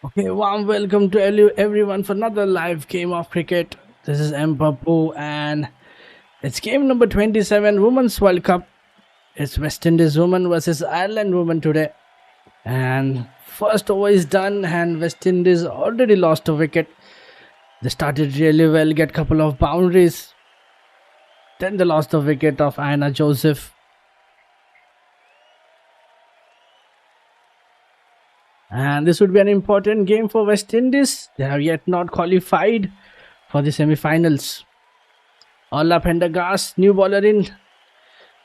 Okay, warm welcome to everyone for another live game of cricket. This is M. Papu and it's game number 27, Women's World Cup. It's West Indies women versus Ireland women today. And first over is done and West Indies already lost a wicket. They started really well, get couple of boundaries. Then they lost the wicket of Anna Joseph. And this would be an important game for West Indies. They have yet not qualified for the semi-finals. Ola Pendergast, new bowler in,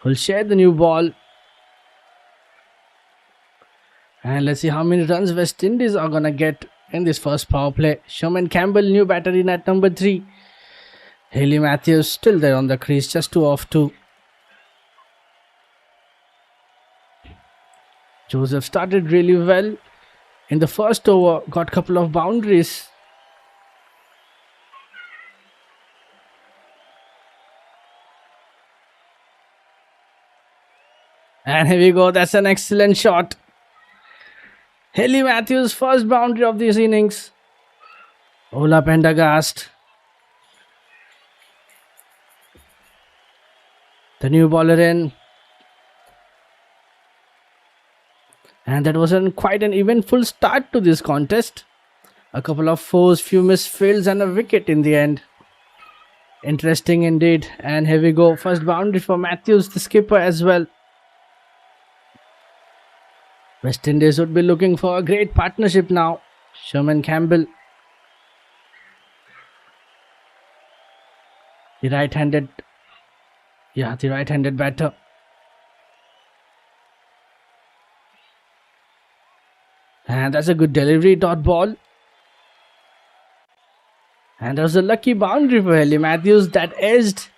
will share the new ball. And let's see how many runs West Indies are gonna get in this first power play. Sherman Campbell, new batter in at number 3. Hayley Matthews still there on the crease, just 2 off 2. Joseph started really well in the first over, got a couple of boundaries. And here we go, that's an excellent shot. Hayley Matthews, first boundary of this innings. Ola Pendergast. The new bowler in. And that wasn't quite an eventful start to this contest. A couple of fours, few missed fields and a wicket in the end. Interesting indeed. And here we go, first boundary for Matthews, the skipper as well. West Indies would be looking for a great partnership now. Sherman Campbell. The right-handed batter. And that's a good delivery, dot ball. And there was a lucky boundary for Hayley Matthews that edged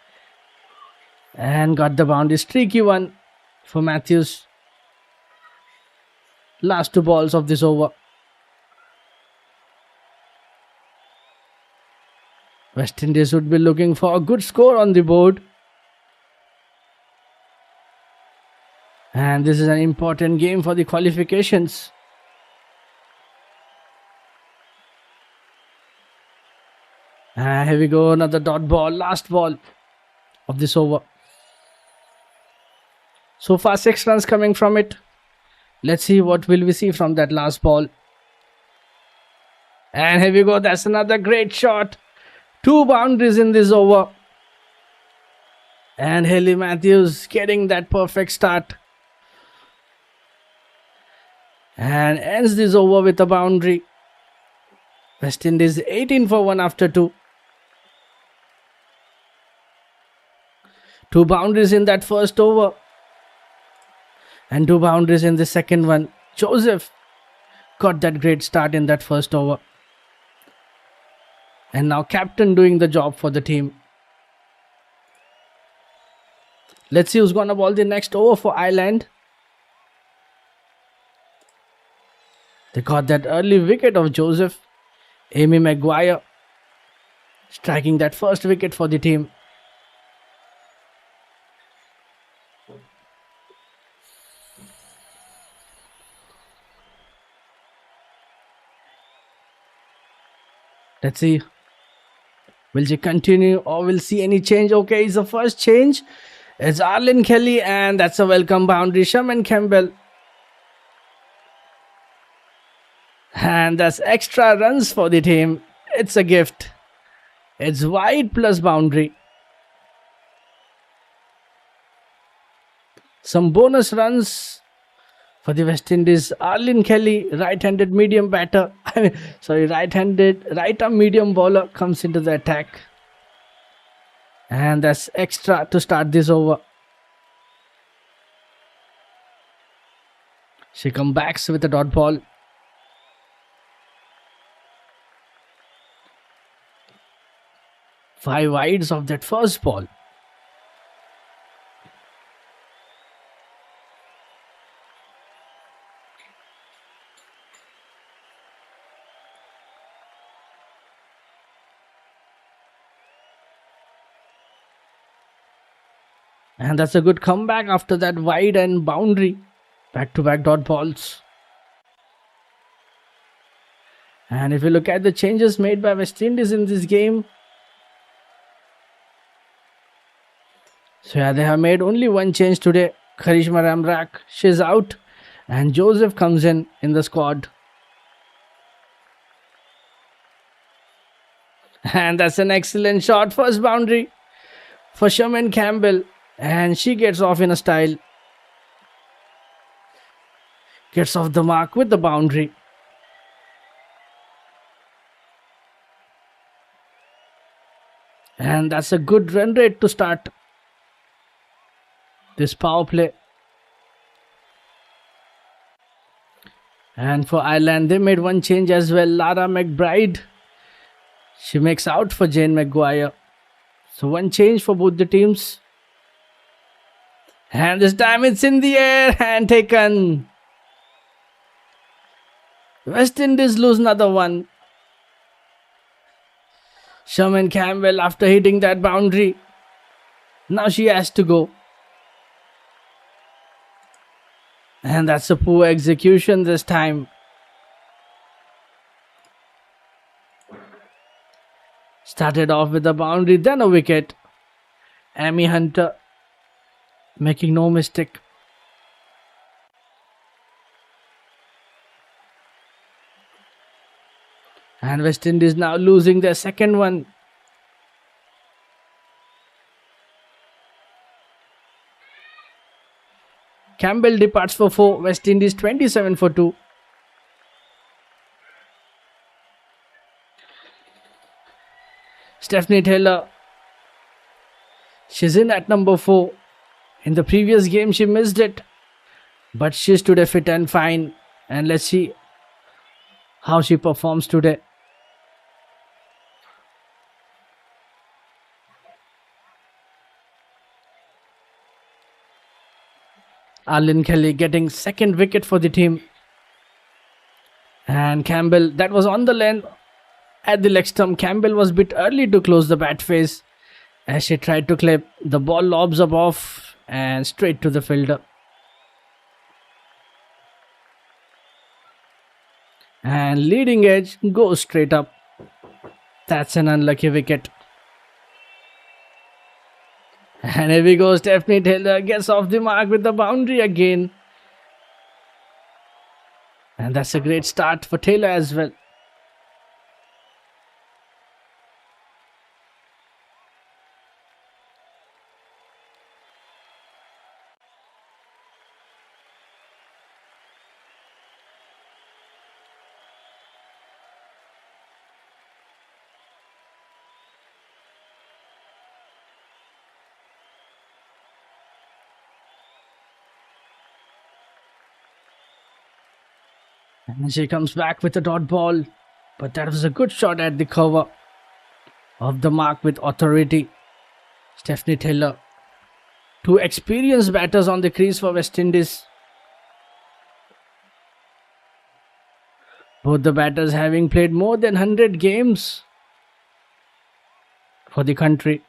and got the boundary. Streaky one for Matthews. Last 2 balls of this over. West Indies would be looking for a good score on the board. And this is an important game for the qualifications. And here we go, another dot ball, last ball of this over. So far 6 runs coming from it. Let's see what will we see from that last ball. And here we go, that's another great shot. 2 boundaries in this over. And Hayley Matthews getting that perfect start. And ends this over with a boundary. West Indies 18 for 1 after 2. 2 boundaries in that first over. And 2 boundaries in the second one. Joseph got that great start in that first over. And now captain doing the job for the team. Let's see who's gonna bowl the next over for Ireland. They got that early wicket of Joseph. Amy Maguire striking that first wicket for the team. Let's see. Will she continue or will see any change? Okay, it's the first change. It's Arlen Kelly and that's a welcome boundary. Sherman Campbell. And that's extra runs for the team. It's a gift. It's wide plus boundary. Some bonus runs for the West Indies. Arlen Kelly, right-handed medium batter. Right-arm medium bowler comes into the attack. And that's extra to start this over. She comes back with a dot ball. Five wides of that first ball. And that's a good comeback after that wide and boundary. Back-to-back dot balls. And if you look at the changes made by West Indies in this game, so yeah, they have made only one change today. Karishma Ramrak, she's out, and Joseph comes in the squad. And that's an excellent shot. First boundary for Sherman Campbell, and she gets off in a style. Gets off the mark with the boundary. And that's a good run rate to start this power play. And for Ireland, they made one change as well. Lara McBride, she makes out for Jane Maguire. So one change for both the teams. And this time it's in the air and taken. West Indies lose another one. Sherman Campbell, after hitting that boundary, now she has to go. And that's a poor execution this time. Started off with a boundary, then a wicket. Amy Hunter making no mistake. And West Indies now losing their second one. Campbell departs for 4. West Indies 27 for 2. Stephanie Taylor, she's in at number 4. In the previous game she missed it, but she's today fit and fine. And let's see how she performs today. Arlene Kelly getting second wicket for the team. And Campbell, that was on the lane at the leg stump. Campbell was a bit early to close the bat face as she tried to clip. The ball lobs up off and straight to the fielder. And leading edge goes straight up. That's an unlucky wicket. And here we go, Stephanie Taylor gets off the mark with the boundary again. And that's a great start for Taylor as well. And she comes back with a dot ball. But that was a good shot at the cover of the mark with authority. Stephanie Taylor. 2 experienced batters on the crease for West Indies. Both the batters having played more than 100 games for the country.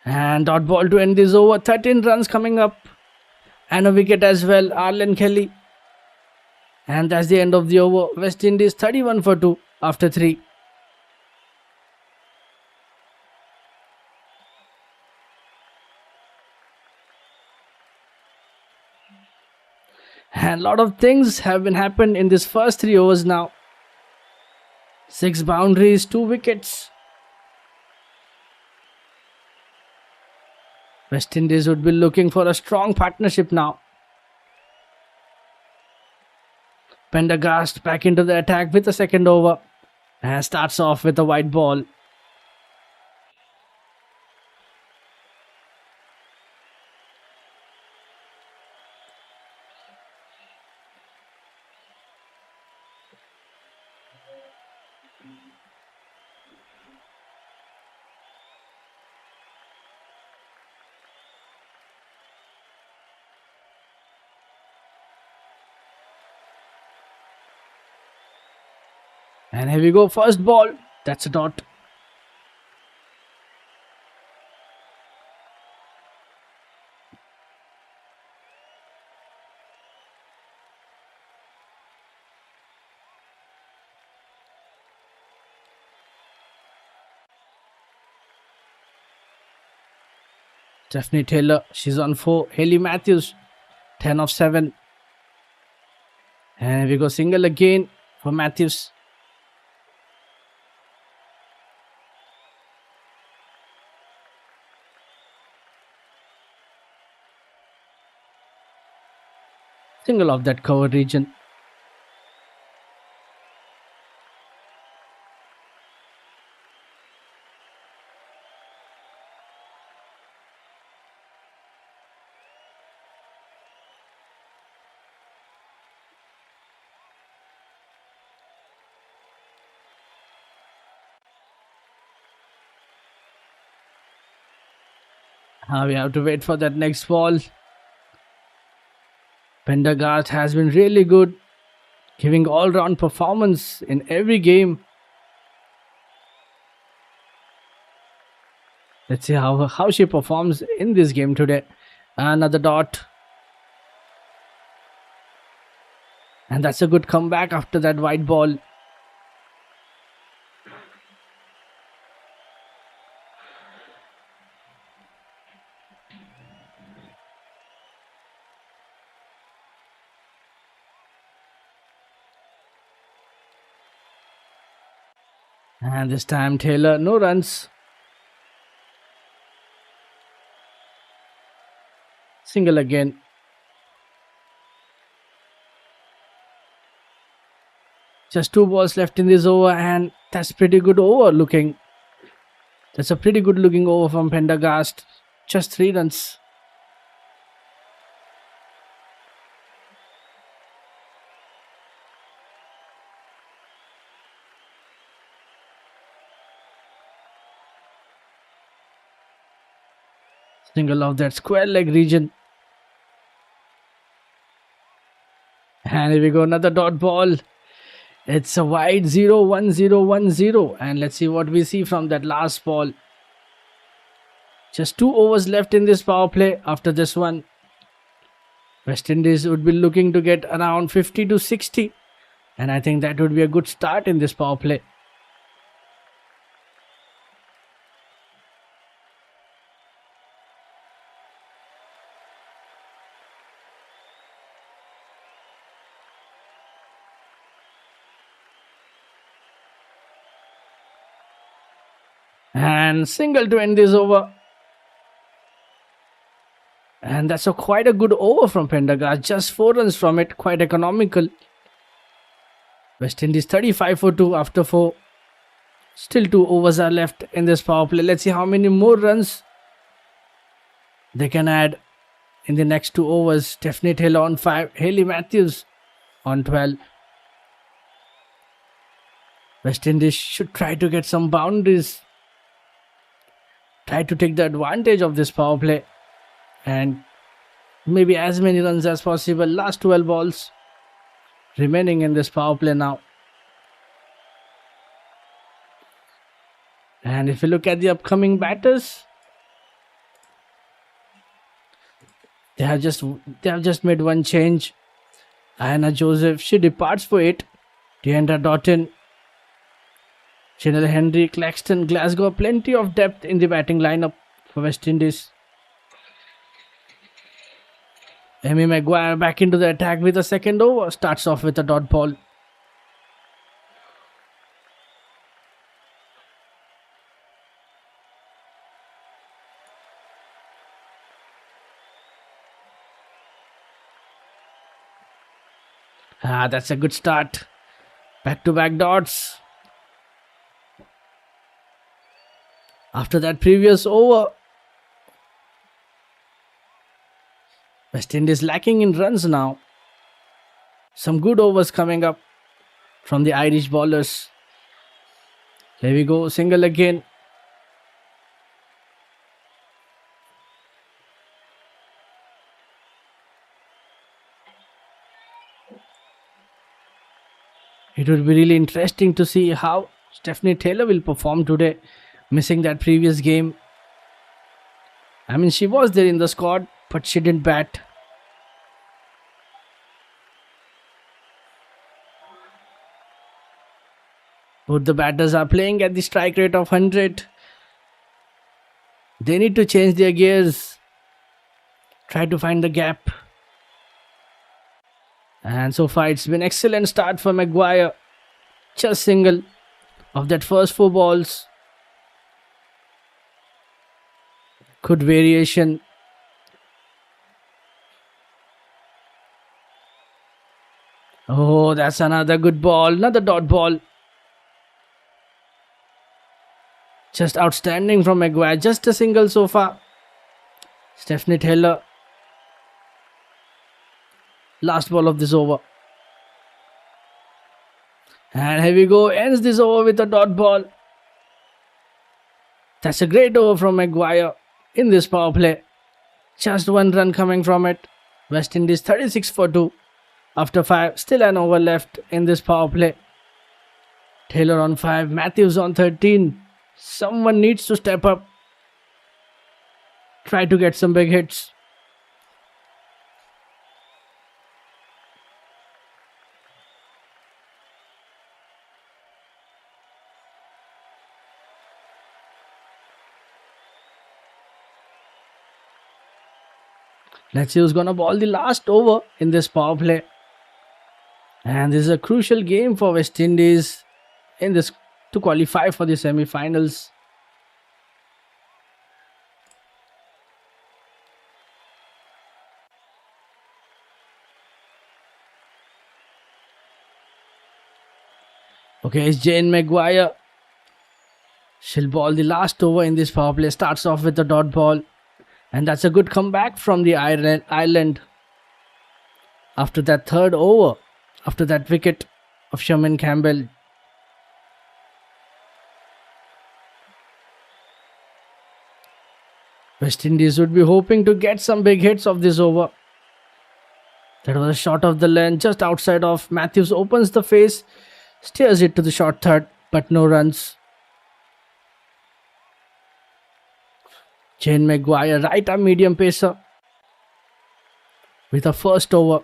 And dot ball to end this over. 13 runs coming up. And a wicket as well, Arlene Kelly. And that's the end of the over. West Indies 31 for 2 after 3. And a lot of things have been happened in this first 3 overs now. 6 boundaries, 2 wickets. West Indies would be looking for a strong partnership now. Pendergast back into the attack with the second over and starts off with a white ball. And here we go, first ball. That's a dot. Stephanie Taylor, she's on 4. Hayley Matthews, 10 of 7. And we go single again for Matthews. Single of that cover region. We have to wait for that next ball. Pendergast has been really good, giving all-round performance in every game. Let's see how she performs in this game today. Another dot. And that's a good comeback after that white ball. And this time Taylor, no runs. Single again. Just 2 balls left in this over, and that's pretty good over looking. That's a pretty good looking over from Pendergast. Just 3 runs. Single of that square leg region. And here we go, another dot ball. It's a wide 0-1-0-1-0. And let's see what we see from that last ball. Just 2 overs left in this power play after this one. West Indies would be looking to get around 50 to 60. And I think that would be a good start in this power play. And single to end this over. And that's quite a good over from Pendergast. Just 4 runs from it. Quite economical. West Indies 35 for 2 after 4. Still 2 overs are left in this power play. Let's see how many more runs they can add in the next 2 overs. Stephanie Taylor on 5. Hayley Matthews on 12. West Indies should try to get some boundaries. Try to take the advantage of this power play. And maybe as many runs as possible. Last 12 balls remaining in this power play now. And if you look at the upcoming batters, they have just made one change. Ayana Joseph, she departs for 8. Deandra Doughton, Chanel Henry, Claxton, Glasgow. Plenty of depth in the batting lineup for West Indies. Amy Maguire back into the attack with a second over. Starts off with a dot ball. That's a good start. Back-to-back dots. After that previous over, West Indies lacking in runs now. Some good overs coming up from the Irish bowlers. Here we go, single again. It would be really interesting to see how Stephanie Taylor will perform today, missing that previous game. I mean, she was there in the squad, but she didn't bat. Both the batters are playing at the strike rate of 100. They need to change their gears Try to find the gap. And so far it's been excellent start for Maguire. Just single of that first 4 balls. Good variation. Oh, that's another good ball. Another dot ball. Just outstanding from Maguire. Just a single so far. Stephanie Taylor. Last ball of this over. And here we go. Ends this over with a dot ball. That's a great over from Maguire in this power play. Just 1 run coming from it. West Indies 36 for 2. After 5, still an over left in this power play. Taylor on 5, Matthews on 13. Someone needs to step up. Try to get some big hits. Let's see who's gonna ball the last over in this power play. And this is a crucial game for West Indies in this to qualify for the semi-finals. Okay, it's Jane Maguire. She'll ball the last over in this power play. Starts off with the dot ball. And that's a good comeback from the Ireland. After that third over. After that wicket of Sherman Campbell. West Indies would be hoping to get some big hits of this over. That was a shot of the length just outside of. Matthews opens the face. Steers it to the short third. But no runs. Jane Maguire, right arm medium pacer. With a first over.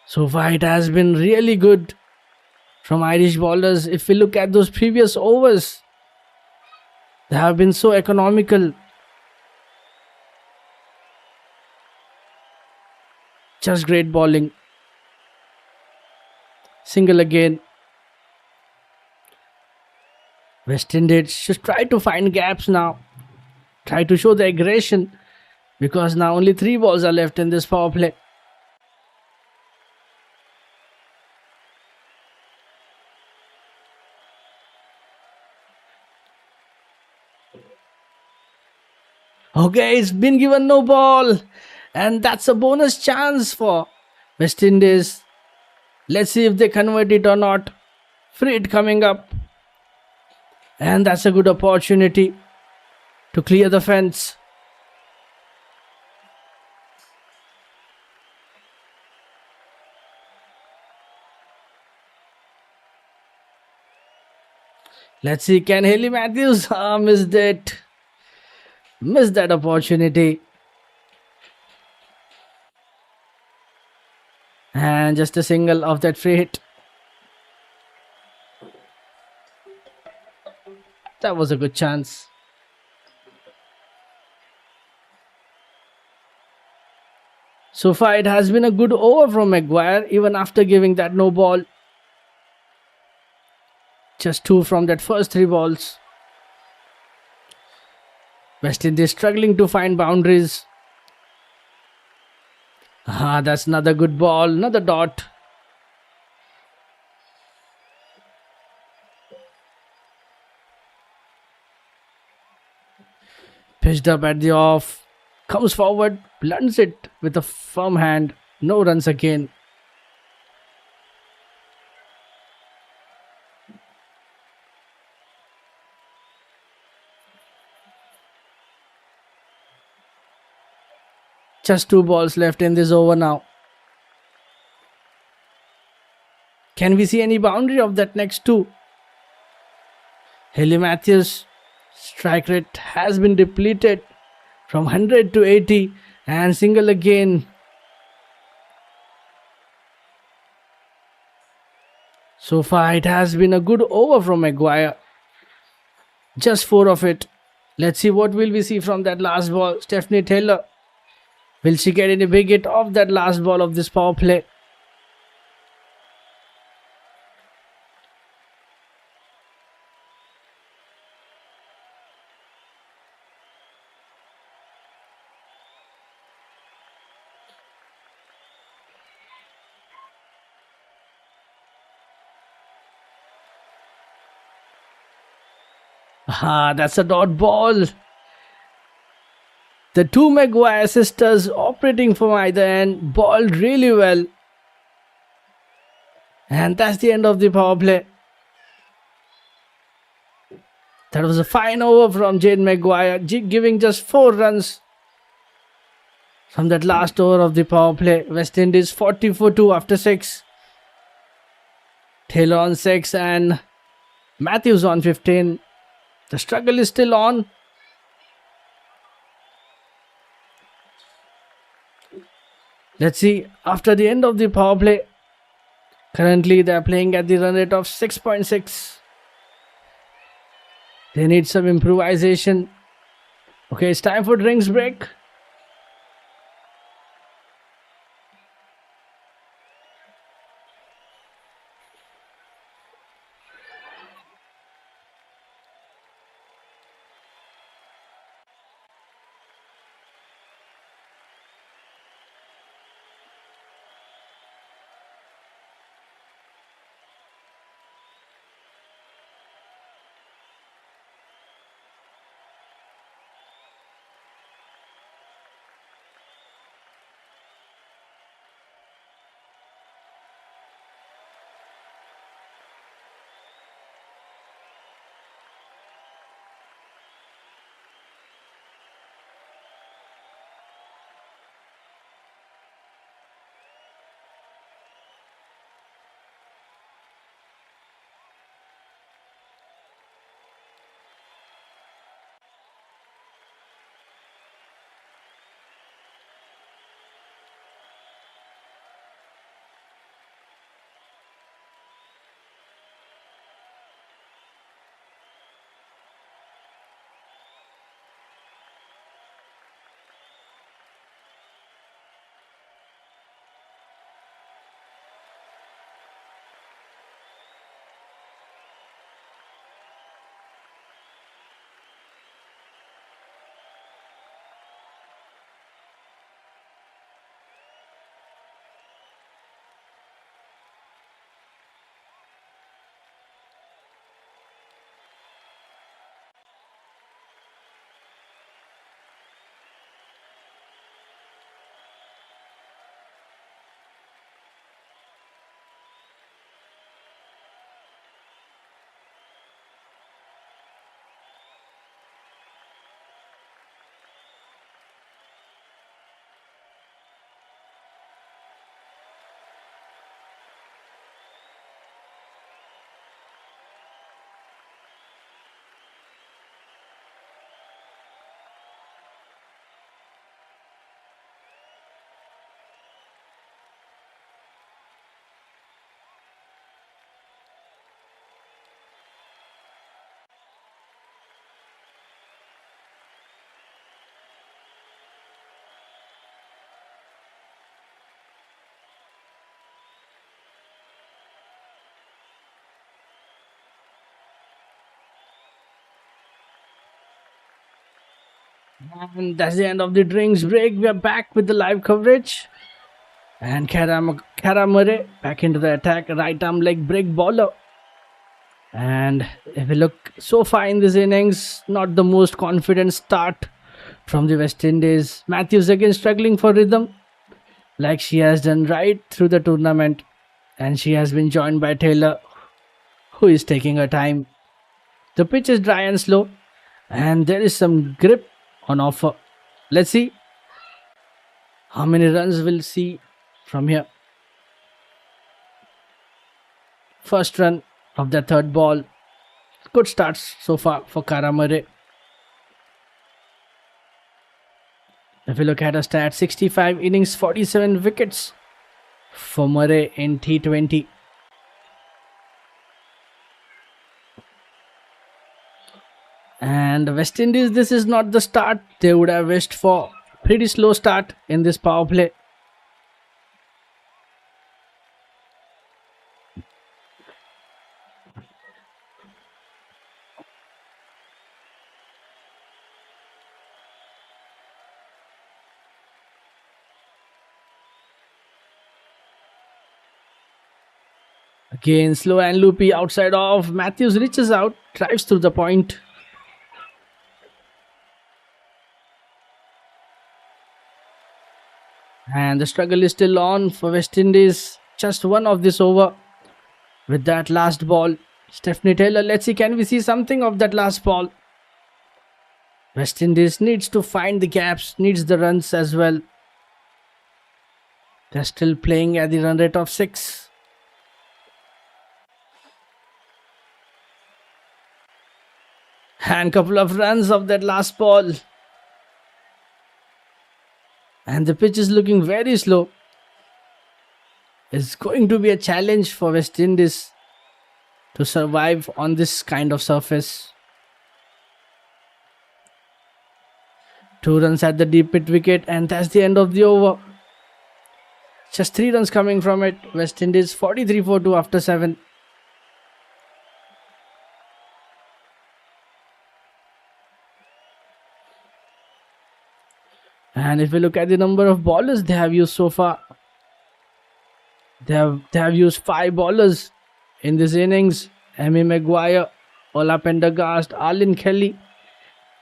So far it has been really good from Irish bowlers. If we look at those previous overs, they have been so economical. Just great bowling. Single again. West Indies should try to find gaps now. Try to show the aggression. Because now only 3 balls are left in this power play. Okay, it's been given no ball. And that's a bonus chance for West Indies. Let's see if they convert it or not. Free hit coming up. And that's a good opportunity to clear the fence. Let's see, can Haley Matthews missed it? Missed that opportunity. And just a single of that free hit. That was a good chance. So far it has been a good over from Maguire even after giving that no ball. Just 2 from that first 3 balls. West Indies struggling to find boundaries. That's another good ball. Another dot. Pitched up at the off. Comes forward. Blunts it with a firm hand. No runs again. Just 2 balls left in this over now. Can we see any boundary of that next 2? Haley Matthews' strike rate has been depleted from 100 to 80 and single again. So far, it has been a good over from Maguire. Just 4 of it. Let's see what will we see from that last ball. Stephanie Taylor. Will she get any big hit off that last ball of this power play? Ah, that's a dot ball. The two Maguire sisters operating from either end balled really well. And that's the end of the power play. That was a fine over from Jane Maguire, giving just 4 runs from that last over of the power play. West Indies 40 for 2 after 6. Taylor on 6 and Matthews on 15. The struggle is still on. Let's see, after the end of the power play, currently they are playing at the run rate of 6.6. They need some improvisation. Okay, it's time for drinks break. And that's the end of the drinks break. We are back with the live coverage. And Kara Murray back into the attack. Right arm leg break bowler. And if we look so far in this innings, not the most confident start from the West Indies. Matthews again struggling for rhythm, like she has done right through the tournament. And she has been joined by Taylor, who is taking her time. The pitch is dry and slow, and there is some grip on offer. Let's see how many runs we'll see from here. First run of the third ball. Good starts so far for Kara Murray. If you look at her stats, 65 innings, 47 wickets for Murray in T20. And West Indies, this is not the start they would have wished for. Pretty slow start in this power play. Again, slow and loopy outside off. Matthews reaches out, drives through the point. And the struggle is still on for West Indies. Just one of this over with that last ball. Stephanie Taylor, let's see, can we see something of that last ball? West Indies needs to find the gaps, needs the runs as well. They're still playing at the run rate of 6. And couple of runs of that last ball. And the pitch is looking very slow. It's going to be a challenge for West Indies to survive on this kind of surface. 2 runs at the deep mid wicket, and that's the end of the over. Just 3 runs coming from it. West Indies 43 for 2 after 7. And if we look at the number of bowlers they have used so far, they have used 5 bowlers in this innings. Amy Maguire, Ola Pendergast, Arlene Kelly,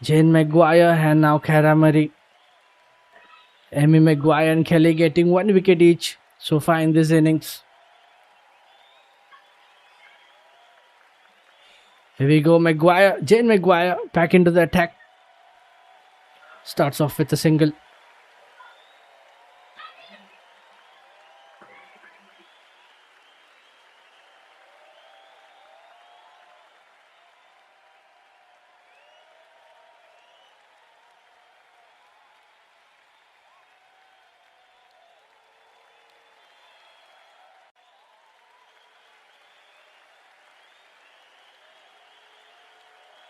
Jane Maguire, and now Cara Murray. Amy Maguire and Kelly getting 1 wicket each so far in this innings. Here we go, Maguire, Jane Maguire back into the attack. Starts off with a single.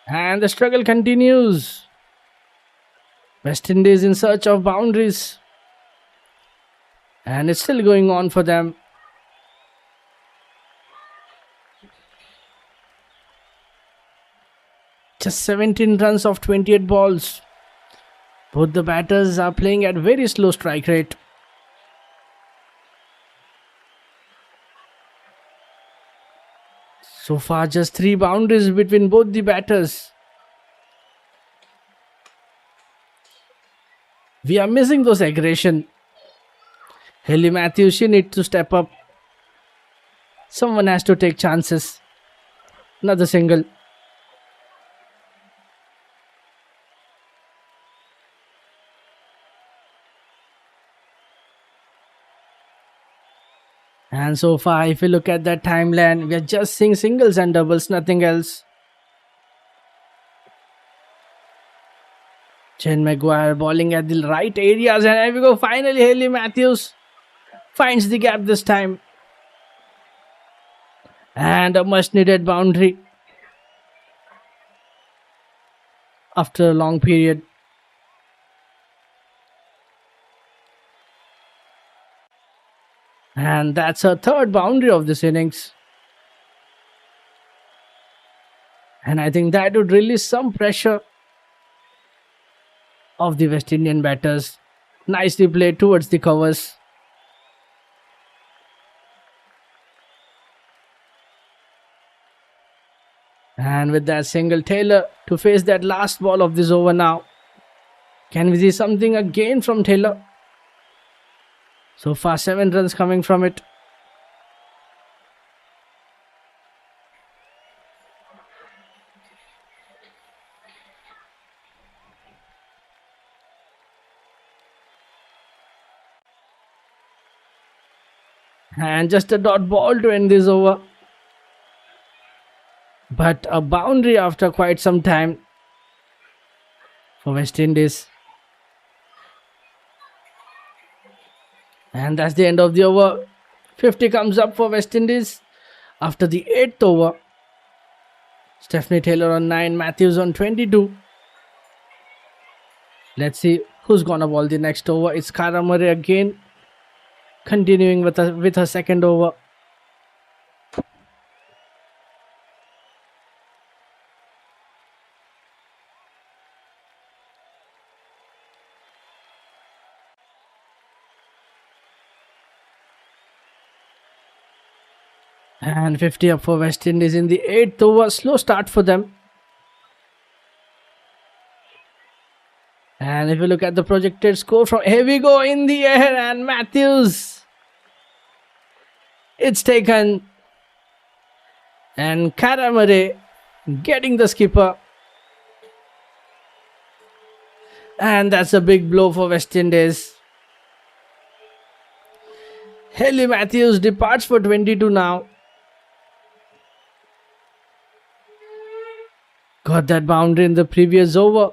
And the struggle continues. West Indies in search of boundaries. And it's still going on for them. Just 17 runs of 28 balls. Both the batters are playing at very slow strike rate. So far just 3 boundaries between both the batters. We are missing those aggression. Hayley Matthews, she needs to step up. Someone has to take chances. Another single. And so far, if you look at that timeline, we are just seeing singles and doubles, nothing else. Jane Maguire bowling at the right areas, and here we go. Finally, Hayley Matthews finds the gap this time. And a much needed boundary after a long period. And that's her 3rd boundary of this innings. And I think that would release some pressure of the West Indian batters. Nicely played towards the covers. And with that single, Taylor to face that last ball of this over now. Can we see something again from Taylor? So far 7 runs coming from it. And just a dot ball to end this over. But a boundary after quite some time for West Indies. And that's the end of the over. 50 comes up for West Indies after the 8th over. Stephanie Taylor on 9, Matthews on 22. Let's see who's gonna ball the next over. It's Cara Murray again, continuing with her second over. And 50 up for West Indies in the 8th over. Slow start for them. And if you look at the projected score from, here we go in the air, and Matthews. It's taken. And Cara Murray getting the skipper. And that's a big blow for West Indies. Hayley Matthews departs for 22 now. Got that boundary in the previous over.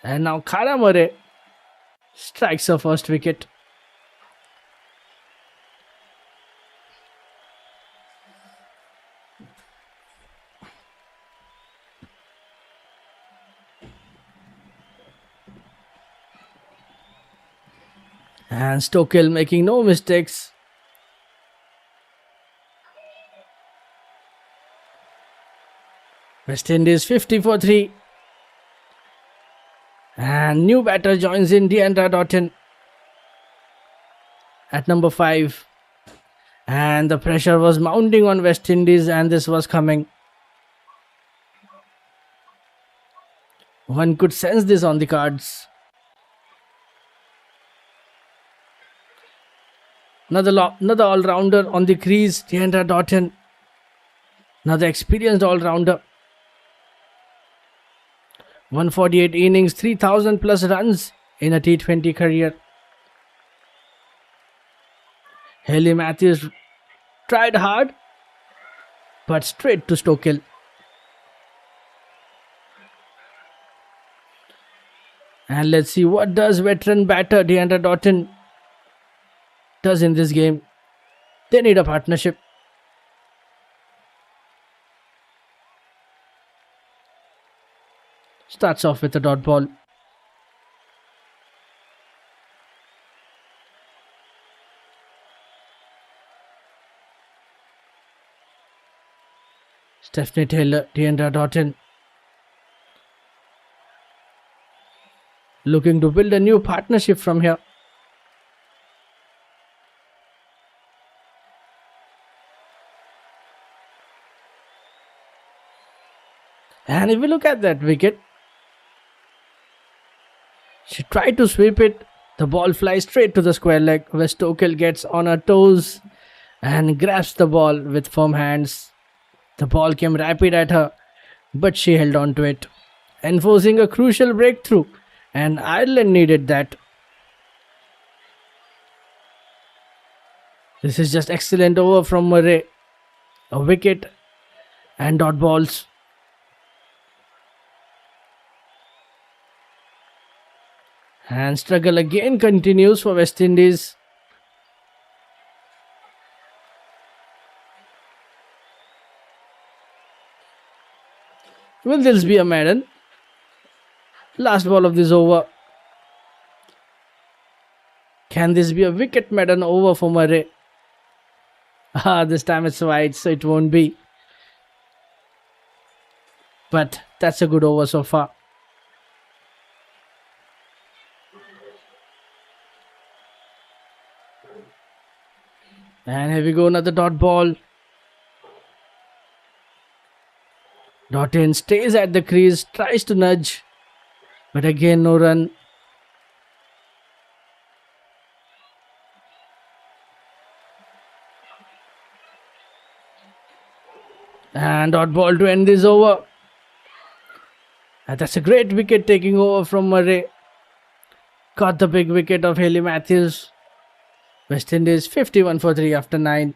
And now Cara Murray strikes her first wicket. And Stokel making no mistakes. West Indies 50 for 3. And new batter joins in, Deandra Doughton at number 5. And the pressure was mounting on West Indies, and this was coming. One could sense this on the cards. Another all-rounder on the crease, Deandra Doughton. Another experienced all-rounder. 148 innings, 3,000 plus runs in a T20 career. Hayley Matthews tried hard, but straight to Stokel. And let's see what does veteran batter Deandra Doughton does in this game. They need a partnership. Starts off with a dot ball. Stephanie Taylor, Deandra Doughton looking to build a new partnership from here. And if we look at that wicket, she tried to sweep it. The ball flies straight to the square leg, where Stokel gets on her toes and grabs the ball with firm hands. The ball came rapid at her, but she held on to it, enforcing a crucial breakthrough, and Ireland needed that. This is just excellent over from Murray. A wicket and dot balls. And struggle again continues for West Indies. Will this be a maiden? Last ball of this over. Can this be a wicket maiden over for Murray? This time it's wide, so it won't be. But that's a good over so far. And here we go, another dot ball. Doughton stays at the crease, tries to nudge, but again no run. And dot ball to end this over. And that's a great wicket taking over from Murray. Caught the big wicket of Hayley Matthews. West Indies 51 for 3 after 9.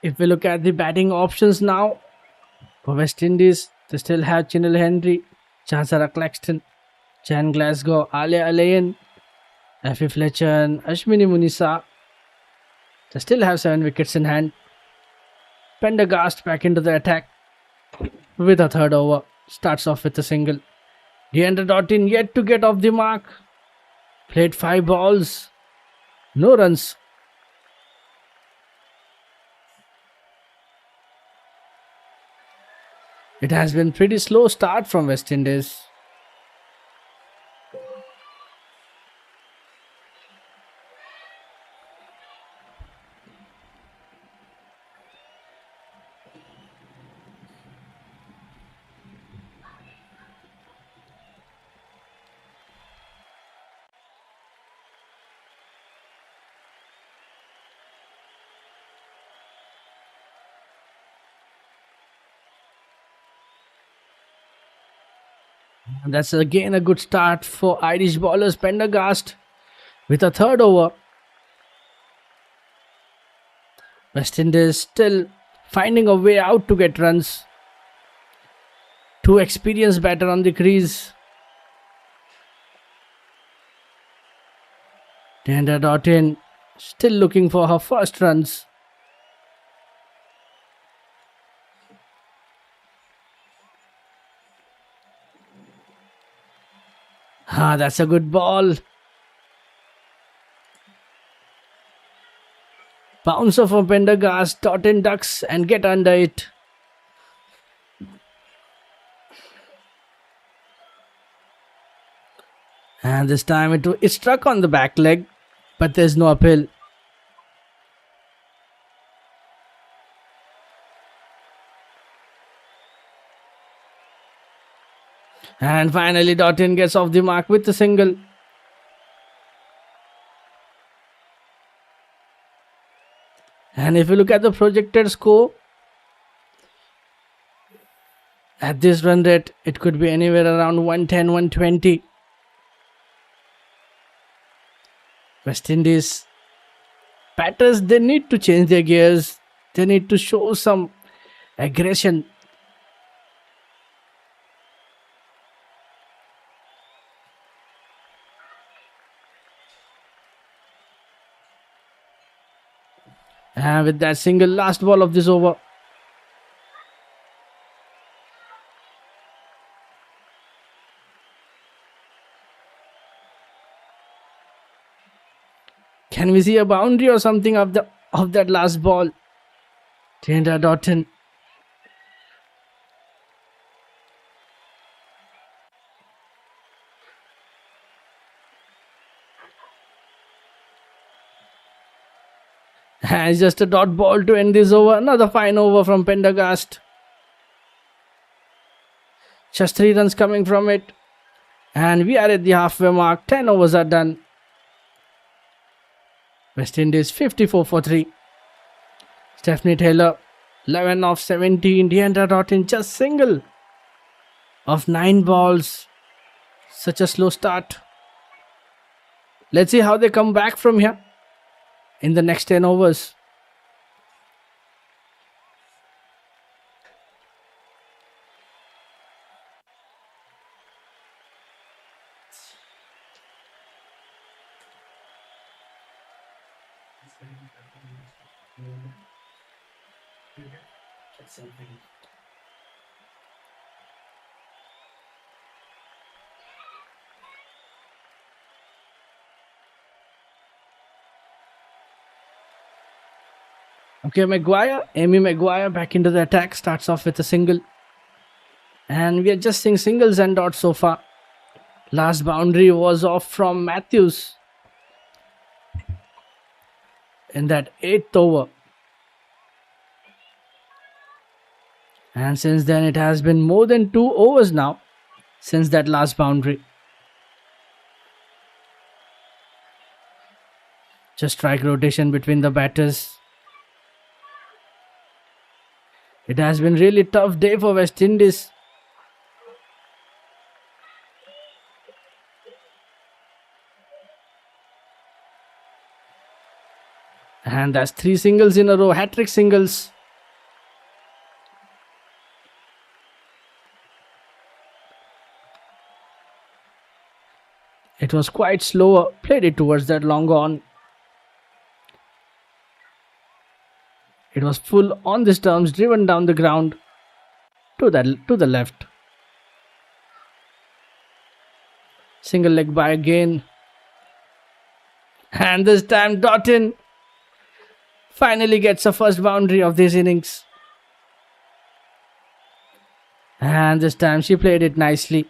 If we look at the batting options now, for West Indies, they still have Chinil Henry, Chansara Claxton, Chan Glasgow, Alia Alayan, Effie Fletcher, and Ashwini Munisa. They still have 7 wickets in hand. Pendergast back into the attack with a third over. Starts off with a single. Deandre Doughton yet to get off the mark. Played 5 balls. No runs. It has been pretty slow start from West Indies. And that's again a good start for Irish bowlers. Pendergast with a third over. West Indies still finding a way out to get runs. 2 experienced batter on the crease. Deandre Doughton still looking for her first runs. That's a good ball. Bouncer from Pendergast. Doughton ducks and get under it. And this time it struck on the back leg, but there's no uphill. And finally Doughton gets off the mark with a single. And if you look at the projected score, at this run rate, it could be anywhere around 110, 120. West Indies batters, they need to change their gears. They need to show some aggression. And with that single, last ball of this over. Can we see a boundary or something of that last ball? Deandre Doughton. And it's just a dot ball to end this over. Another fine over from Pendergast. Just 3 runs coming from it. And we are at the halfway mark. 10 overs are done. West Indies 54 for 3. Stephanie Taylor 11 of 17. Deandre Doughton just single of 9 balls. Such a slow start. Let's see how they come back from here in the next 10 overs. Okay, Amy Maguire back into the attack, starts off with a single. And we are just seeing singles and dots so far. Last boundary was off from Matthews in that 8th over. And since then it has been more than 2 overs now since that last boundary. Just strike rotation between the batters. It has been really tough day for West Indies. And that's 3 singles in a row, hat-trick singles. It was quite slower, played it towards that long on. It was full on the stumps, driven down the ground to the left. Single leg by again. And this time Doughton finally gets a first boundary of this innings. And this time she played it nicely.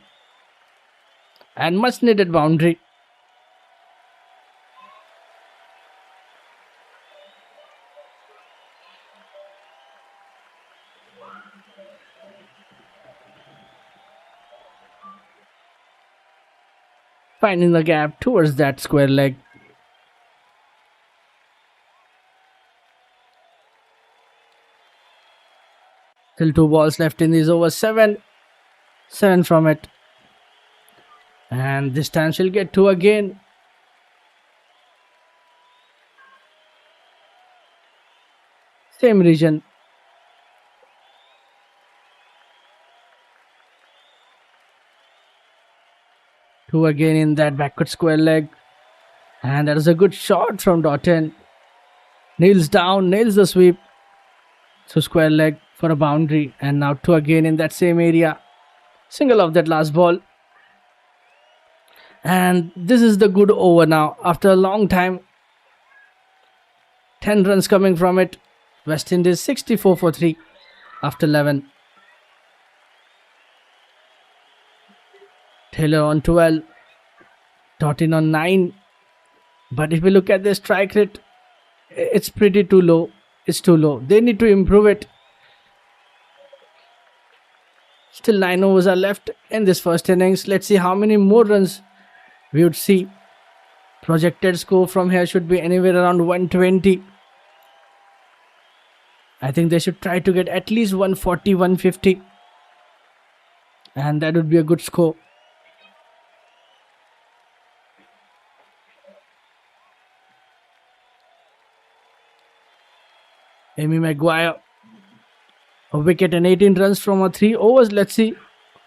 And much needed boundary. Finding the gap towards that square leg. Still 2 balls left in this over. 7 from it. And this time she'll get 2 again. Same region. Two again in that backward square leg. And that is a good shot from Doughton. Nails down, nails the sweep. So square leg for a boundary. And now 2 again in that same area. Single off that last ball. And this is the good over now. After a long time. 10 runs coming from it. West Indies 64 for 3 after 11. Taylor on 12. Doughton on 9. But if we look at the strike rate, it's pretty too low. It's too low. They need to improve it. Still 9 overs are left in this first innings. Let's see how many more runs we would see. Projected score from here should be anywhere around 120. I think they should try to get at least 140, 150. And that would be a good score. Amy Maguire. A wicket and 18 runs from her 3 overs. Let's see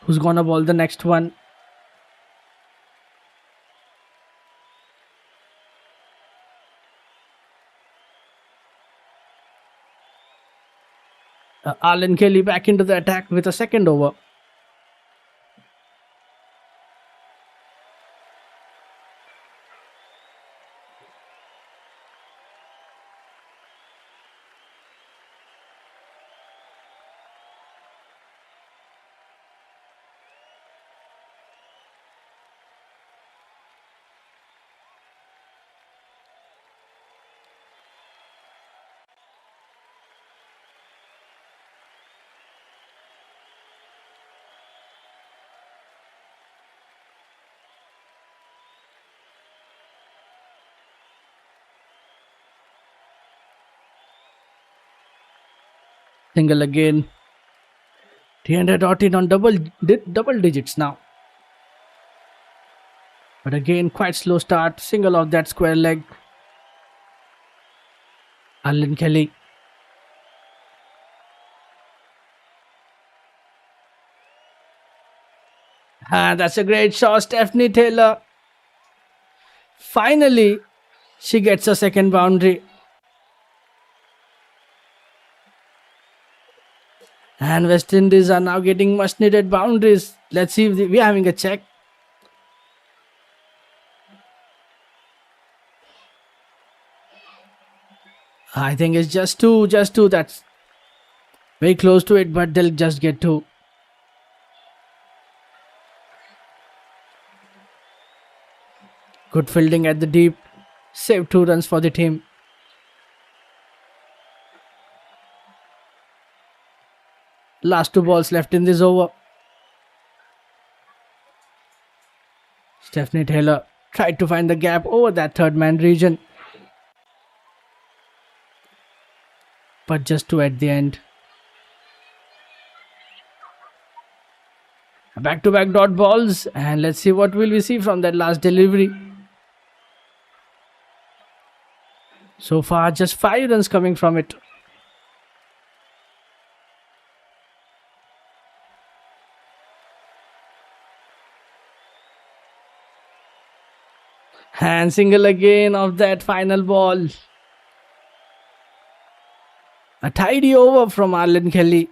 who's gonna bowl the next one. Alan Kelly back into the attack with a second over. Single again. 300 Doughton on double digits now. But again, quite slow start. Single off that square leg. Alan Kelly. And that's a great shot. Stephanie Taylor. Finally, she gets a second boundary. And West Indies are now getting much needed boundaries. Let's see if we're having a check. I think it's just two. That's very close to it, but they'll just get 2. Good fielding at the deep. Saved 2 runs for the team. Last 2 balls left in this over. Stephanie Taylor tried to find the gap over that third man region. But just 2 at the end. Back-to-back dot balls. And let's see what will we see from that last delivery. So far, just 5 runs coming from it. And single again of that final ball. A tidy over from Arlen Kelly.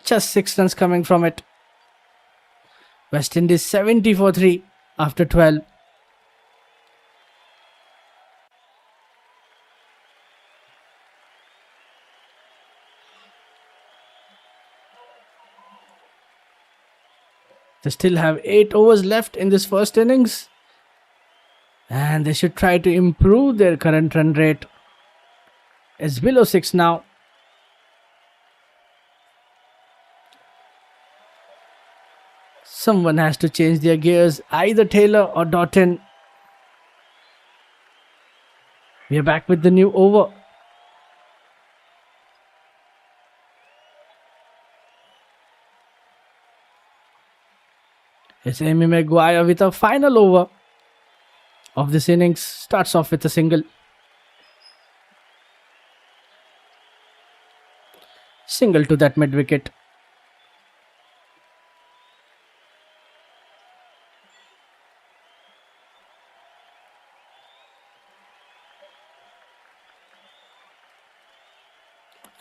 Just 6 runs coming from it. West Indies 70 for 3 after 12. They still have 8 overs left in this first innings. And they should try to improve their current run rate. It's below 6 now. Someone has to change their gears, either Taylor or Doughton. We are back with the new over. It's Amy Maguire with a final over of this innings. Starts off with a single. Single to that mid wicket.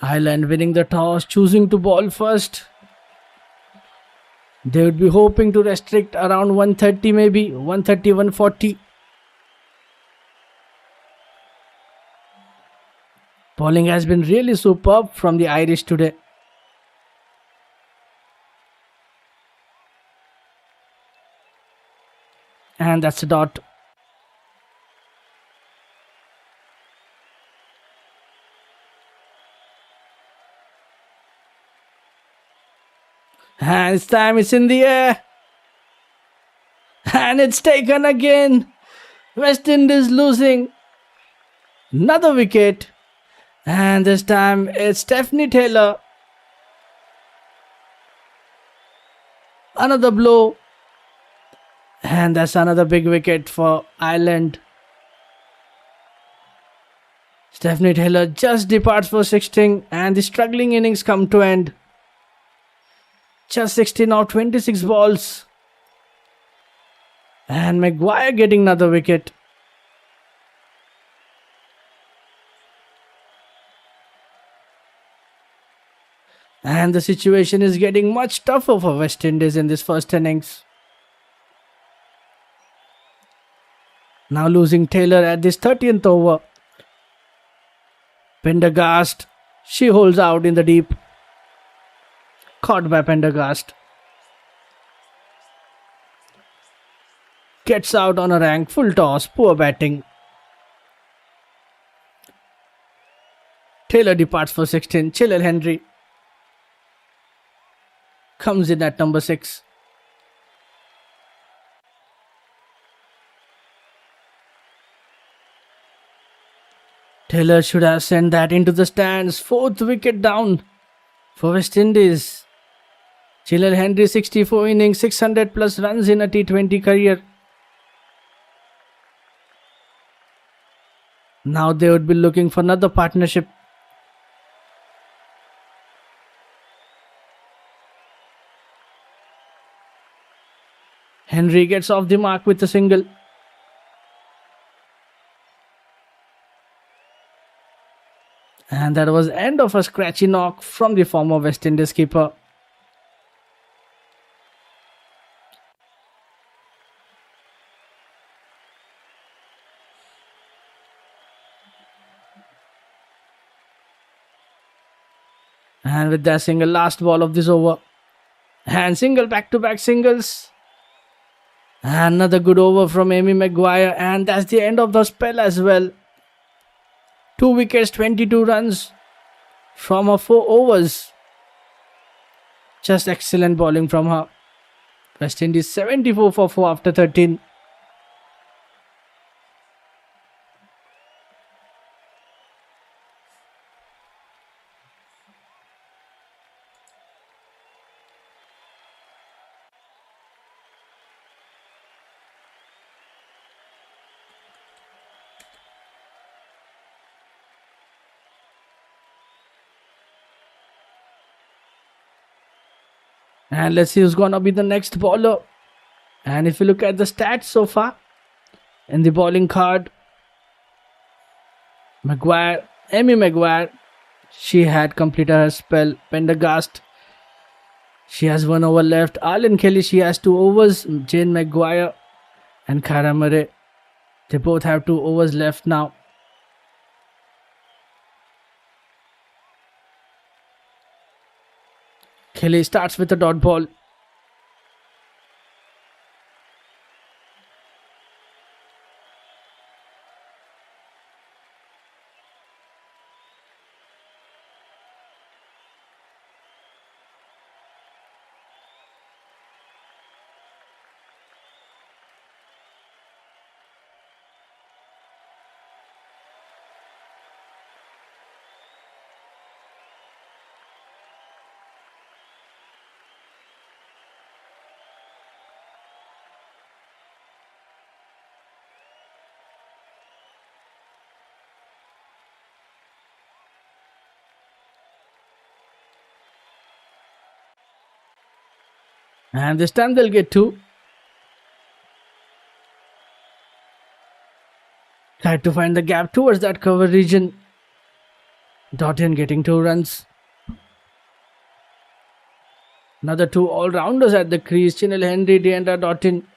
Ireland winning the toss, choosing to bowl first. They would be hoping to restrict around 130, maybe 130, 140. Bowling has been really superb from the Irish today. And that's a dot. And this time it's in the air. And it's taken again. West Indies losing. Another wicket. And this time it's Stephanie Taylor. Another blow. And that's another big wicket for Ireland. Stephanie Taylor just departs for 16 and the struggling innings come to end. Just 16 out 26 balls. And Maguire getting another wicket. And the situation is getting much tougher for West Indies in this first innings. Now losing Taylor at this 30th over. Pendergast, she holds out in the deep. Caught by Pendergast. Gets out on a rank, full toss, poor batting. Taylor departs for 16. Chilwell Henry comes in at number 6. Taylor should have sent that into the stands. 4th wicket down for West Indies. Chilwell Henry 64 innings, 600 plus runs in a T20 career. Now they would be looking for another partnership. Henry gets off the mark with a single. And that was end of a scratchy knock from the former West Indies keeper. And with that single, last ball of this over. And single, back-to-back singles. Another good over from Amy Maguire. And that's the end of the spell as well. 2 wickets, 22 runs from her 4 overs. Just excellent bowling from her. West Indies 74 for 4 after 13. And let's see who's gonna be the next bowler. And if you look at the stats so far in the bowling card, Amy Maguire, she had completed her spell. Pendergast, she has 1 over left. Arlen Kelly, she has 2 overs. Jane Maguire and Cara Murray, they both have 2 overs left now. Kelly starts with a dot ball. And this time they'll get 2. Tried to find the gap towards that cover region. Dottin getting 2 runs. Another 2 all-rounders at the crease. Chinel Henry, Deandra Dottin.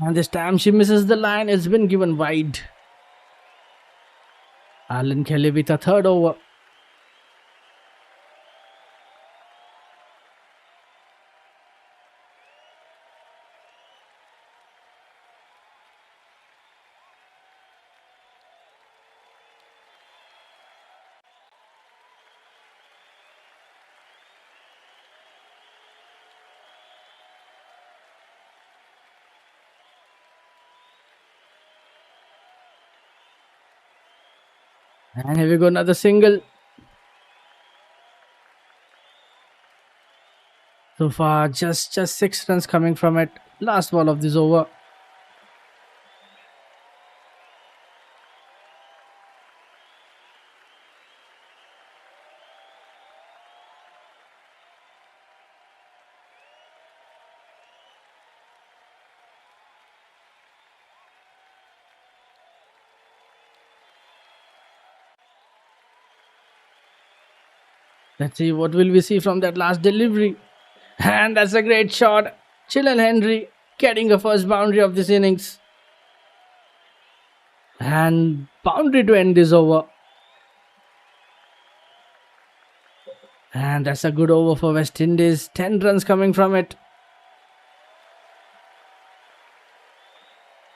And this time she misses the line. It's been given wide. Arlen Kelly with a 3rd over. And here we go, another single. So far, just 6 runs coming from it. Last ball of this over. Let's see what will we see from that last delivery. And that's a great shot. Chillen Henry getting a first boundary of this innings. And boundary to end this over. And that's a good over for West Indies. 10 runs coming from it.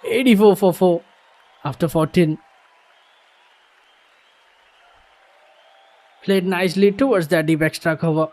84 for 4 after 14. Played nicely towards that deep extra cover.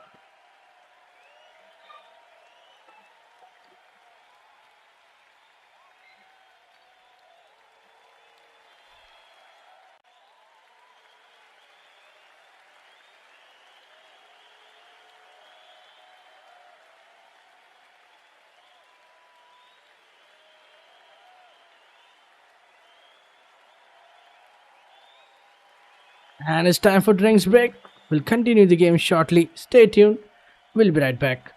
And it's time for drinks break. We'll continue the game shortly. Stay tuned. We'll be right back.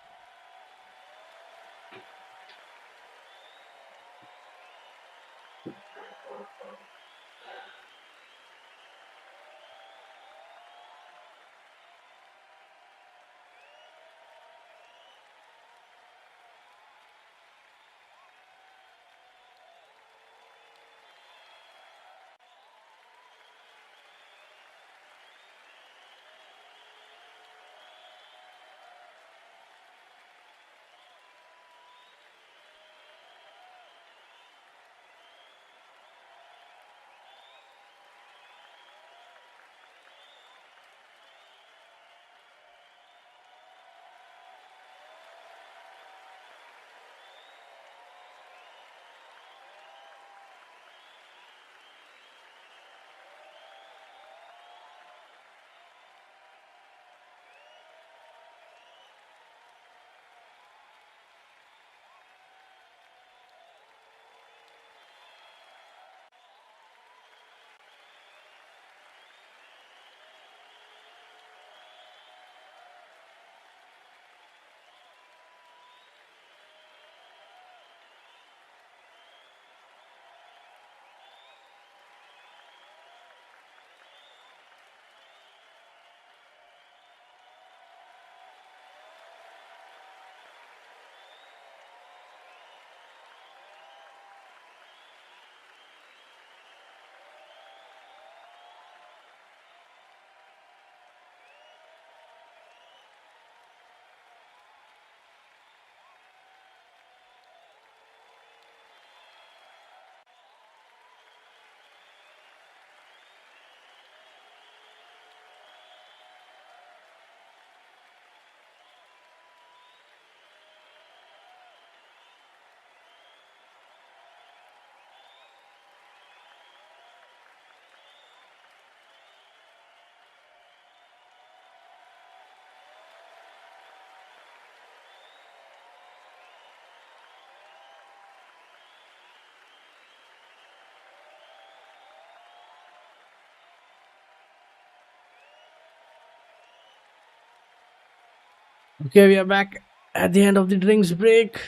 Okay, we are back at the end of the drinks break.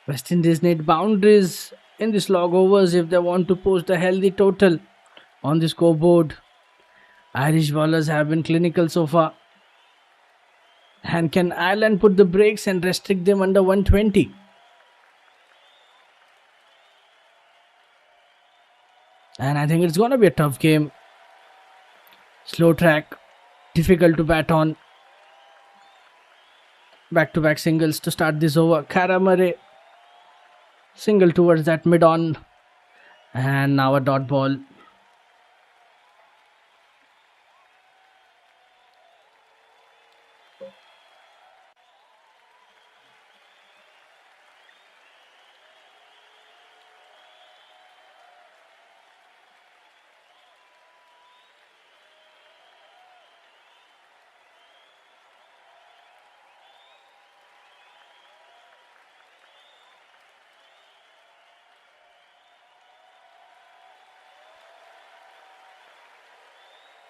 West Indies need boundaries in the slog overs if they want to post a healthy total on the scoreboard. Irish bowlers have been clinical so far. And can Ireland put the brakes and restrict them under 120? And I think it's going to be a tough game. Slow track, difficult to bat on. Back-to-back singles to start this over. Karamare, single towards that mid-on. And now a dot ball.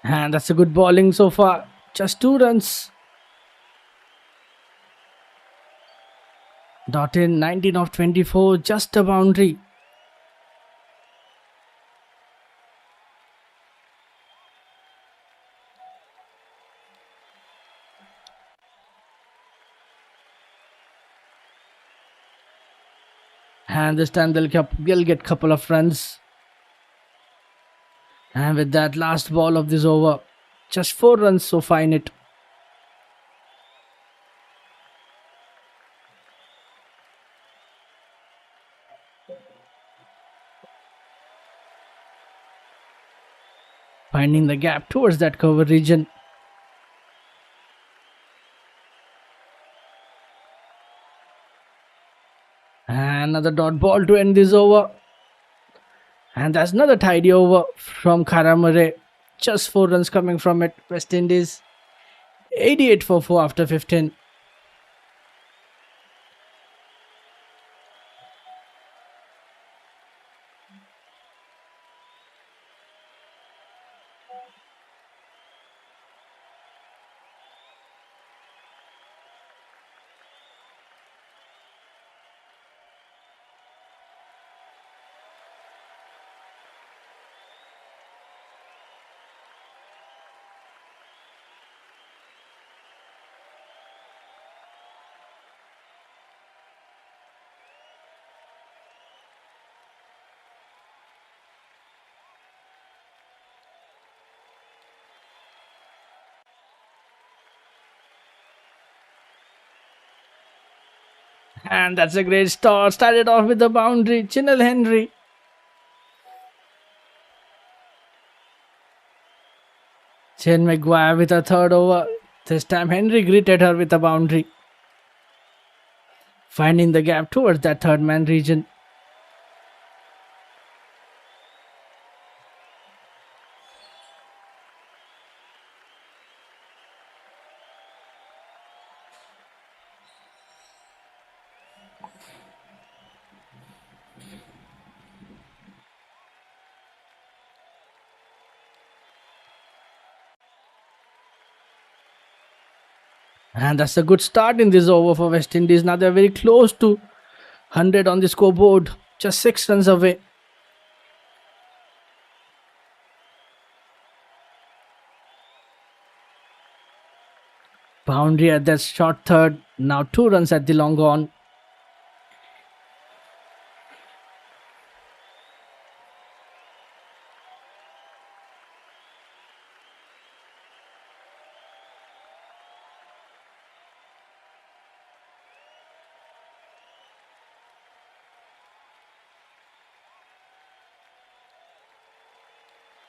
And that's a good bowling so far. Just 2 runs. Dot in 19 of 24. Just a boundary. And this time they'll get a couple of runs. And with that last ball of this over, just 4 runs so far in it. Finding the gap towards that cover region. And another dot ball to end this over. And that's another tidy over from Karamare. Just 4 runs coming from it. West Indies 88 for 4 after 15. And that's a great start. Started off with the boundary. Chinel Henry. Shane Maguire with a third over. This time Henry greeted her with a boundary. Finding the gap towards that third man region. And that's a good start in this over for West Indies. Now they're very close to 100 on the scoreboard. Just 6 runs away. Boundary at that short third. Now 2 runs at the long on.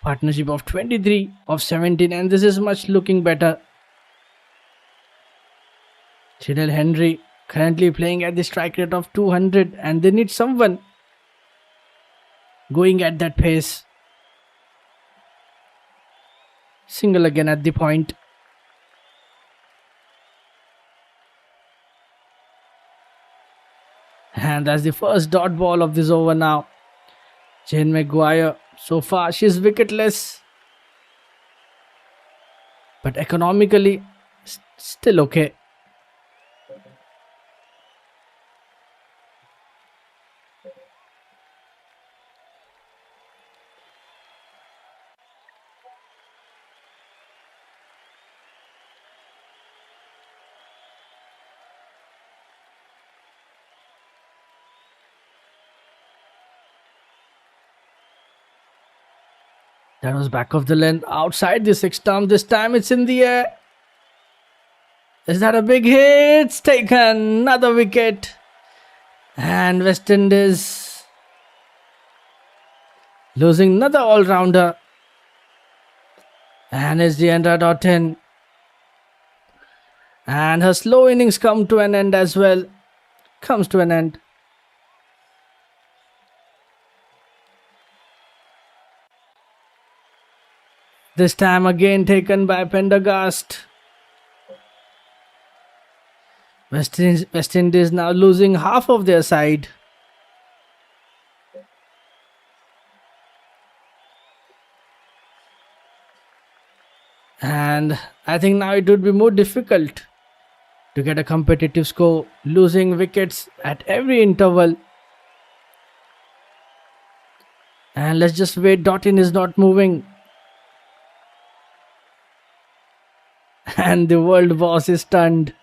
Partnership of 23 of 17, and this is much looking better. Chinel Henry currently playing at the strike rate of 200, and they need someone going at that pace. Single again at the point. And that's the first dot ball of this over now. Jane Maguire, so far she's wicketless. but economically, still okay. That was back of the length, outside the 6 stump. This time it's in the air. Is that a big hit? It's taken. Another wicket. And West Indies losing another all-rounder. And it's the Indra.in. And her slow innings come to an end as well. Comes to an end. This time again taken by Pendergast. West Indies now losing half of their side. And I think now it would be more difficult to get a competitive score, losing wickets at every interval. And let's just wait. .in is not moving. And the world boss is stunned.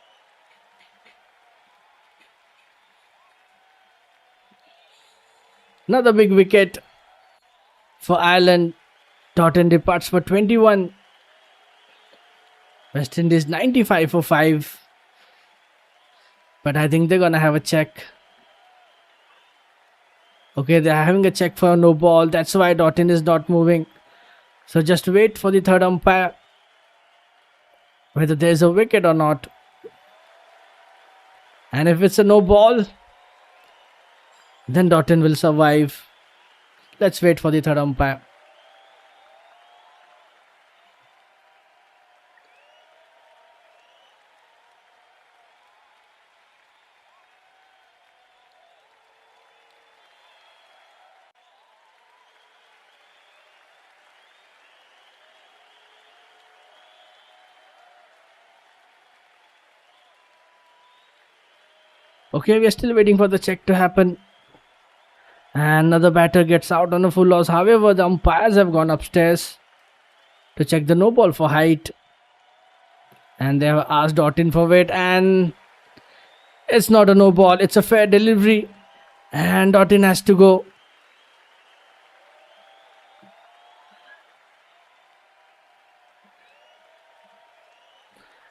Another big wicket for Ireland. .in departs for 21. West Indies 95 for 5. But I think they're gonna have a check. Okay, they're having a check for no ball. That's why .in is not moving. So just wait for the third umpire, whether there's a wicket or not. And if it's a no ball, then .in will survive. Let's wait for the third umpire. Okay, we are still waiting for the check to happen. And another batter gets out on a full loss. However, the umpires have gone upstairs to check the no ball for height. And they have asked .in for weight. And it's not a no ball. It's a fair delivery. And .in has to go.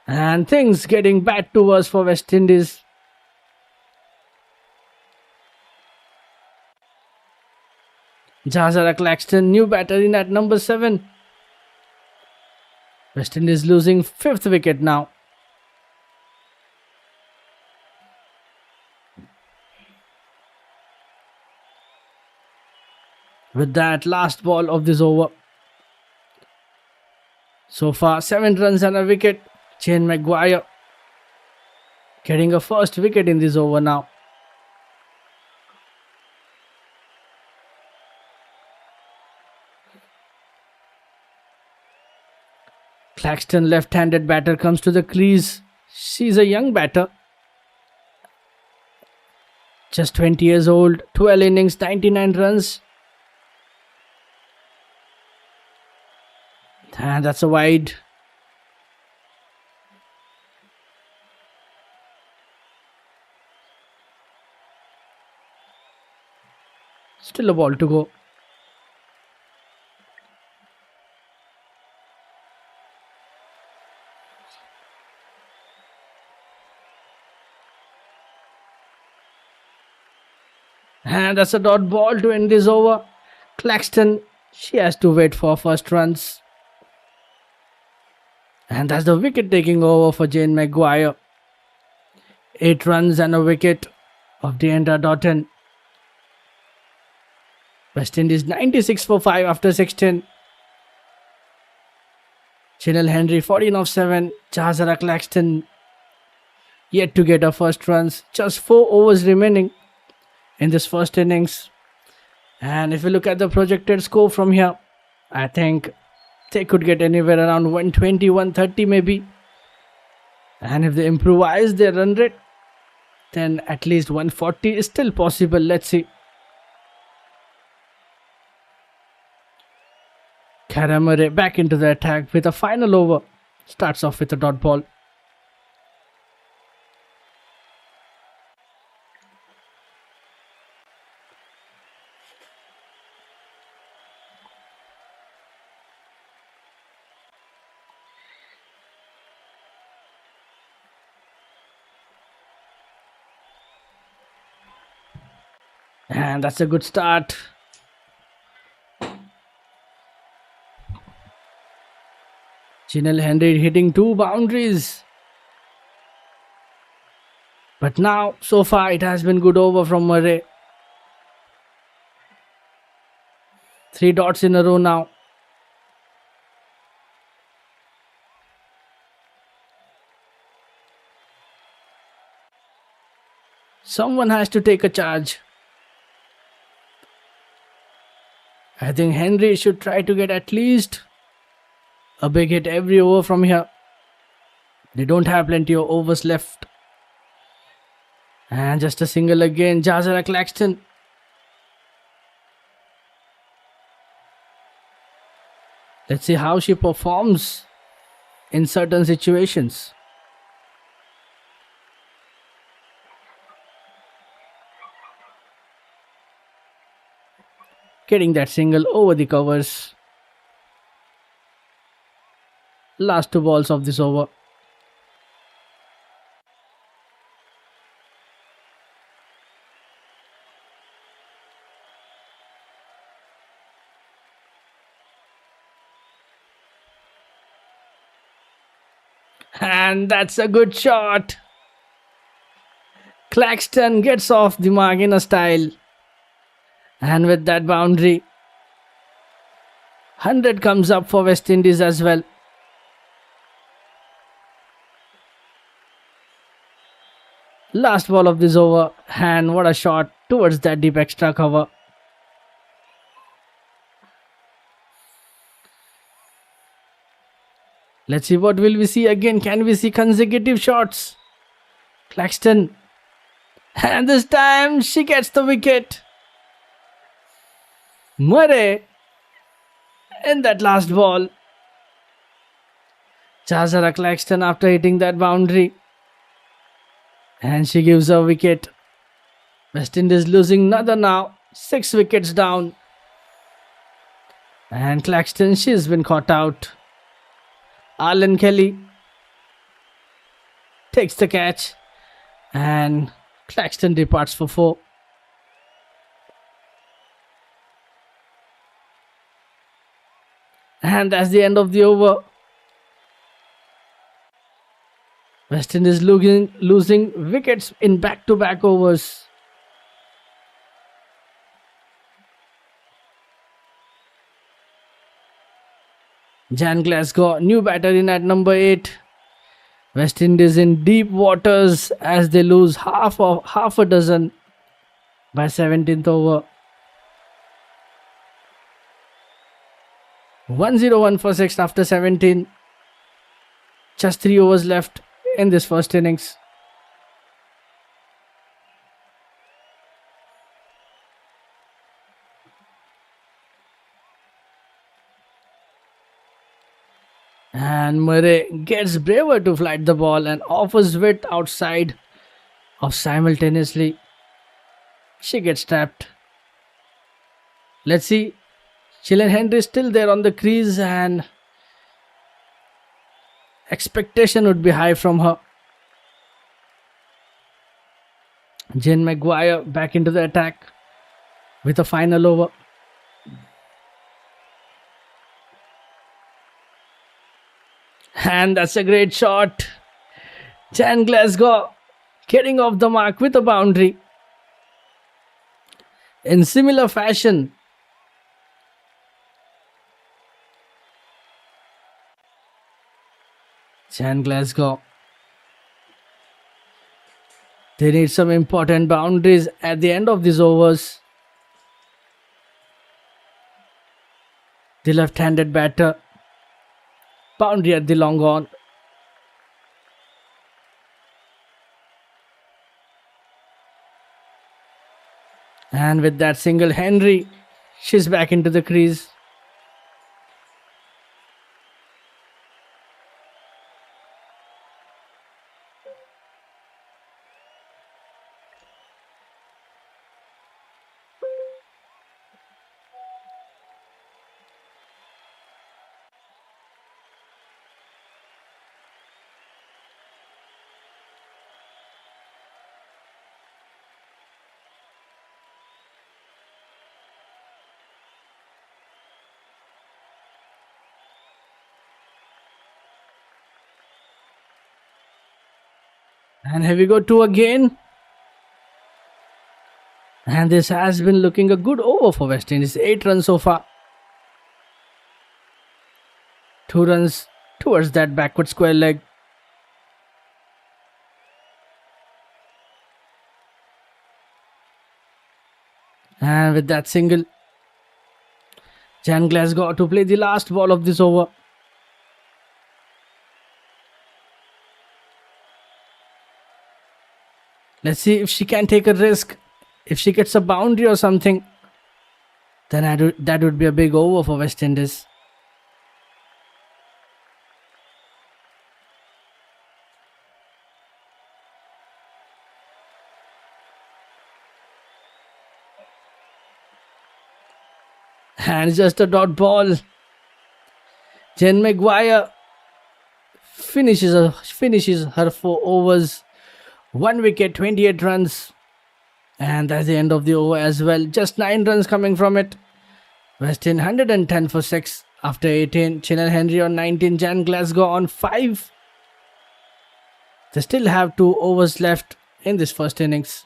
And things getting bad to worse for West Indies. Jazara Claxton, new batter in at number 7. West Indies losing 5th wicket now. With that, last ball of this over. So far, 7 runs and a wicket. Shane Maguire getting a first wicket in this over now. Claxton, left-handed batter, comes to the crease. She's a young batter. Just 20 years old. 12 innings, 99 runs. And that's a wide. Still a ball to go. And that's a dot ball to end this over. Claxton, she has to wait for first runs. And that's the wicket taking over for Jane Maguire. 8 runs and a wicket of the Indra.in. West Indies 96 for 5 after 16. Chinel Henry 14 of 7. Jazara Claxton yet to get her first runs. Just 4 overs remaining in this first innings. And if you look at the projected score from here, I think They could get anywhere around 120, 130 maybe. And if they improvise their run rate, then at least 140 is still possible. Let's see. Karamare back into the attack with a final over. Starts off with a dot ball. And that's a good start. Chinel Henry hitting 2 boundaries. But now, so far, it has been good over from Murray. 3 dots in a row now. Someone has to take a charge. I think Henry should try to get at least a big hit every over from here. They don't have plenty of overs left. And just a single again. Jazara Claxton. Let's see how she performs in certain situations. Getting that single over the covers. Last 2 balls of this over. And that's a good shot. Claxton gets off the mark in a style. And with that boundary, 100 comes up for West Indies as well. Last ball of this over, and what a shot towards that deep extra cover. Let's see what will we see again. Can we see consecutive shots? Claxton. And this time she gets the wicket. Murray in that last ball. Jazara Claxton after hitting that boundary. And she gives a wicket. West Indies losing another now. 6 wickets down. And Claxton, she's been caught out. Alan Kelly takes the catch. And Claxton departs for 4. And that's the end of the over. West Indies losing wickets in back-to-back overs. Jan Glasgow, new batter in at number 8. West Indies in deep waters as they lose half a dozen by 17th over. 101 for 6 after 17. Just 3 overs left in this first innings. And Murray gets braver to flight the ball and offers width outside of simultaneously. She gets trapped. Let's see. Chilen Henry is still there on the crease and expectation would be high from her. Jane Maguire back into the attack with a final over. And that's a great shot. Jan Glasgow getting off the mark with a boundary. In similar fashion, Jan Glasgow. They need some important boundaries at the end of these overs. The left-handed batter Boundary at the long on. And with that single, Henry, she's back into the crease. And here we go, 2 again. And this has been looking a good over for West Indies. 8 runs so far. 2 runs towards that backward square leg. And with that single, Jan Glasgow to play the last ball of this over. Let's see if she can take a risk. If she gets a boundary or something, then that would be a big over for West Indies. And just a dot ball. Jen Maguire finishes her 4 overs. 1 wicket, 28 runs. And that's the end of the over as well. Just 9 runs coming from it. West Indies 110 for 6 after 18. Chinnan Henry on 19. Jan Glasgow on 5. They still have 2 overs left in this first innings.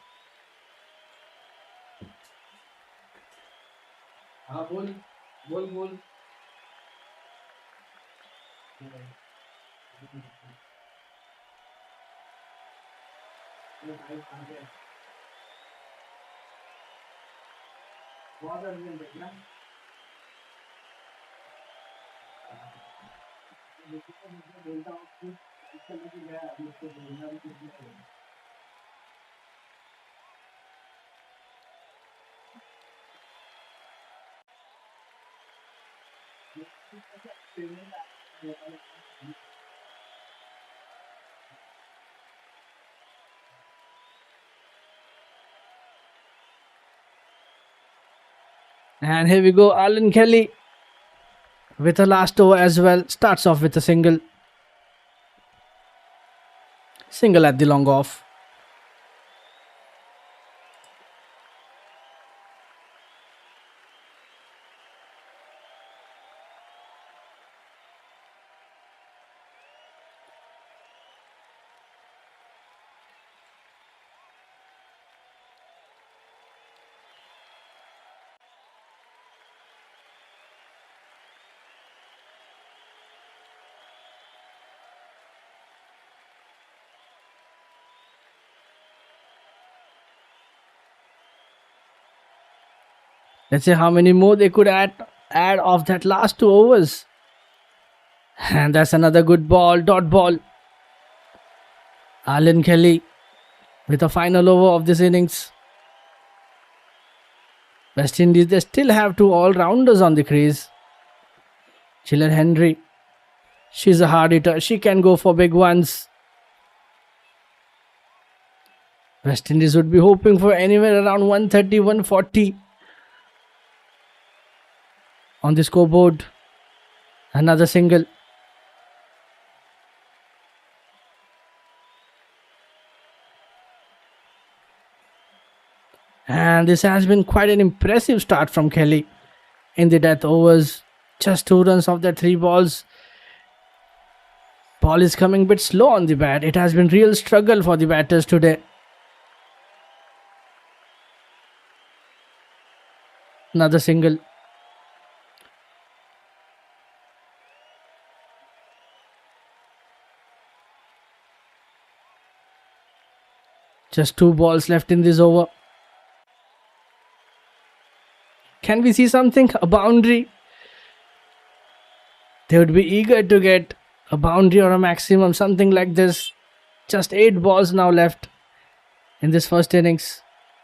And here we go, Alan Kelly with a last over as well. Starts off with a single. Single at the long off. Let's see how many more they could add of that last 2 overs. And that's another good ball, dot ball. Alan Kelly with a final over of this innings. West Indies, they still have 2 all-rounders on the crease. Chinnan Henry, she's a hard hitter. She can go for big ones. West Indies would be hoping for anywhere around 130, 140 on the scoreboard. Another single. And this has been quite an impressive start from Kelly in the death overs. Just 2 runs off the 3 balls. Ball is coming a bit slow on the bat. It has been real struggle for the batters today. Another single. Just 2 balls left in this over. Can we see something? A boundary? They would be eager to get a boundary or a maximum, something like this. Just 8 balls now left in this first innings.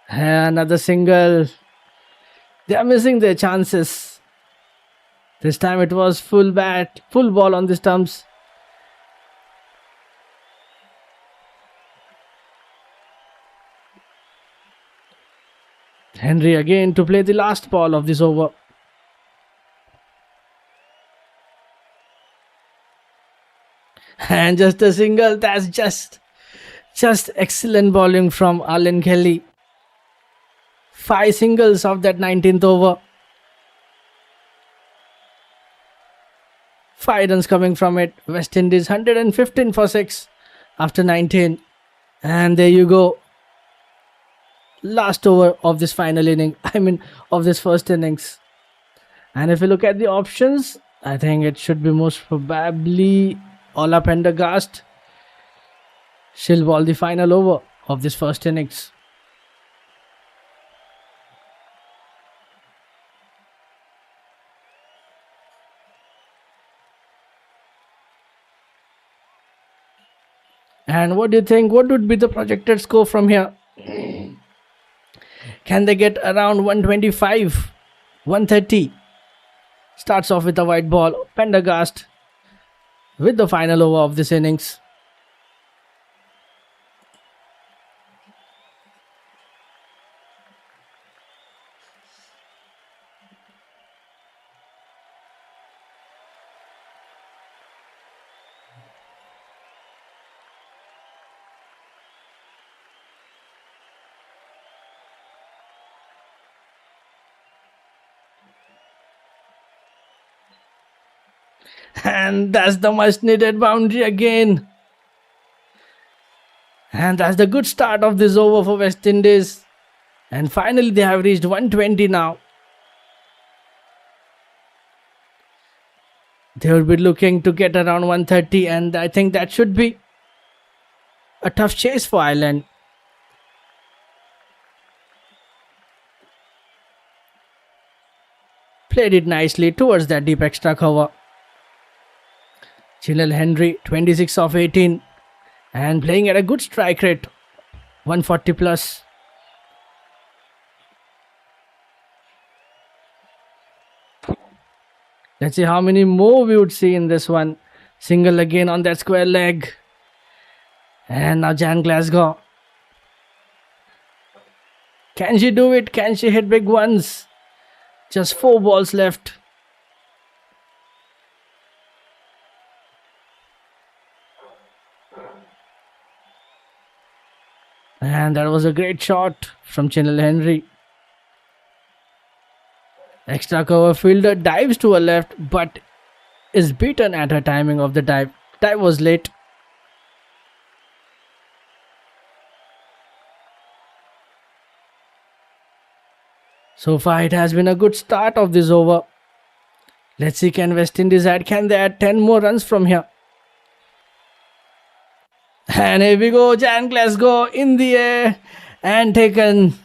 Another single. They are missing their chances. This time it was full ball on the stumps. Henry again to play the last ball of this over. And just a single. That's just excellent bowling from Alan Kelly. 5 singles of that 19th over. 5 runs coming from it. West Indies 115 for 6 after 19. And there you go. Last over of this final inning. Of this first innings. And if you look at the options, I think it should be most probably Ola Pendergast. She'll bowl the final over of this first innings. And what do you think? What would be the projected score from here? Can they get around 125? 130? Starts off with a white ball. Pendergast with the final over of this innings. And that's the much needed boundary again. And that's the good start of this over for West Indies. And finally they have reached 120 now. They will be looking to get around 130, and I think that should be a tough chase for Ireland. Played it nicely towards that deep extra cover. Chinel Henry 26 of 18 and playing at a good strike rate, 140 plus. Let's see how many more we would see in this one. Single again on that square leg. And now Jan Glasgow. Can she do it? Can she hit big ones? Just 4 balls left. And that was a great shot from Chinel Henry. Extra cover fielder dives to her left, but is beaten at her timing of the dive. Dive was late. So far it has been a good start of this over. Let's see, can West Indies can they add 10 more runs from here? And here we go, Jan Glasgow in the air and taken.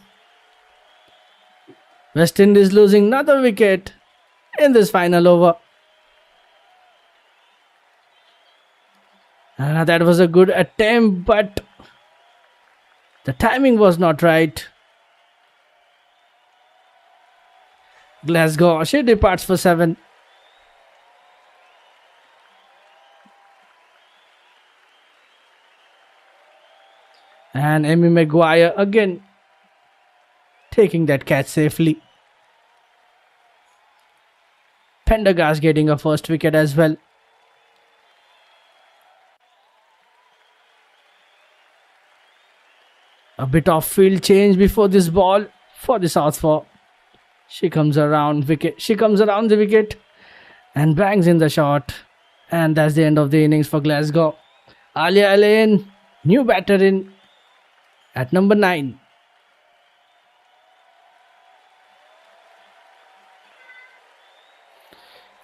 West Indies losing another wicket in this final over. That was a good attempt, but the timing was not right. Glasgow, she departs for 7. And Amy Maguire again taking that catch safely. Pendergast getting a first wicket as well. A bit of field change before this ball for the southpaw. She comes around the wicket and bangs in the shot. And that's the end of the innings for Glasgow. Alia Alain, new batter in at number 9.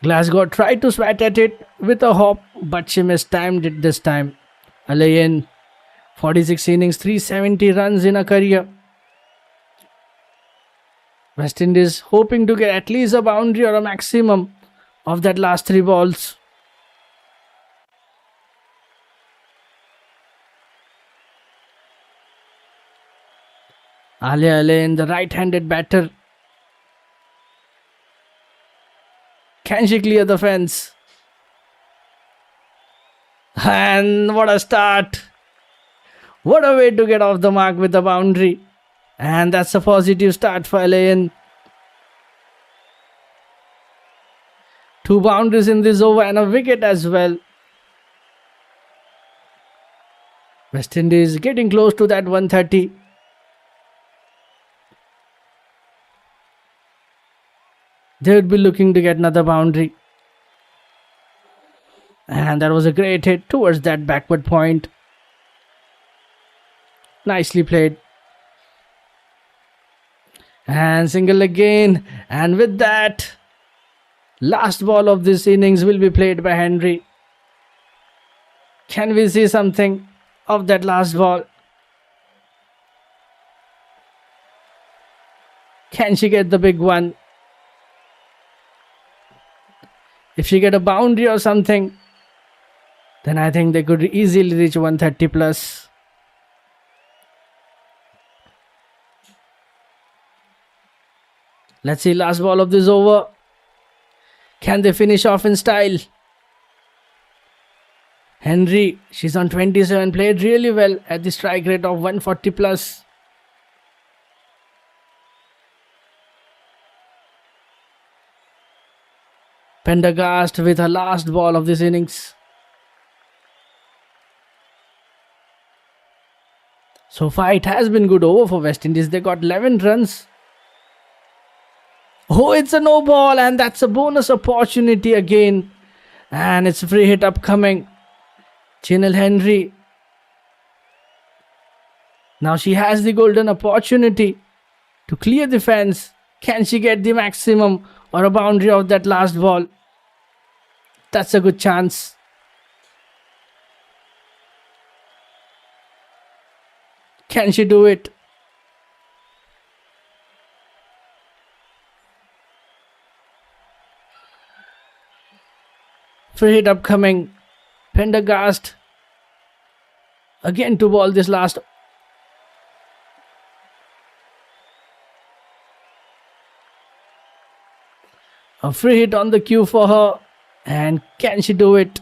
Glasgow tried to swat at it with a hop, but she mistimed it this time. Alain, 46 innings, 370 runs in a career. West Indies hoping to get at least a boundary or a maximum of that last 3 balls. Alia Lane, the right-handed batter. Can she clear the fence? And what a start! What a way to get off the mark with a boundary. And that's a positive start for Alain. 2 boundaries in this over and a wicket as well. West Indies getting close to that 130. They would be looking to get another boundary. And that was a great hit towards that backward point. Nicely played. And single again. And with that, last ball of this innings will be played by Henry. Can we see something of that last ball? Can she get the big one? If she get a boundary or something, then I think they could easily reach 130 plus. Let's see, last ball of this over. Can they finish off in style? Henry, she's on 27, played really well at the strike rate of 140 plus. Pendergast with her last ball of this innings. So far it has been good over for West Indies. They got 11 runs. Oh, it's a no ball, and that's a bonus opportunity again. And it's a free hit upcoming. Chinel Henry. Now she has the golden opportunity to clear the fence. Can she get the maximum or a boundary of that last ball? That's a good chance. Can she do it? Free hit upcoming. Pendergast again to ball this last. A free hit on the cue for her. And can she do it?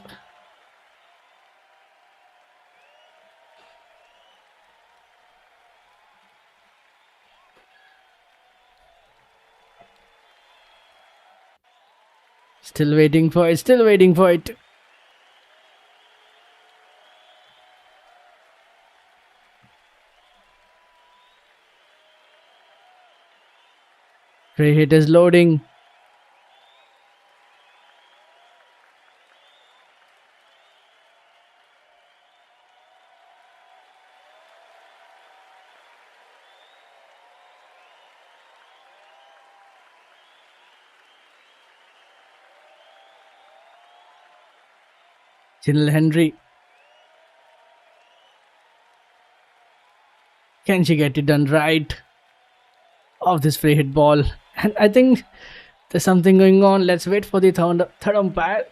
Still waiting for it, still waiting for it. Free hit is loading. Chinel Henry. Can she get it done right? Of this free hit ball. And I think there's something going on. Let's wait for the third umpire.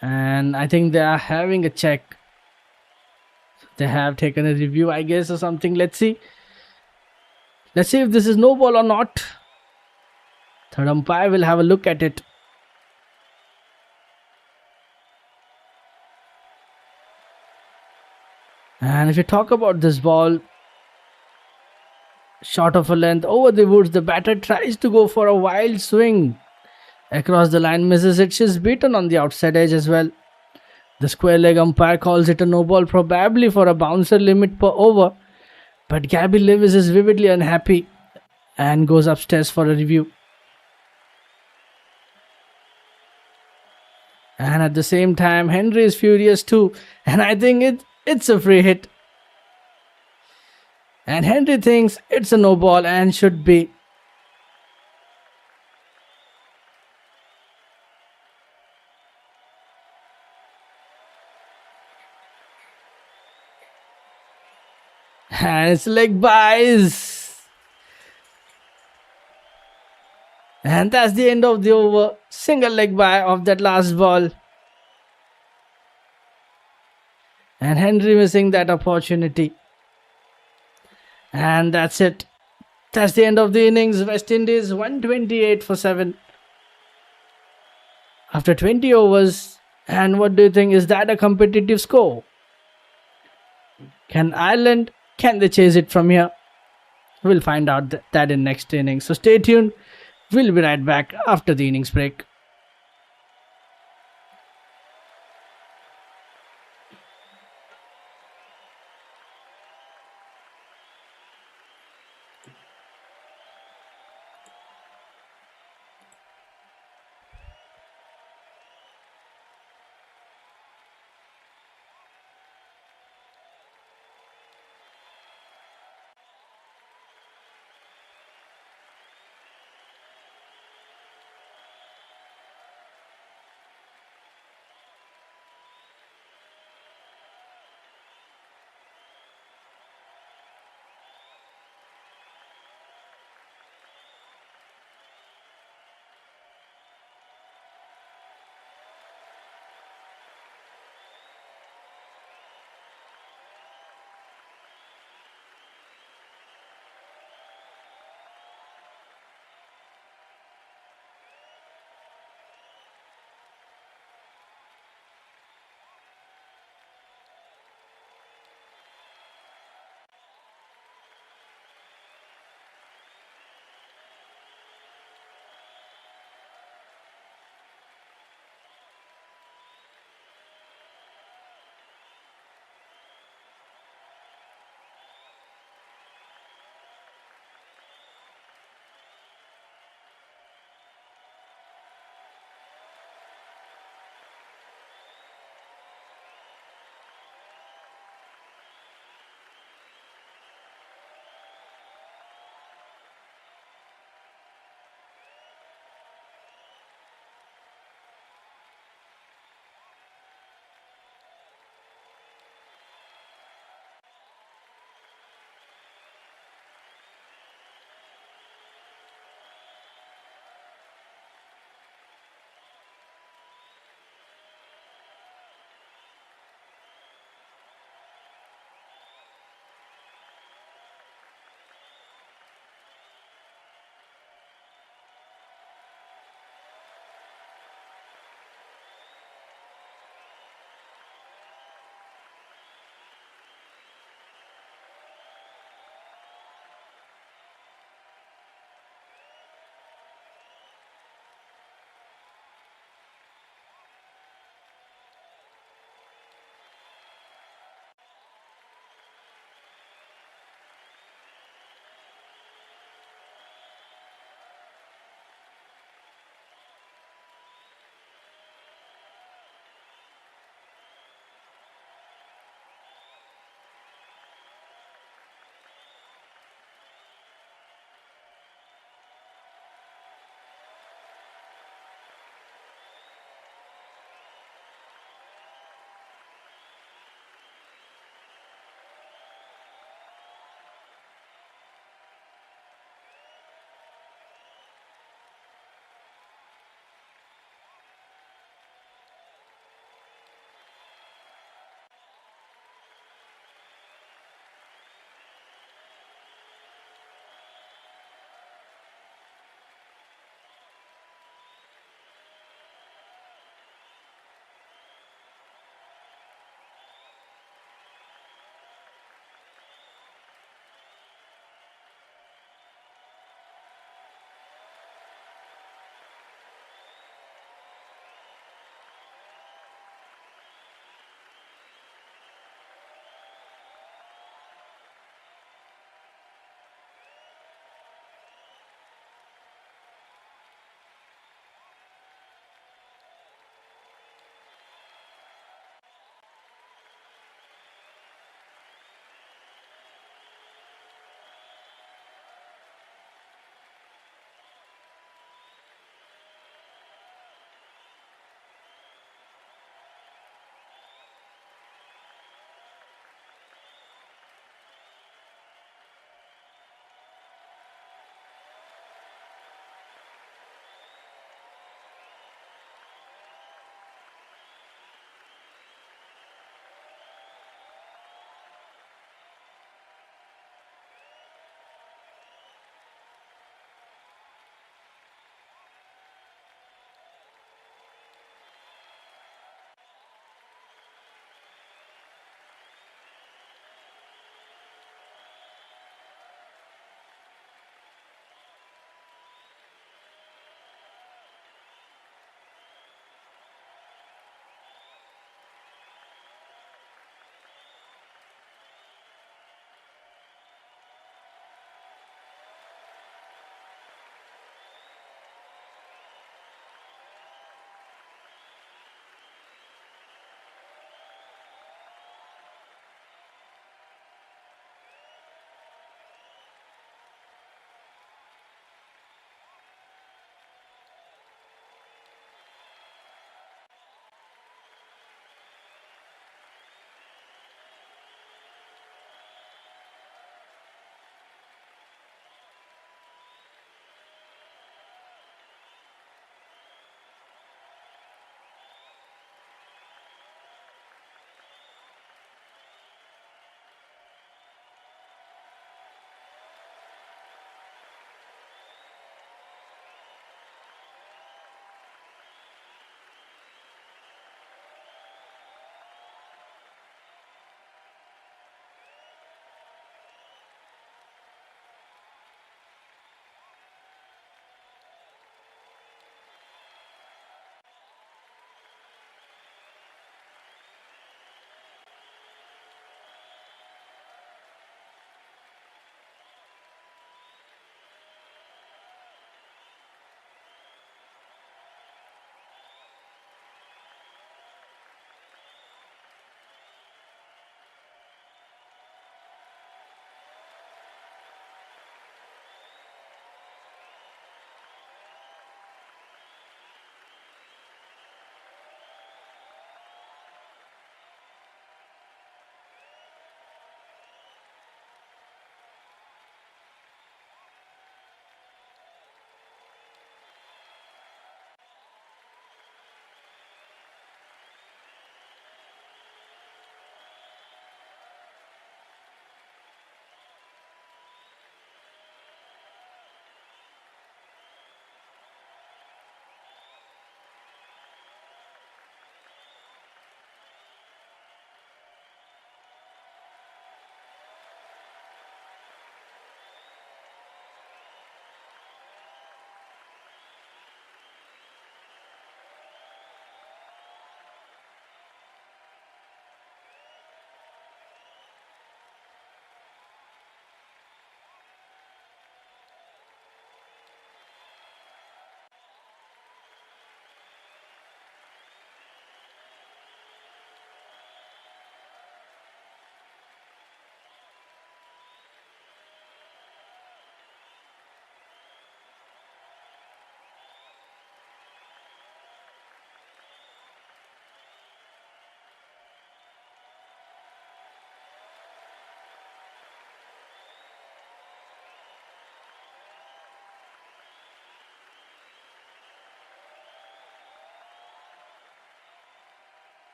And I think they are having a check. They have taken a review, I guess, or something. Let's see. Let's see if this is no ball or not. Third umpire will have a look at it. And if you talk about this ball, short of a length over the woods, the batter tries to go for a wild swing across the line, misses it. She's beaten on the outside edge as well. The square leg umpire calls it a no ball, probably for a bouncer limit per over. But Gabby Lewis is vividly unhappy and goes upstairs for a review. And at the same time, Henry is furious too. And I think it's a free hit. And Henry thinks it's a no ball and should be. And it's leg byes. And that's the end of the over. Single leg bye of that last ball. And Henry missing that opportunity. And that's it. That's the end of the innings. West Indies 128 for 7 after 20 overs. And what do you think? Is that a competitive score? Can Ireland, can they chase it from here? We'll find out that in next innings. So stay tuned. We'll be right back after the innings break.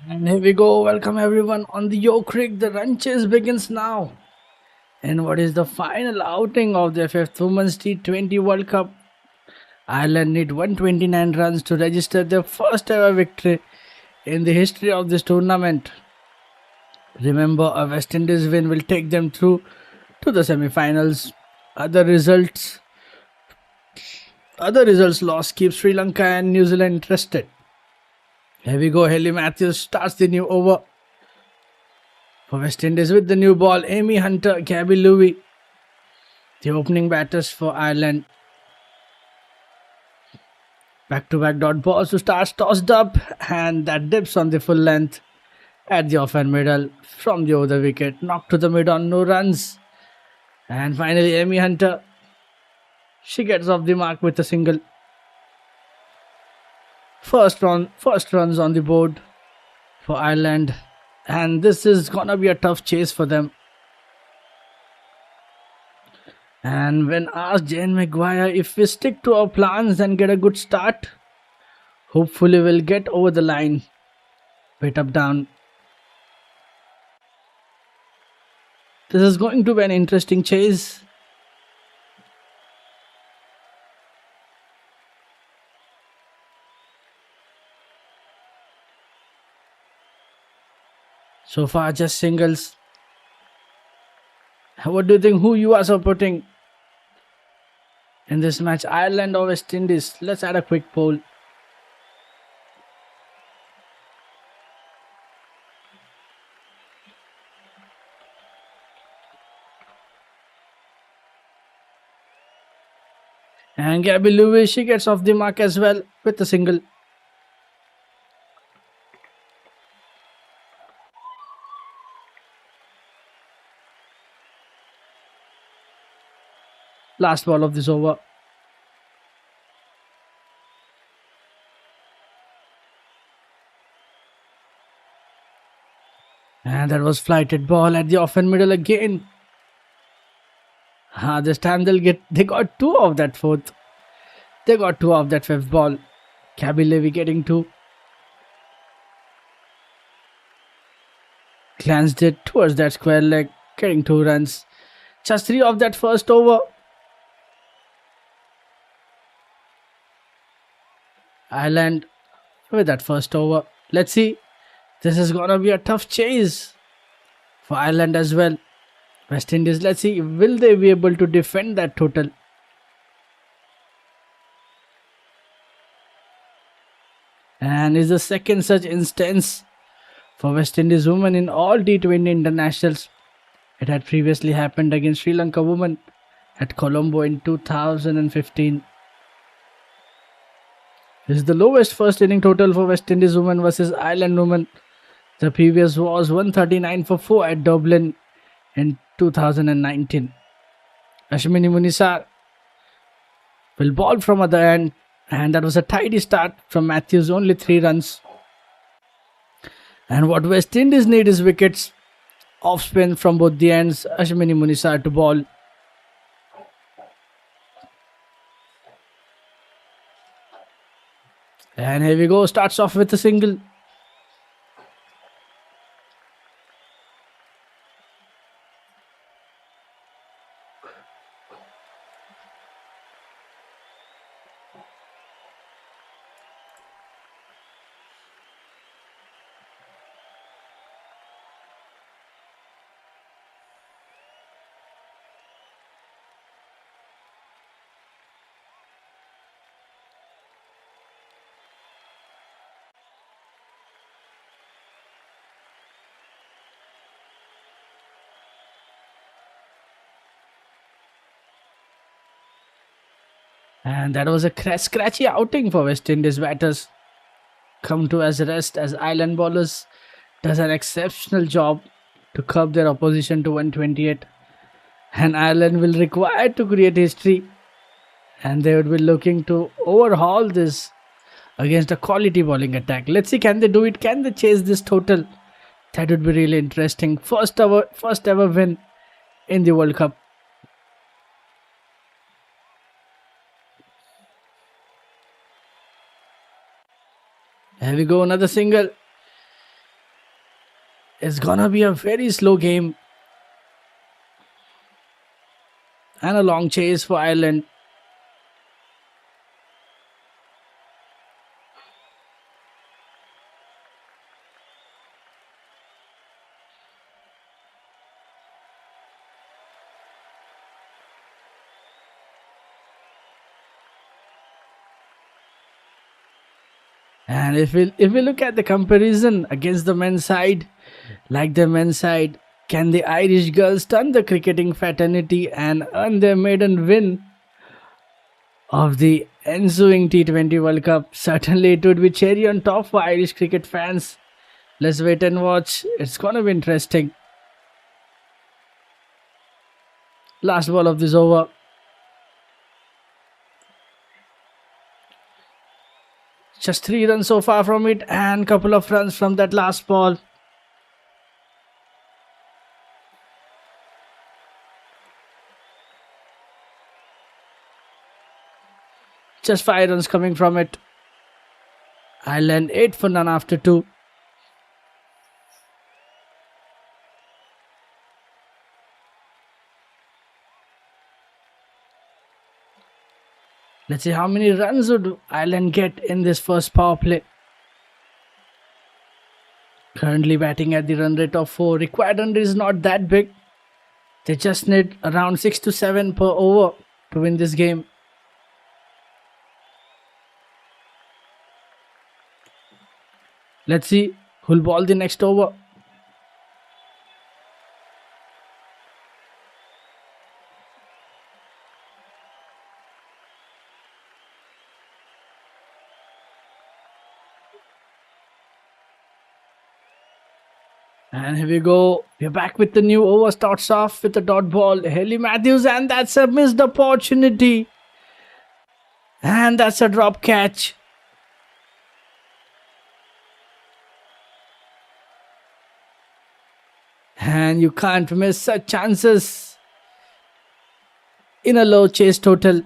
And here we go. Welcome everyone on the YooCric. The run chase begins now. And what is the final outing of the fifth Women's T20 World Cup? Ireland need 129 runs to register their first ever victory in the history of this tournament. Remember, a West Indies win will take them through to the semi-finals. Other results lost keep Sri Lanka and New Zealand interested. Here we go. Haley Matthews starts the new over for West Indies with the new ball. Amy Hunter, Gabby Louie, the opening batters for Ireland. Back-to-back dot balls to start, tossed up, and that dips on the full length at the off-hand middle from the over the wicket. Knocked to the mid on, no runs. And finally, Amy Hunter, she gets off the mark with a single. First runs on the board for Ireland, and this is gonna be a tough chase for them. And when asked Jane Maguire, if we stick to our plans and get a good start, hopefully we'll get over the line. Bit up down. This is going to be an interesting chase. So far, just singles. What do you think? Who you are supporting in this match? Ireland or West Indies? Let's add a quick poll. And Gabby Louie, she gets off the mark as well with a single. Last ball of this over. And that was flighted ball at the off and middle again. This time they got two of that fourth. They got two of that fifth ball. Gabby Levy getting two. Glanced it towards that square leg, getting 2 runs. Just 3 of that first over. Ireland with that first over. Let's see. This is gonna be a tough chase for Ireland as well. West Indies, let's see, will they be able to defend that total? And is the second such instance for West Indies women in all T20 internationals. It had previously happened against Sri Lanka women at Colombo in 2015. This is the lowest first inning total for West Indies women versus Ireland women. The previous was 139 for 4 at Dublin in 2019. Ashwini Munisar will ball from other end, and that was a tidy start from Matthews, only 3 runs. And what West Indies need is wickets. Off spin from both the ends. Ashwini Munisar to ball. And here we go. Starts off with a single. And that was a scratchy outing for West Indies batters. Come to as rest as Ireland bowlers does an exceptional job to curb their opposition to 128. And Ireland will require to create history. And they would be looking to overhaul this against a quality bowling attack. Let's see, can they do it? Can they chase this total? That would be really interesting. First ever win in the World Cup. Here we go, another single. It's gonna be a very slow game. And a long chase for Ireland. And if we look at the comparison against the men's side, like the men's side, can the Irish girls turn the cricketing fraternity and earn their maiden win of the ensuing T20 World Cup? Certainly, it would be cherry on top for Irish cricket fans. Let's wait and watch. It's gonna be interesting. Last ball of this over. Just 3 runs so far from it, and couple of runs from that last ball. Just 5 runs coming from it. Ireland 8 for none after 2. Let's see how many runs would Ireland get in this first power play. Currently batting at the run rate of 4. Required run rate is not that big. They just need around 6 to 7 per over to win this game. Let's see who'll ball the next over. And here we go. We're back with the new over. Starts off with a dot ball. Haley Matthews, and that's a missed opportunity. And that's a drop catch. And you can't miss such chances in a low chase total.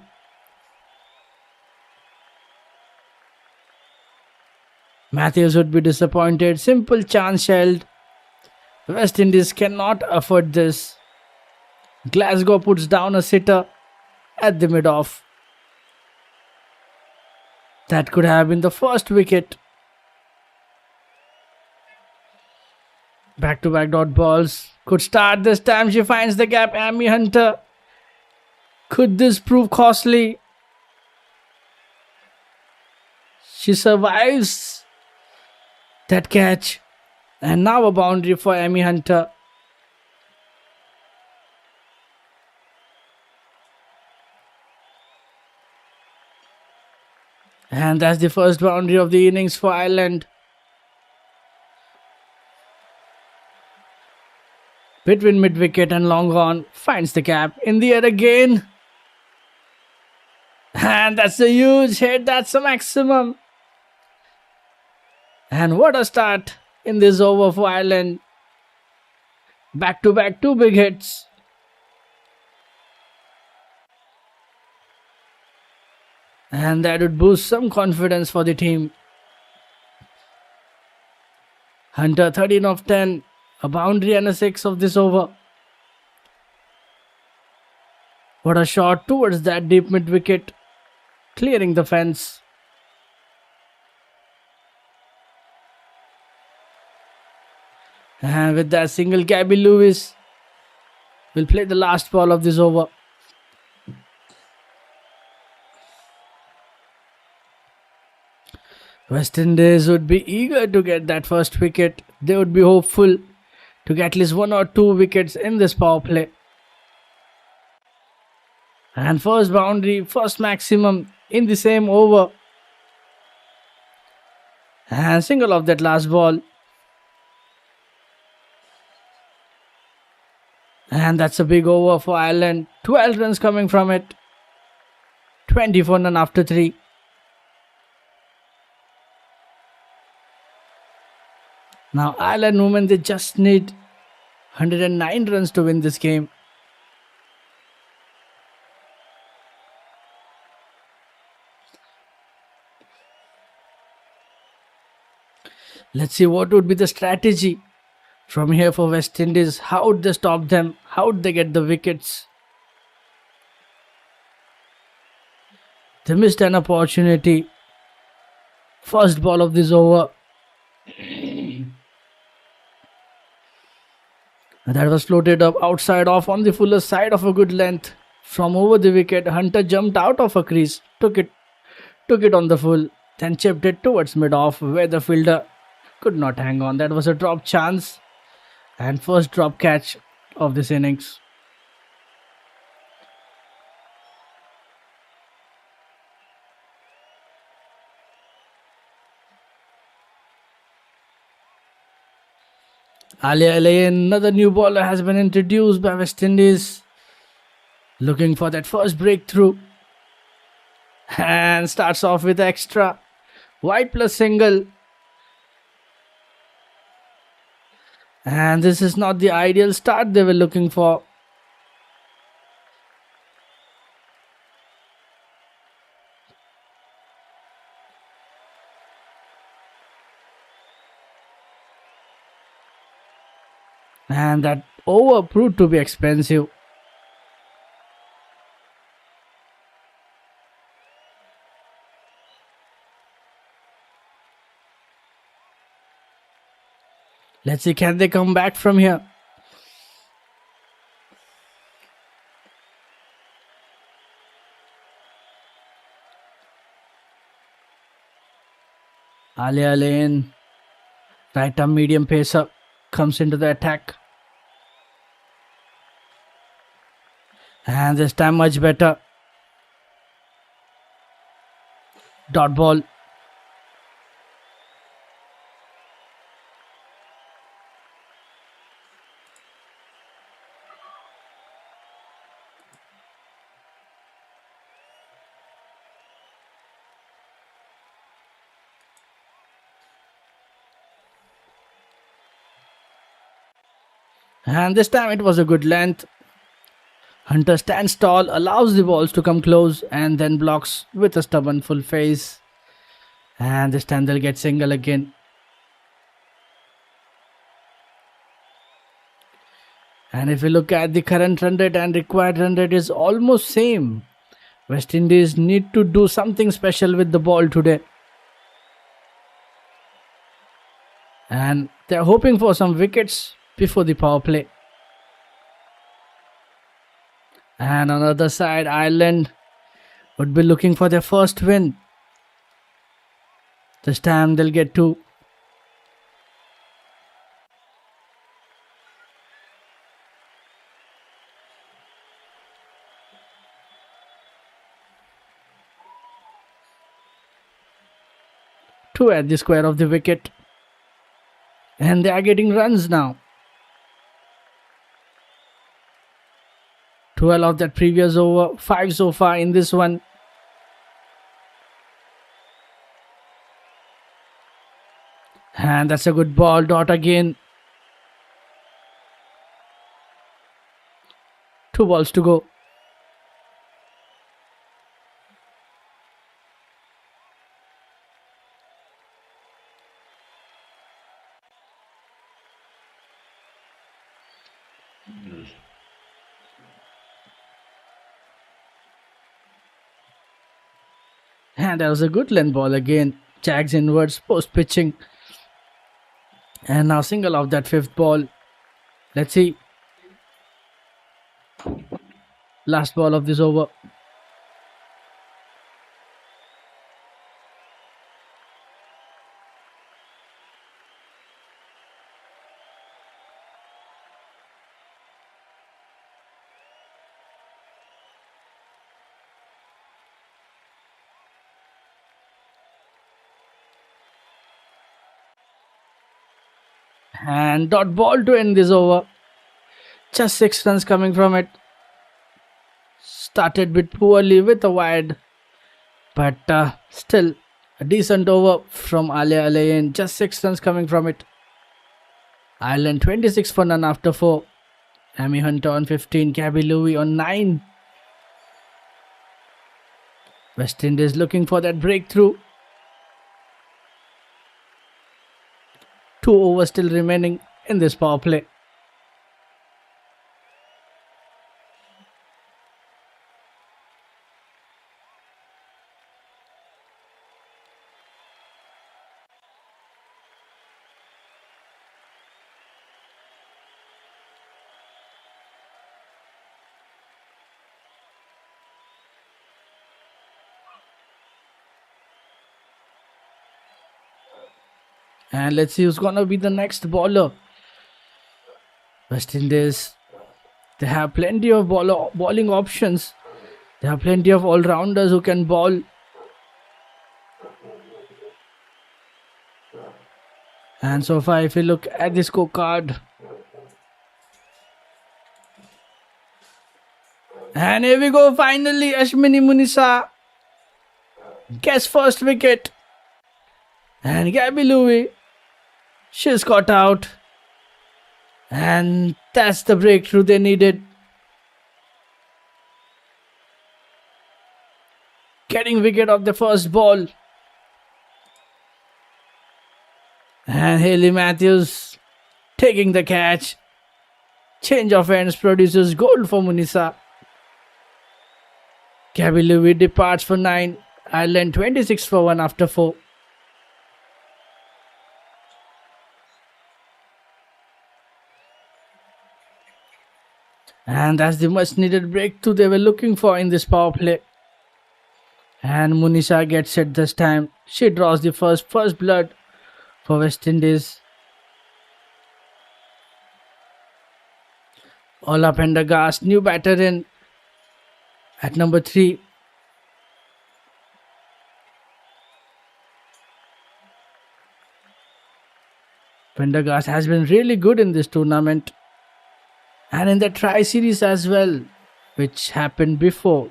Matthews would be disappointed. Simple chance shelled. West Indies cannot afford this. Glasgow puts down a sitter at the mid-off. That could have been the first wicket. Back-to-back dot balls. Could start this time. She finds the gap. Amy Hunter. Could this prove costly? She survives that catch. And now a boundary for Amy Hunter. And that's the first boundary of the innings for Ireland. Between mid-wicket and long on. Finds the gap. In the air again. And that's a huge hit. That's a maximum. And what a start in this over for Ireland. Back to back 2 big hits. And that would boost some confidence for the team. Hunter 13 of 10. A boundary and a 6 of this over. What a shot towards that deep mid wicket. Clearing the fence. And with that single, Gabby Lewis will play the last ball of this over. West Indies would be eager to get that first wicket. They would be hopeful to get at least 1 or 2 wickets in this power play. And first boundary, first maximum in the same over. And single of that last ball. And that's a big over for Ireland. 12 runs coming from it. 24 none after 3. Now Ireland women, they just need 109 runs to win this game. Let's see what would be the strategy From here for West Indies, how would they stop them? How would they get the wickets? They missed an opportunity. First ball of this over. That was floated up outside off on the fuller side of a good length. From over the wicket, Hunter jumped out of a crease, took it on the full, then chipped it towards mid-off where the fielder could not hang on. That was a drop chance and first drop catch of this innings. IRE-W, another new bowler has been introduced by West Indies. Looking for that first breakthrough. And starts off with extra. Wide plus single. And this is not the ideal start they were looking for. And that over proved to be expensive. Let's see, can they come back from here? IRE-W, right arm medium pacer, comes into the attack. And this time much better. Dot ball. And this time it was a good length. Hunter stands tall, allows the balls to come close and then blocks with a stubborn full face. And this time they'll get single again. And if we look at the current run rate and required run rate is almost same. West Indies need to do something special with the ball today. And they're hoping for some wickets before the power play. And on the other side, Ireland would be looking for their first win. This time they'll get two. Two at the square of the wicket. And they are getting runs now. 12 of that previous over, 5 so far in this one. And that's a good ball, dot again. 2 balls to go. And that was a good length ball again. Jags inwards, post pitching. And now single off that 5th ball. Let's see. Last ball of this over. And dot ball to end this over. Just 6 runs coming from it. Started a bit poorly with a wide. But still a decent over from IRE-W. Just 6 runs coming from it. Ireland 26 for none after 4. Amy Hunter on 15. Gabby Louie on 9. West Indies looking for that breakthrough. 2 overs still remaining in this power play. And let's see who's gonna be the next bowler. West Indies, they have plenty of bowling options. They have plenty of all-rounders who can bowl. And so far, if you look at the scorecard, and here we go, finally, Ashwini Munisa gets first wicket. And Gabby Louis, she's got out. And that's the breakthrough they needed. Getting wicket off the first ball. And Haley Matthews taking the catch. Change of ends produces goal for Munisa. Gabby Louis departs for 9. Ireland 26 for 1 after 4. And that's the much needed breakthrough they were looking for in this power play. And Munisa gets it this time. She draws the first blood for West Indies. Ola Pendergast, new batter in at number 3. Pendergast has been really good in this tournament. And in the tri-series as well, which happened before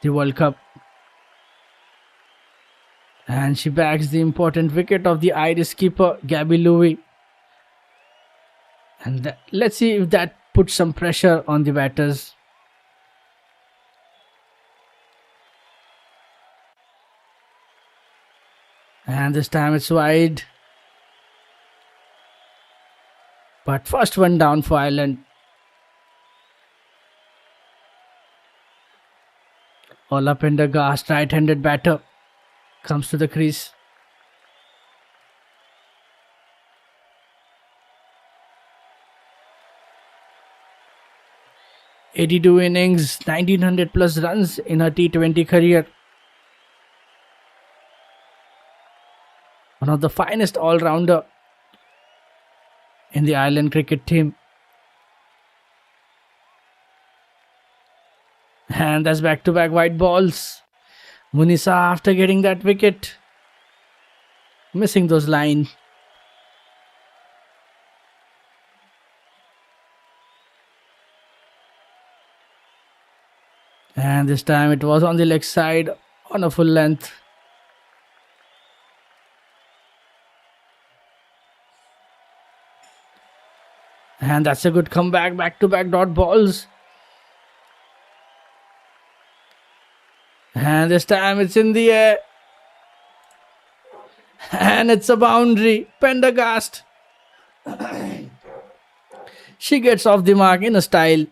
the World Cup. And she bags the important wicket of the Irish keeper, Gabby Louis. And let's see if that puts some pressure on the batters. And this time it's wide. But first one down for Ireland. Ola Pendergast, right-handed batter, comes to the crease. "82 innings, 1900 plus runs in her T20 career. One of the finest all-rounder in the Ireland cricket team. And that's back-to-back white balls. Munisa, after getting that wicket, missing those lines. And this time it was on the leg side on a full length. And that's a good comeback, back-to-back dot balls. And this time it's in the air. And it's a boundary. Pendergast. She gets off the mark in a style.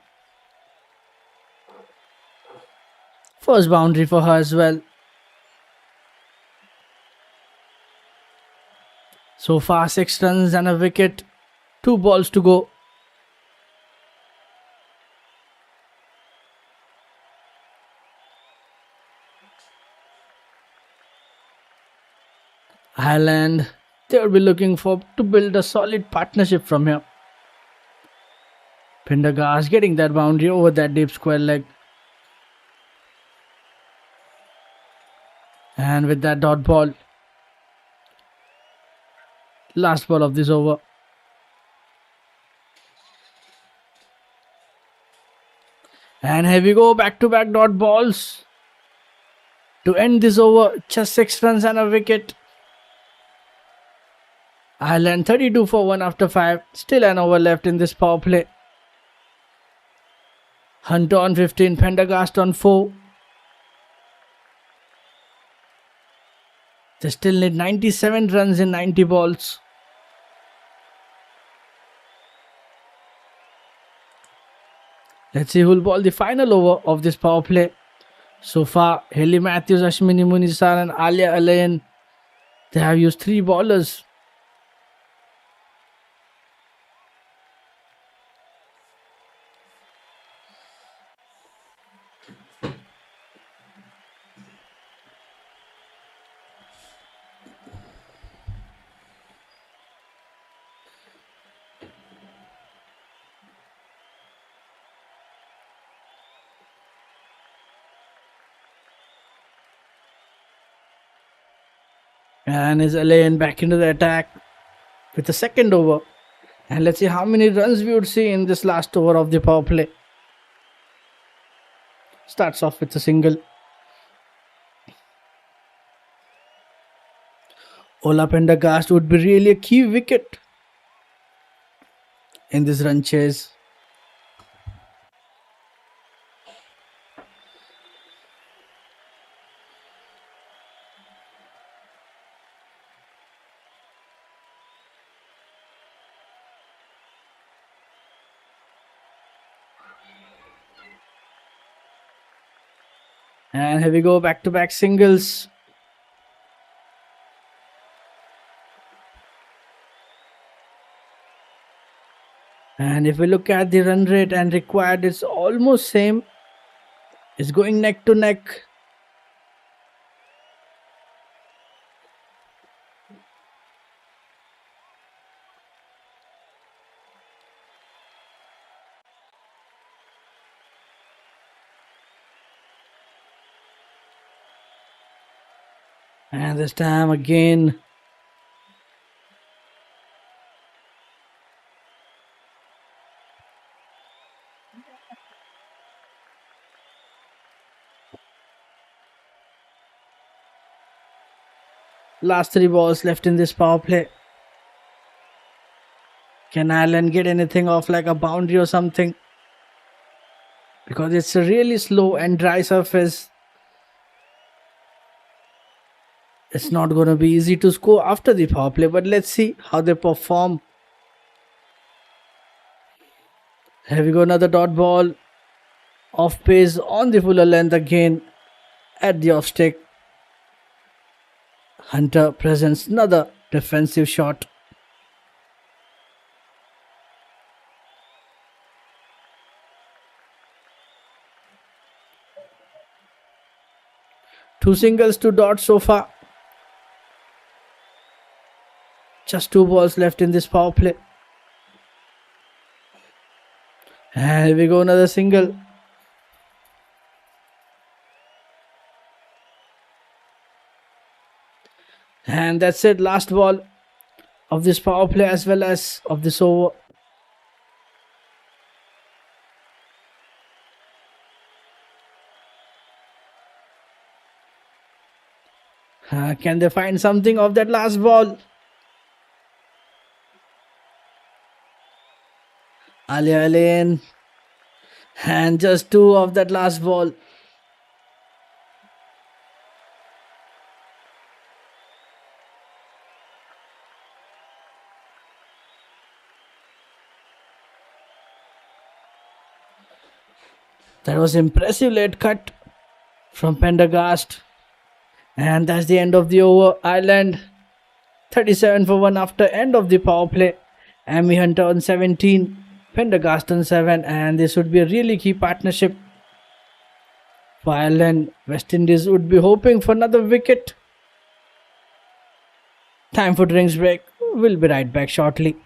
First boundary for her as well. So far 6 runs and a wicket. 2 balls to go. Ireland, they will be looking to build a solid partnership from here. Pendergast getting that boundary over that deep square leg. And with that dot ball, last ball of this over. And here we go, back-to-back dot balls. To end this over, just 6 runs and a wicket. Ireland 32 for 1 after 5. Still an over left in this power play. Hunter on 15, Pendergast on 4. They still need 97 runs in 90 balls. Let's see who'll ball the final over of this power play. So far, Haley Matthews, Ashwini Munisar and Alia Alain, they have used 3 bowlers. And is Alain back into the attack with the second over. And let's see how many runs we would see in this last over of the power play. Starts off with a single. Ola Pendergast would be really a key wicket in this run chase. And here we go, back-to-back singles. And if we look at the run rate and required, it's almost same. It's going neck to neck. And this time again. Last 3 balls left in this power play. Can Ireland get anything off like a boundary or something? Because it's a really slow and dry surface. It's not going to be easy to score after the power play, but let's see how they perform. Here we go, another dot ball. Off pace on the fuller length again at the off stick. Hunter presents another defensive shot. Two singles, 2 dots so far. Just 2 balls left in this power play. And here we go, another single. And that's it, last ball of this power play as well as of this over. Can they find something of that last ball? Alia Alain. And just 2 of that last ball. That was impressive late cut from Pendergast. And that's the end of the over. Ireland 37 for 1 after end of the power play. Amy Hunter on 17, Pendergast on 7, and this would be a really key partnership for Ireland. West Indies would be hoping for another wicket. Time for drinks break. We'll be right back shortly.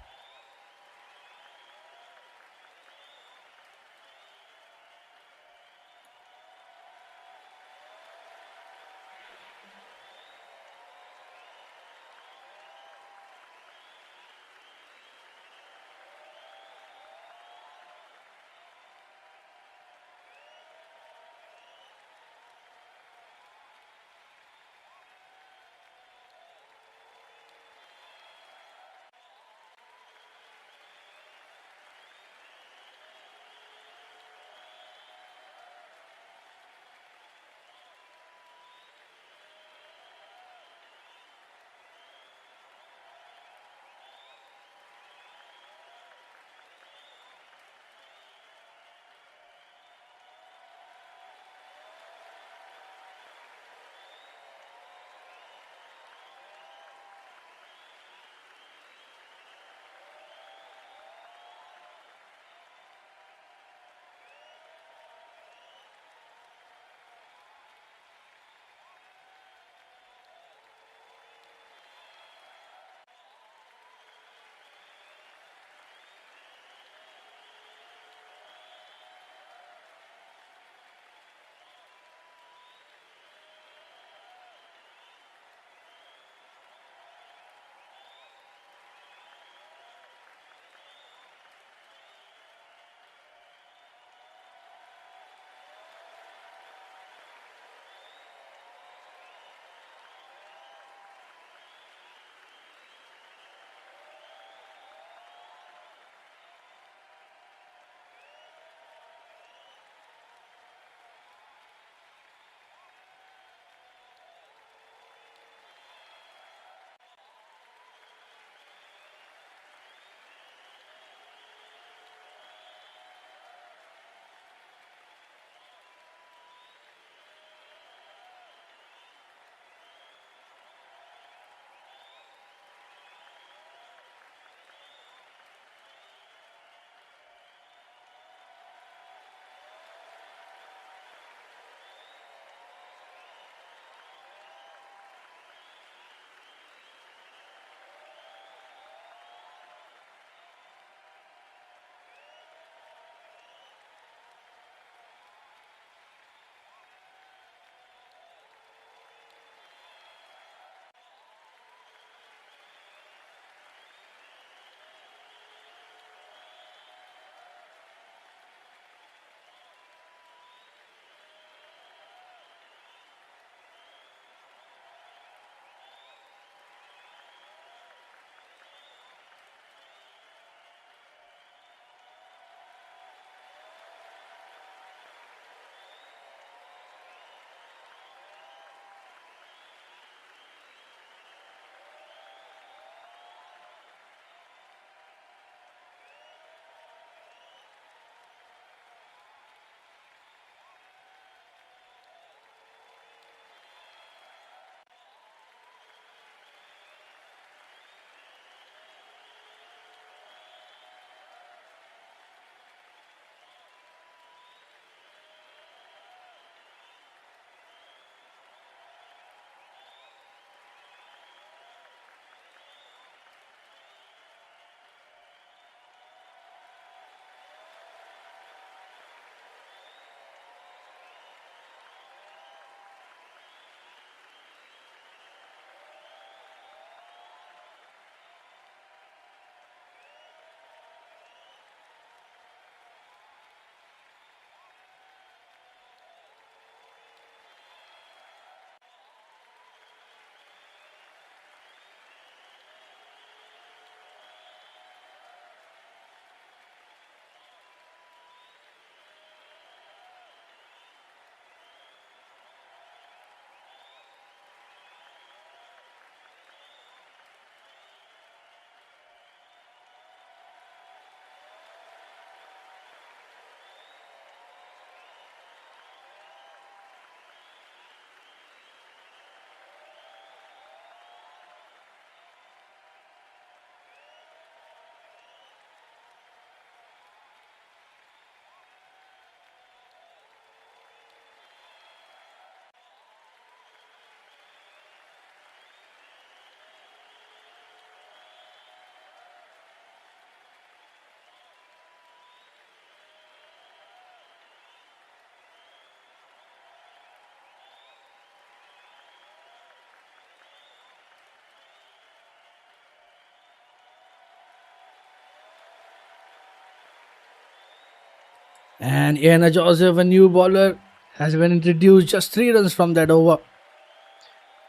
And Ian Joseph, a new bowler, has been introduced, just 3 runs from that over.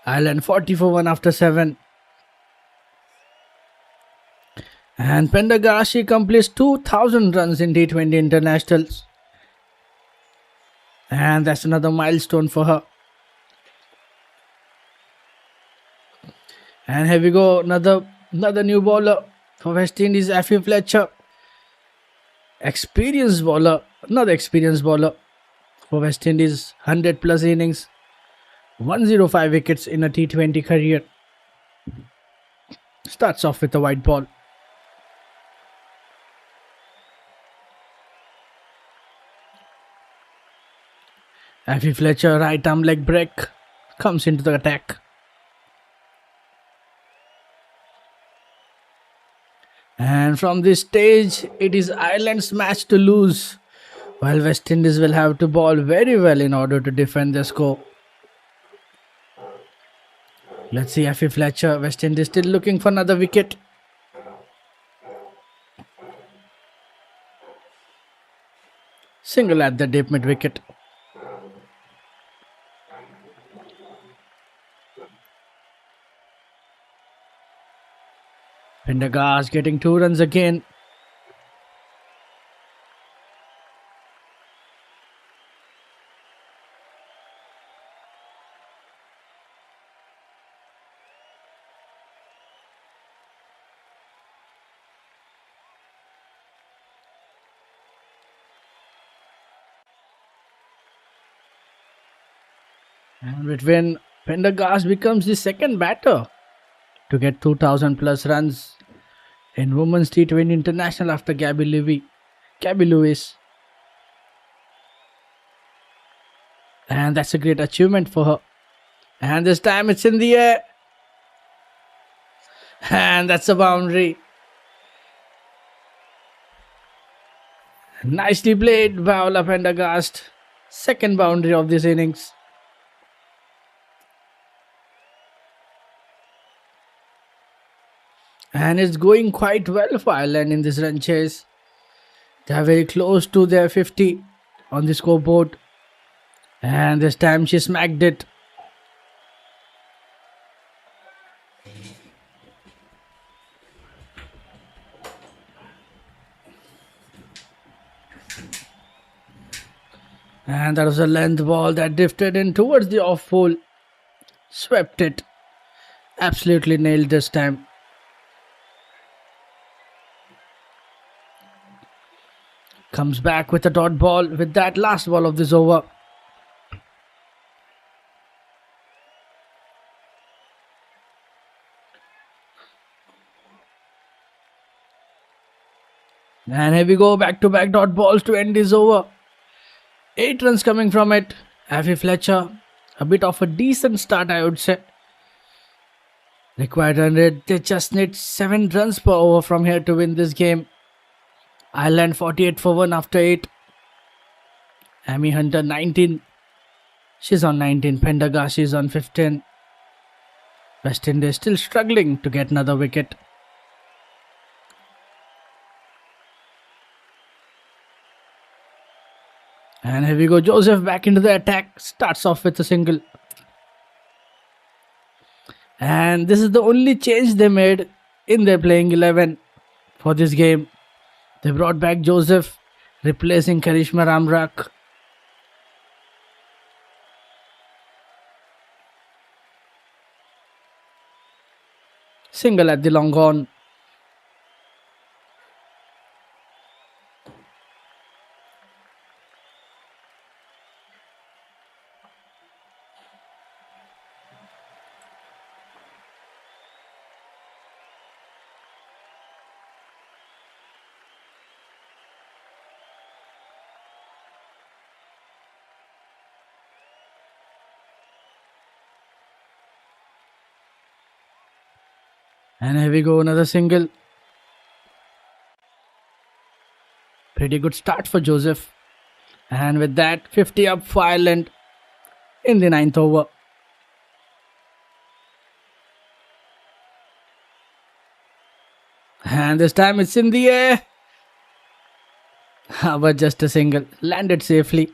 Ireland 40 for 1 after 7. And Pendagashi completes 2000 runs in T20 internationals. And that's another milestone for her. And here we go, another new bowler for West Indies, Effie Fletcher. Another experienced bowler for West Indies, 100 plus innings, 105 wickets in a T20 career. Starts off with a white ball. Effie Fletcher, right arm leg break, comes into the attack. And from this stage, it is Ireland's match to lose, while West Indies will have to bowl very well in order to defend their score. Let's see Effie Fletcher, West Indies still looking for another wicket. Single at the deep mid wicket. Pendergast getting 2 runs again. And between Pendergast becomes the second batter to get 2000 plus runs in Women's T20 International after Gabby Lewis. And that's a great achievement for her. And this time it's in the air. And that's a boundary. Nicely played by Ola Pendergast. Second boundary of this innings. And it's going quite well for Ireland in this run chase. They are very close to their 50 on the scoreboard. And this time she smacked it. And that was a length ball that drifted in towards the off pole. Swept it. Absolutely nailed this time. Comes back with a dot ball with that last ball of this over. And here we go, back-to-back dot balls to end this over. 8 runs coming from it. Effie Fletcher, a bit of a decent start, I would say. Required run rate, they just need 7 runs per over from here to win this game. Ireland 48 for 1 after 8. Amy Hunter 19. She's on 19. Pendergast is on 15. West Indies still struggling to get another wicket. And here we go, Joseph back into the attack. Starts off with a single. And this is the only change they made in their playing 11 for this game. They brought back Joseph, replacing Karishma Ramrak. Single at the long on. And here we go, another single. Pretty good start for Joseph. And with that, 50 up for Ireland in the 9th over. And this time it's in the air. But just a single. Landed safely.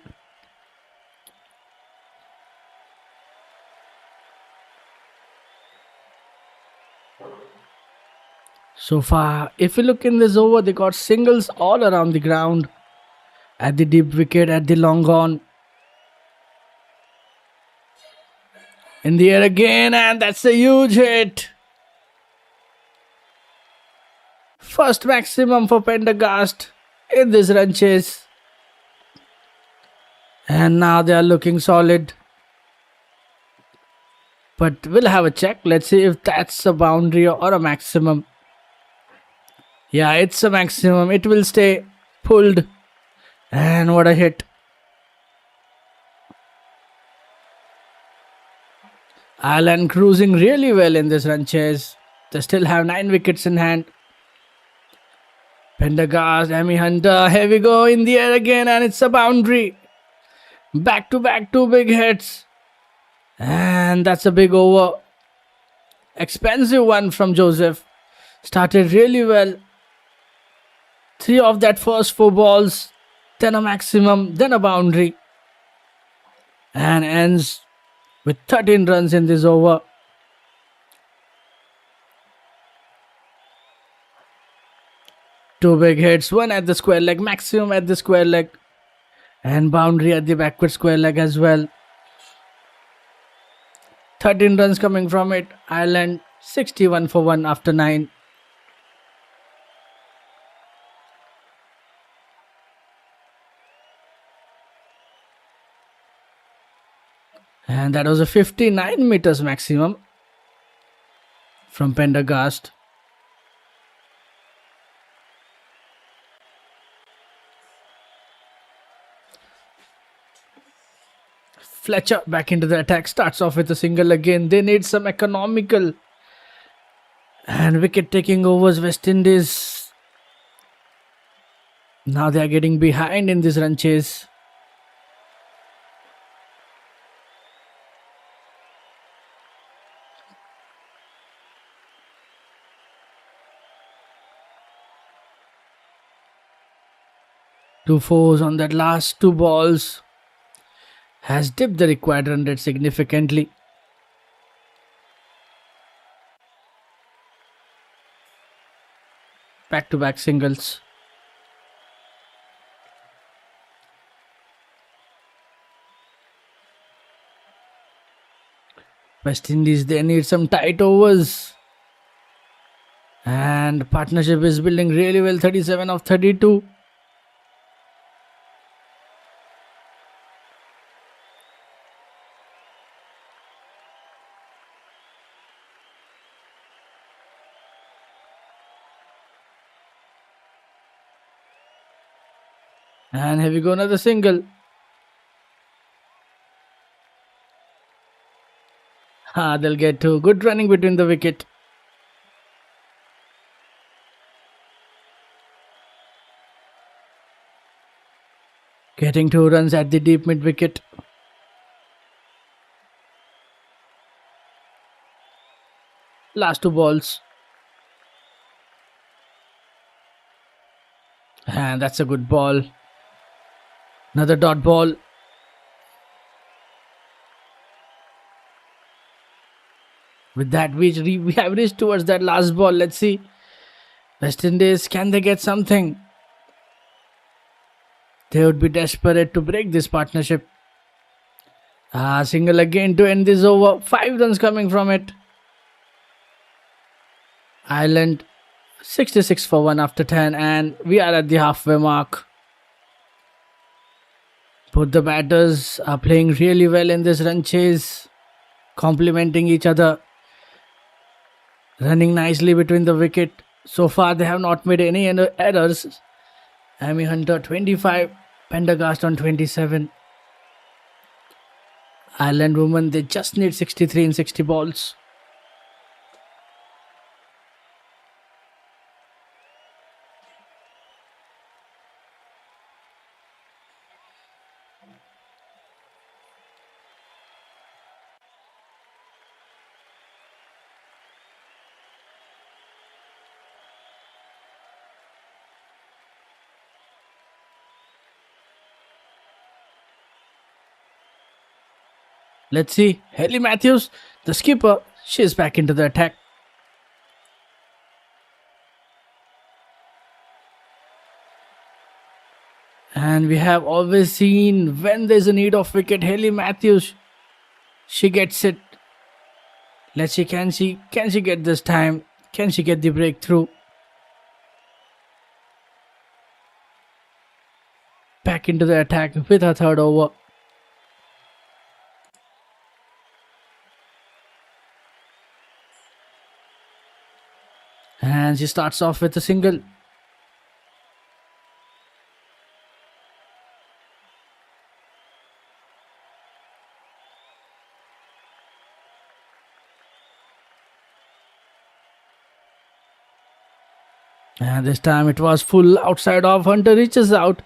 So far, if you look in this over, they got singles all around the ground. At the deep wicket, at the long on. In the air again, and that's a huge hit. First maximum for Pendergast in this run chase. And now they are looking solid. But we'll have a check. Let's see if that's a boundary or a maximum. Yeah, it's a maximum. It will stay pulled. And what a hit. Ireland cruising really well in this run chase. They still have 9 wickets in hand. Pendergast, Amy Hunter, here we go in the air again, and it's a boundary. Back to back, 2 big hits. And that's a big over. Expensive one from Joseph. Started really well. 3 of that first 4 balls. Then a maximum, then a boundary. And ends with 13 runs in this over. Two big hits, one at the square leg, maximum at the square leg, and boundary at the backward square leg as well. 13 runs coming from it. Ireland 61 for 1 after 9. And that was a 59 meters maximum from Pendergast. Fletcher back into the attack, starts off with a single again. They need some economical and wicket taking overs. West Indies. Now they are getting behind in this run chase. Two fours on that last 2 balls has dipped the required run rate significantly. Back-to-back singles. West Indies, they need some tight overs. And partnership is building really well. 37 of 32. And here we go, another single. They'll get 2. Good running between the wicket. Getting 2 runs at the deep mid wicket. Last 2 balls. And that's a good ball. Another dot ball. With that, we have reached towards that last ball. Let's see. West Indies, can they get something? They would be desperate to break this partnership. Single again to end this over. 5 runs coming from it. Ireland 66 for 1 after 10, and we are at the halfway mark. Both the batters are playing really well in this run chase, complementing each other, running nicely between the wicket. So far, they have not made any errors. Amy Hunter 25, Pendergast on 27. Ireland women, they just need 63 in 60 balls. Let's see. Haley Matthews, the skipper, she's back into the attack. And we have always seen when there's a need of wicket, Haley Matthews, she gets it. Let's see, can she get this time? Can she get the breakthrough? Back into the attack with her third over. And she starts off with a single. And this time it was full outside off. Hunter reaches out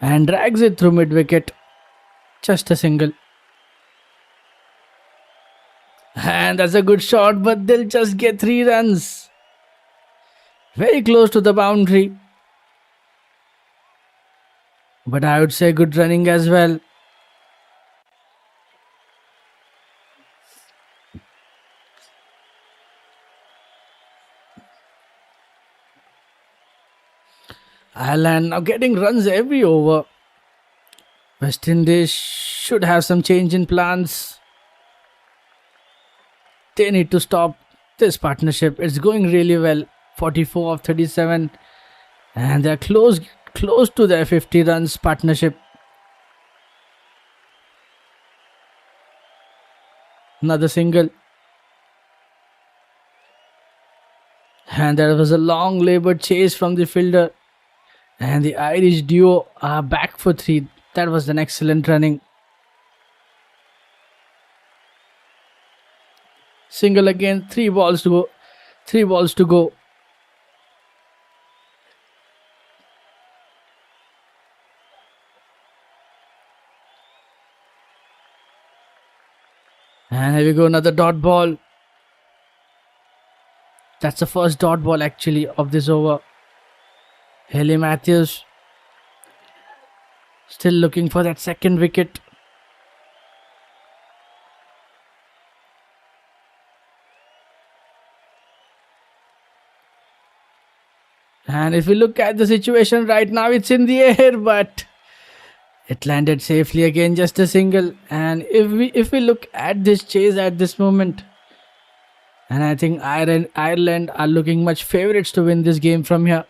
and drags it through mid wicket. Just a single. And that's a good shot, but they'll just get 3 runs. Very close to the boundary. But I would say good running as well. Ireland now getting runs every over. West Indies should have some change in plans. They need to stop this partnership. It's going really well. 44 of 37. And they're close to their 50 runs partnership. Another single. And there was a long laboured chase from the fielder. And the Irish duo are back for 3. That was an excellent running. Single again. 3 balls to go. 3 balls to go. And here we go, another dot ball. That's the first dot ball actually of this over. Haley Matthews still looking for that second wicket. And if we look at the situation right now, it's in the air, but it landed safely again, just a single. And if we look at this chase at this moment, and I think Ireland are looking much favourites to win this game from here.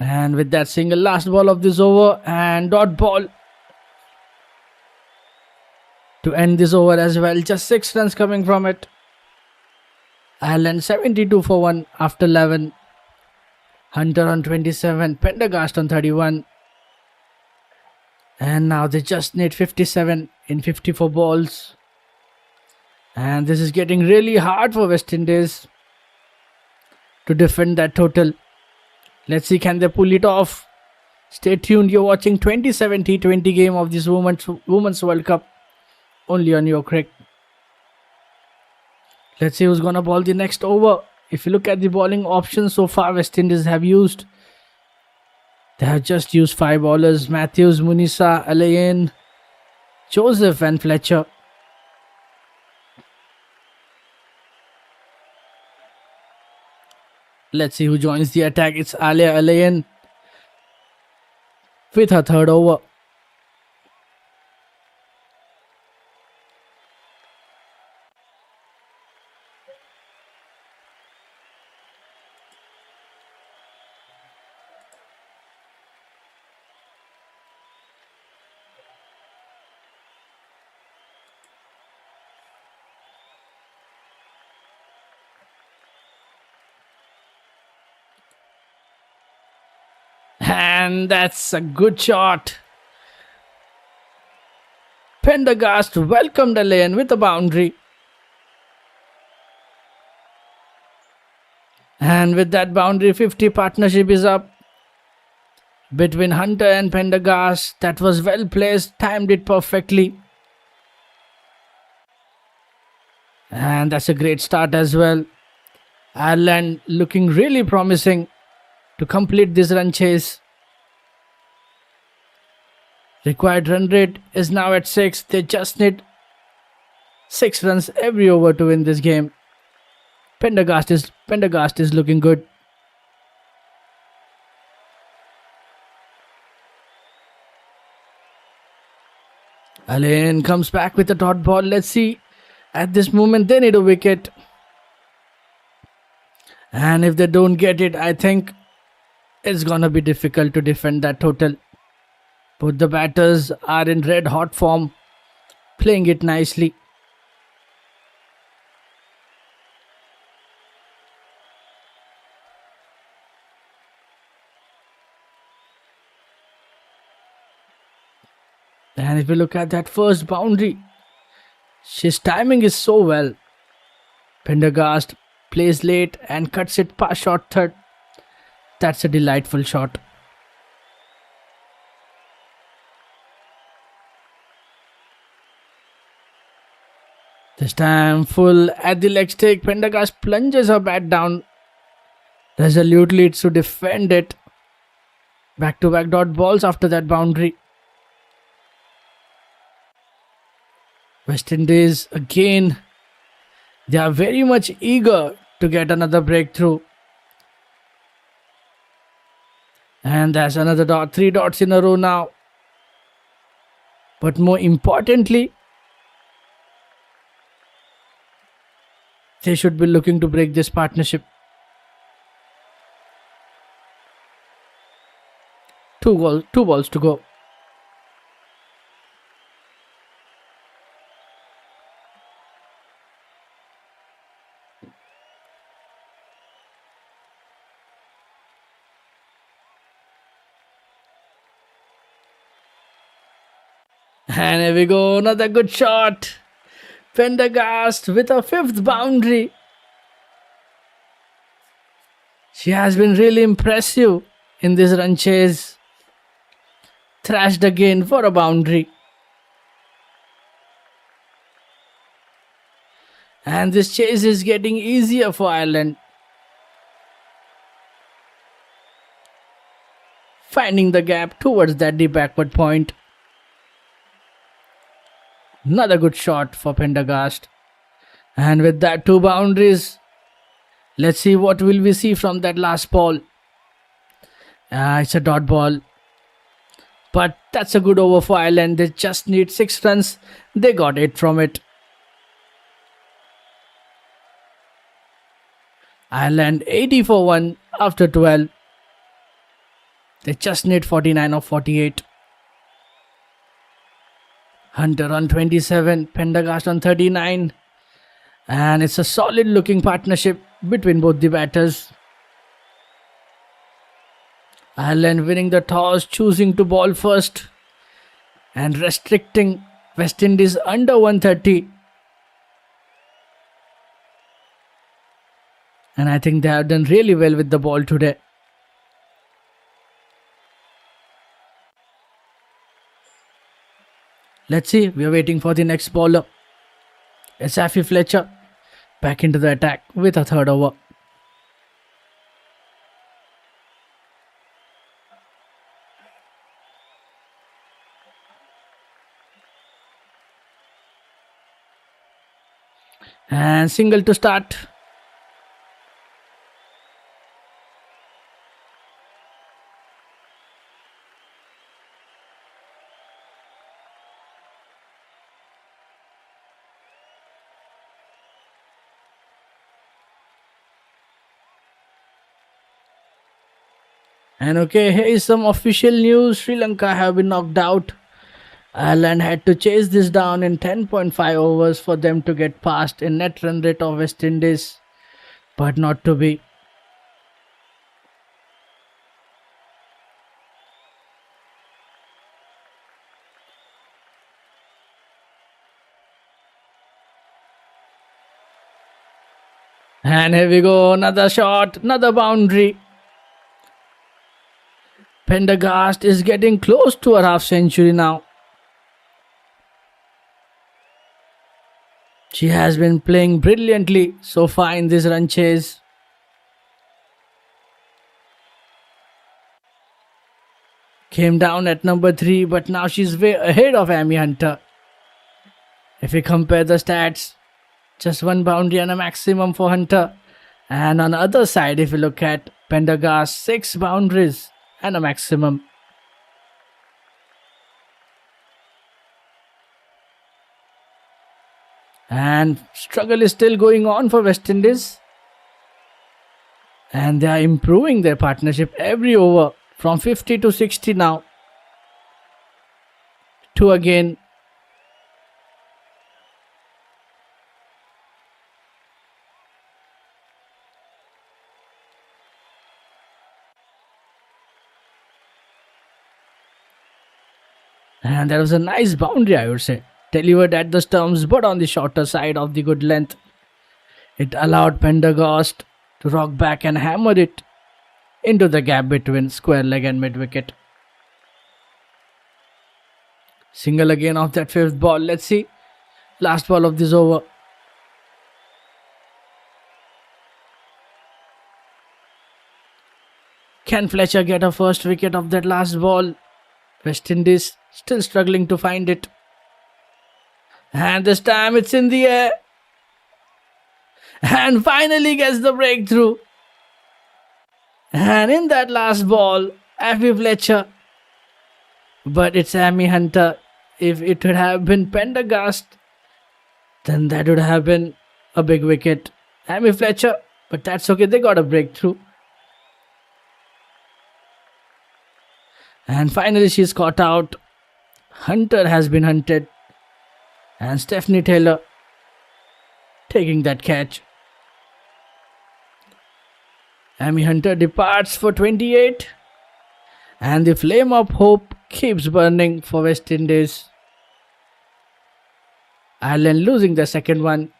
And with that single, last ball of this over, and dot ball to end this over as well. Just 6 runs coming from it. Ireland 72 for 1 after 11. Hunter on 27. Pendergast on 31. And now they just need 57 in 54 balls. And this is getting really hard for West Indies to defend that total. Let's see, can they pull it off? Stay tuned. You're watching 27 T20 game of this Women's World Cup only on YooCric. Let's see who's gonna bowl the next over. If you look at the bowling options so far, West Indies have used. They have just used 5 bowlers: Matthews, Munisa, Alain, Joseph, and Fletcher. Let's see who joins the attack. It's Alia Alain with her third over. And that's a good shot. Pendergast welcomed the lane with a boundary. And with that boundary, 50 partnership is up between Hunter and Pendergast. That was well placed, timed it perfectly. And that's a great start as well. Ireland looking really promising. to complete this run chase. Required run rate is now at 6. They just need 6 runs every over to win this game. Pendergast is looking good. Alain comes back with a dot ball. Let's see. At this moment, they need a wicket. And if they don't get it, I think it's gonna be difficult to defend that total. Both the batters are in red hot form, playing it nicely. And if you look at that first boundary, his timing is so well. Pendergast plays late and cuts it past short third. That's a delightful shot. This time full at the leg stick. Pendergast plunges her bat down resolutely to defend it. Back-to-back dot balls after that boundary. West Indies again, they are very much eager to get another breakthrough. And there's another dot, 3 dots in a row now. But more importantly, they should be looking to break this partnership. 2 balls to go. And here we go, another good shot. Pendergast with a 5th boundary. She has been really impressive in this run chase. Thrashed again for a boundary. And this chase is getting easier for Ireland. Finding the gap towards that deep backward point. Another good shot for Pendergast. And with that 2 boundaries, let's see what will we see from that last ball. It's a dot ball. But that's a good over for Ireland. They just need 6 runs. They got 8 from it. Ireland 80 for 1 after 12. They just need 49 or 48. Hunter on 27, Pendergast on 39. And it's a solid looking partnership between both the batters. Ireland winning the toss, choosing to bowl first and restricting West Indies under 130. And I think they have done really well with the ball today. Let's see, we are waiting for the next bowler. It's Affy Fletcher back into the attack with a 3rd over. And single to start. And okay, here is some official news. Sri Lanka have been knocked out. Ireland had to chase this down in 10.5 overs for them to get past a net run rate of West Indies. But not to be. And here we go, another shot, another boundary. Pendergast is getting close to a half century now. She has been playing brilliantly so far in this run chase. Came down at number 3, but now she's way ahead of Amy Hunter. If we compare the stats, just one boundary and a maximum for Hunter. And on the other side, if you look at Pendergast, 6 boundaries and a maximum. And struggle is still going on for West Indies. And they are improving their partnership every over from 50 to 60 now. 2 again. And there was a nice boundary, I would say. Delivered at the stumps, but on the shorter side of the good length. It allowed Pendergast to rock back and hammer it into the gap between square leg and mid wicket. Single again off that 5th ball. Let's see. Last ball of this over. Can Fletcher get a first wicket of that last ball? West Indies still struggling to find it. And this time it's in the air. And finally gets the breakthrough. And in that last ball, Avi Fletcher. But it's Amy Hunter. If it would have been Pendergast, then that would have been a big wicket. Amy Fletcher, but that's okay, they got a breakthrough. And finally she's caught out. Hunter has been hunted. And Stephanie Taylor taking that catch. Amy Hunter departs for 28. And the flame of hope keeps burning for West Indies. Ireland losing the second one.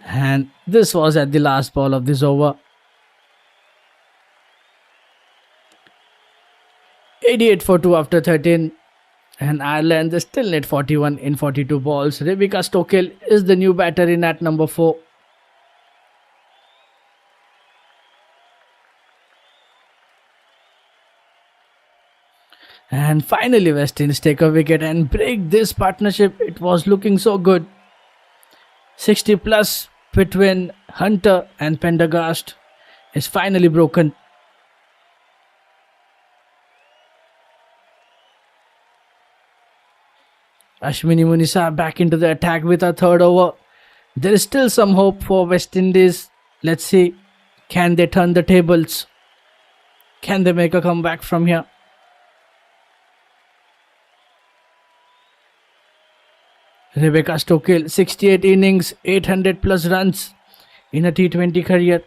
And this was at the last ball of this over. 88 for 2 after 13. And Ireland, they still need 41 in 42 balls. Rebecca Stokel is the new batter in at number 4. And finally West Indies take a wicket and break this partnership. It was looking so good. 60 plus between Hunter and Pendergast is finally broken. Ashwini Munisa back into the attack with a 3rd over. There is still some hope for West Indies. Let's see. Can they turn the tables? Can they make a comeback from here? Rebecca Stokel, 68 innings, 800 plus runs in a T20 career.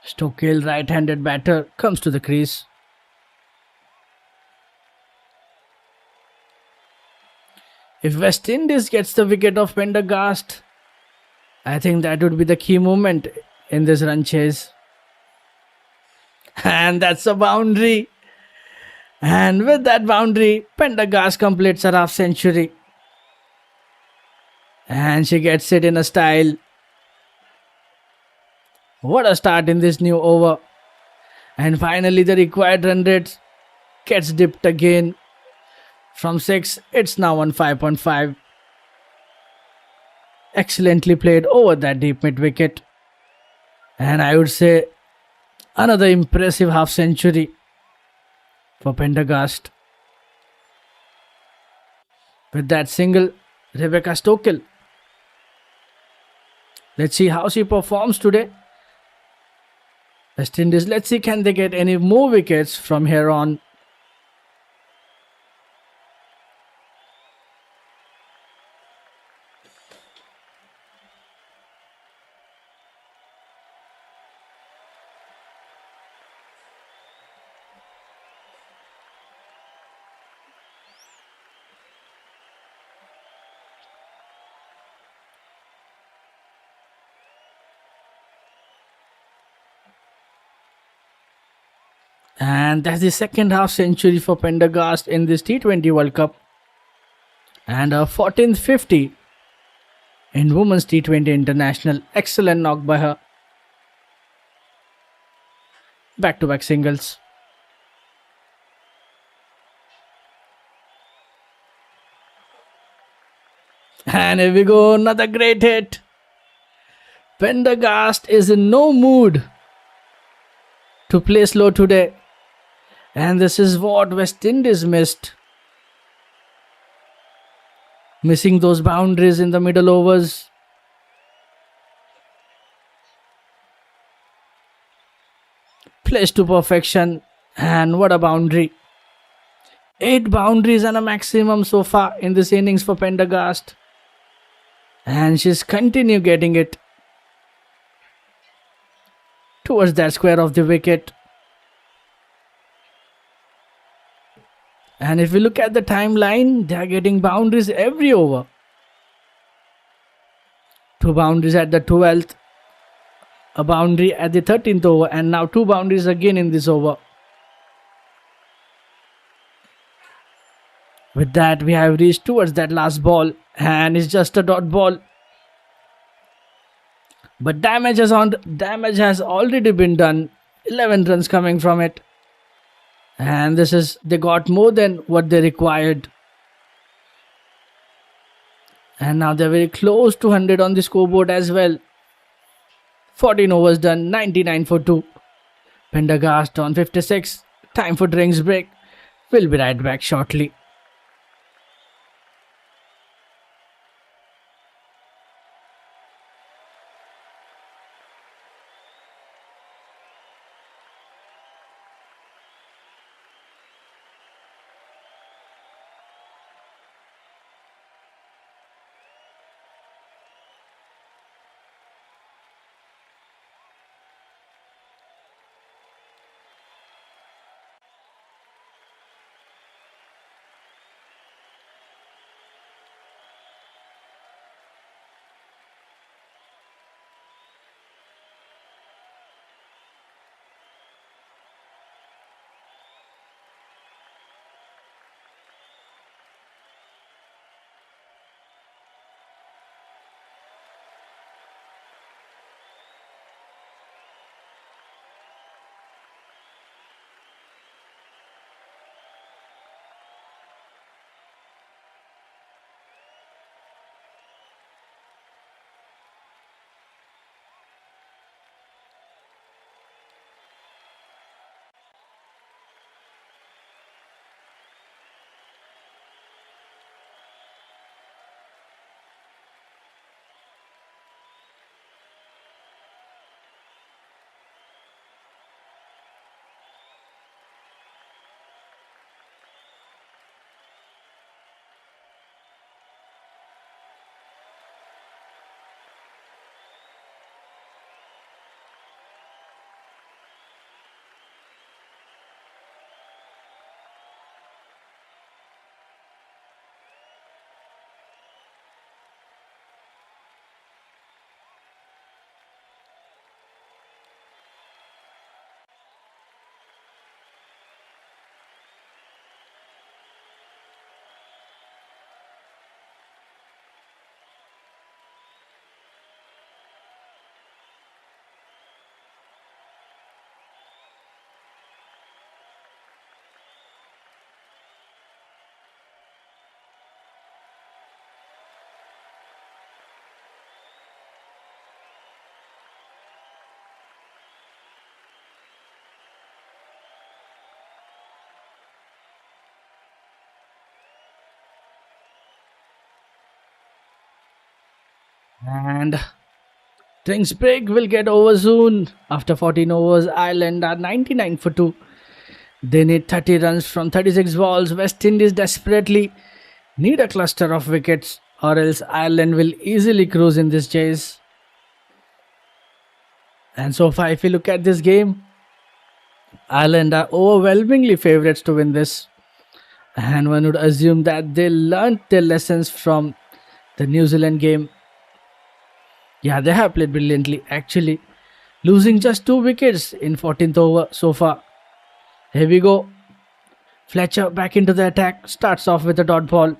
Stokel, right-handed batter, comes to the crease. If West Indies gets the wicket of Pendergast, I think that would be the key moment in this run chase. And that's a boundary. And with that boundary, Pendergast completes her half century. And she gets it in a style. What a start in this new over. And finally the required run rate gets dipped again. From 6, it's now on 5.5. Excellently played over that deep mid wicket. And I would say another impressive half century for Pendergast. With that single, Rebecca Stokel. Let's see how she performs today. West Indies, let's see, can they get any more wickets from here on? And that's the second half century for Pendergast in this T20 World Cup. And her 14th 50 in Women's T20 International. Excellent knock by her. Back-to-back singles. And here we go, another great hit. Pendergast is in no mood to play slow today. And this is what West Indies missed. Missing those boundaries in the middle overs. Placed to perfection. And what a boundary. 8 boundaries and a maximum so far in this innings for Pendergast. And she's continue getting it towards that square of the wicket. And if we look at the timeline, they are getting boundaries every over. 2 boundaries at the 12th, a boundary at the 13th over, and now 2 boundaries again in this over. With that, we have reached towards that last ball, and it's just a dot ball. But damage has already been done. 11 runs coming from it. And they got more than what they required. And now they're very close to 100 on the scoreboard as well. 14 overs done, 99 for 2. Pendergast on 56. Time for drinks break. We'll be right back shortly. And drinks break will get over soon. After 14 overs, Ireland are 99 for 2. They need 30 runs from 36 balls. West Indies desperately need a cluster of wickets, or else Ireland will easily cruise in this chase. And so far, if you look at this game, Ireland are overwhelmingly favourites to win this. And one would assume that they learnt their lessons from the New Zealand game. Yeah, they have played brilliantly actually, losing just 2 wickets in 14th over so far. Here we go. Fletcher back into the attack. Starts off with a dot ball.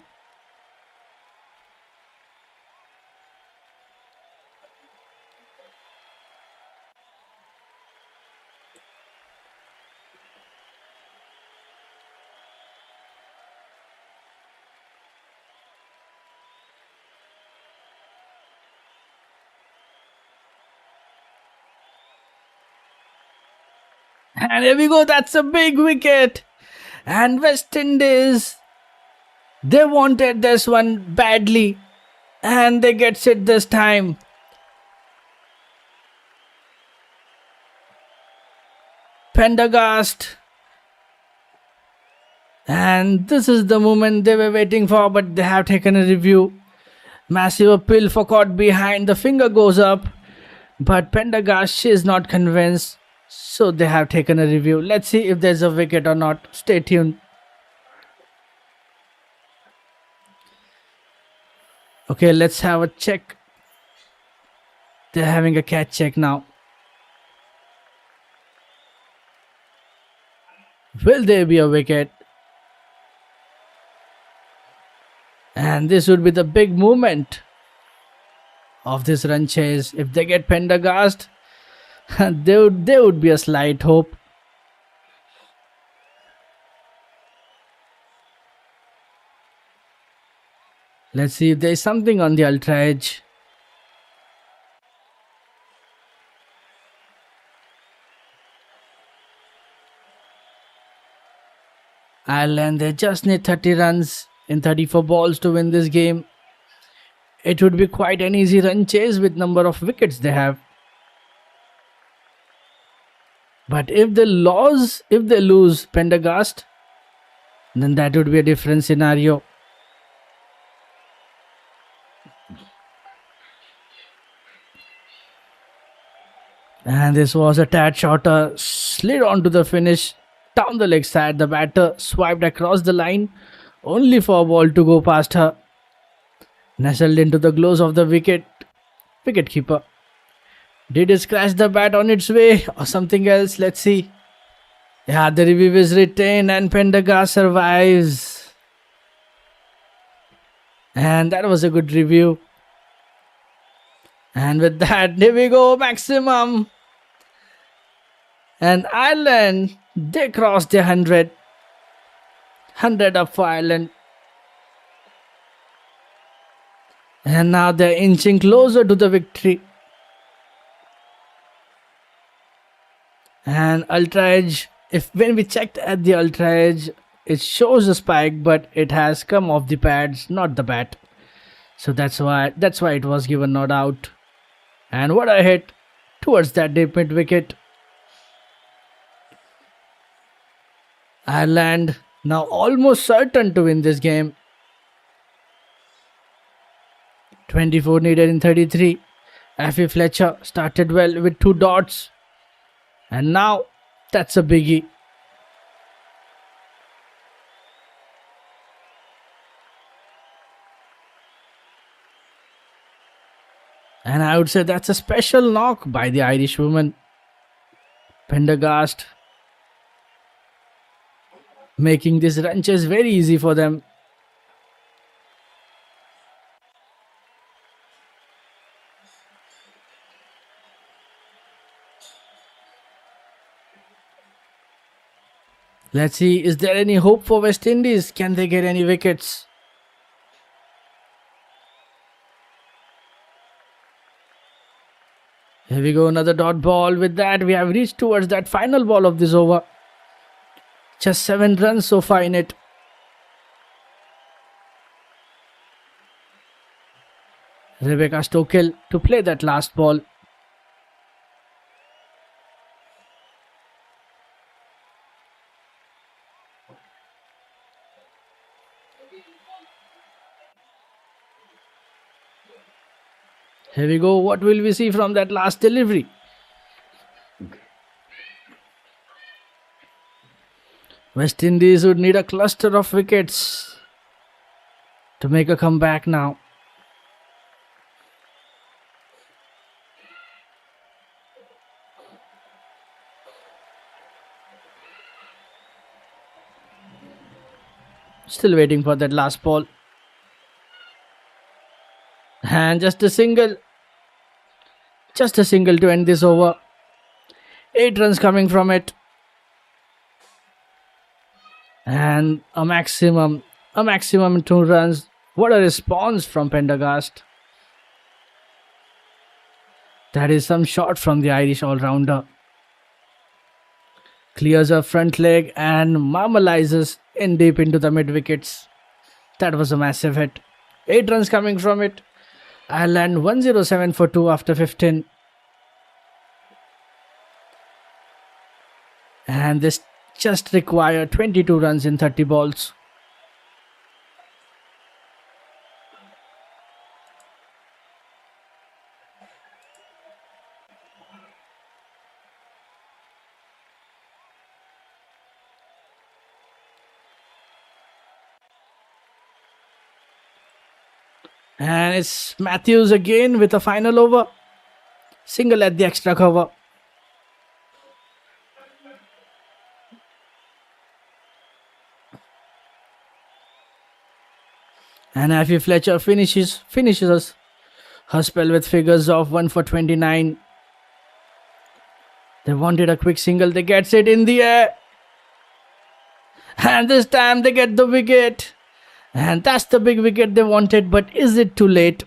And here we go. That's a big wicket. And West Indies, they wanted this one badly. And they gets it this time. Pendergast. And this is the moment they were waiting for, but they have taken a review. Massive appeal for caught behind. The finger goes up. But Pendergast is not convinced. So they have taken a review. Let's see if there's a wicket or not. Stay tuned. Okay, let's have a check. They're having a catch check now. Will there be a wicket? And this would be the big moment of this run chase. If they get Pendergast, there would be a slight hope. Let's see if there is something on the ultra edge. Ireland, they just need 30 runs in 34 balls to win this game. It would be quite an easy run chase with number of wickets they have. But if they lose Pendergast, then that would be a different scenario. And this was a tad shorter, slid onto the finish, down the leg side. The batter swiped across the line, only for a ball to go past her. Nestled into the gloves of the wicketkeeper. Did it scratch the bat on its way or something else? Let's see. Yeah, the review is retained and Pendergast survives. And that was a good review. And with that, here we go, maximum. And Ireland, they crossed the 100. 100 up for Ireland. And now they're inching closer to the victory. And ultra edge, when we checked at the ultra edge, it shows a spike, but it has come off the pads, not the bat. So that's why it was given not out. And what a hit towards that deep mid wicket. Ireland now almost certain to win this game. 24 needed in 33. Effie Fletcher started well with 2 dots. And now that's a biggie. And I would say that's a special knock by the Irish woman. Pendergast making this run chase very easy for them. Let's see, is there any hope for West Indies? Can they get any wickets? Here we go, another dot ball. With that, we have reached towards that final ball of this over. Just 7 runs so far in it. Rebecca Stokel to play that last ball. Here we go. What will we see from that last delivery? West Indies would need a cluster of wickets to make a comeback now. Still waiting for that last ball. And just a single. Just a single to end this over. 8 runs coming from it. And a maximum 2 runs. What a response from Pendergast. That is some shot from the Irish all-rounder. Clears her front leg and marmalizes in deep into the mid-wickets. That was a massive hit. 8 runs coming from it. Ireland 107 for 2 after 15. And this just require 22 runs in 30 balls. And it's Matthews again with a final over. Single at the extra cover. And Effie Fletcher finishes her spell with figures of 1 for 29. They wanted a quick single. They gets it in the air. And this time they get the wicket. And that's the big wicket they wanted. But is it too late?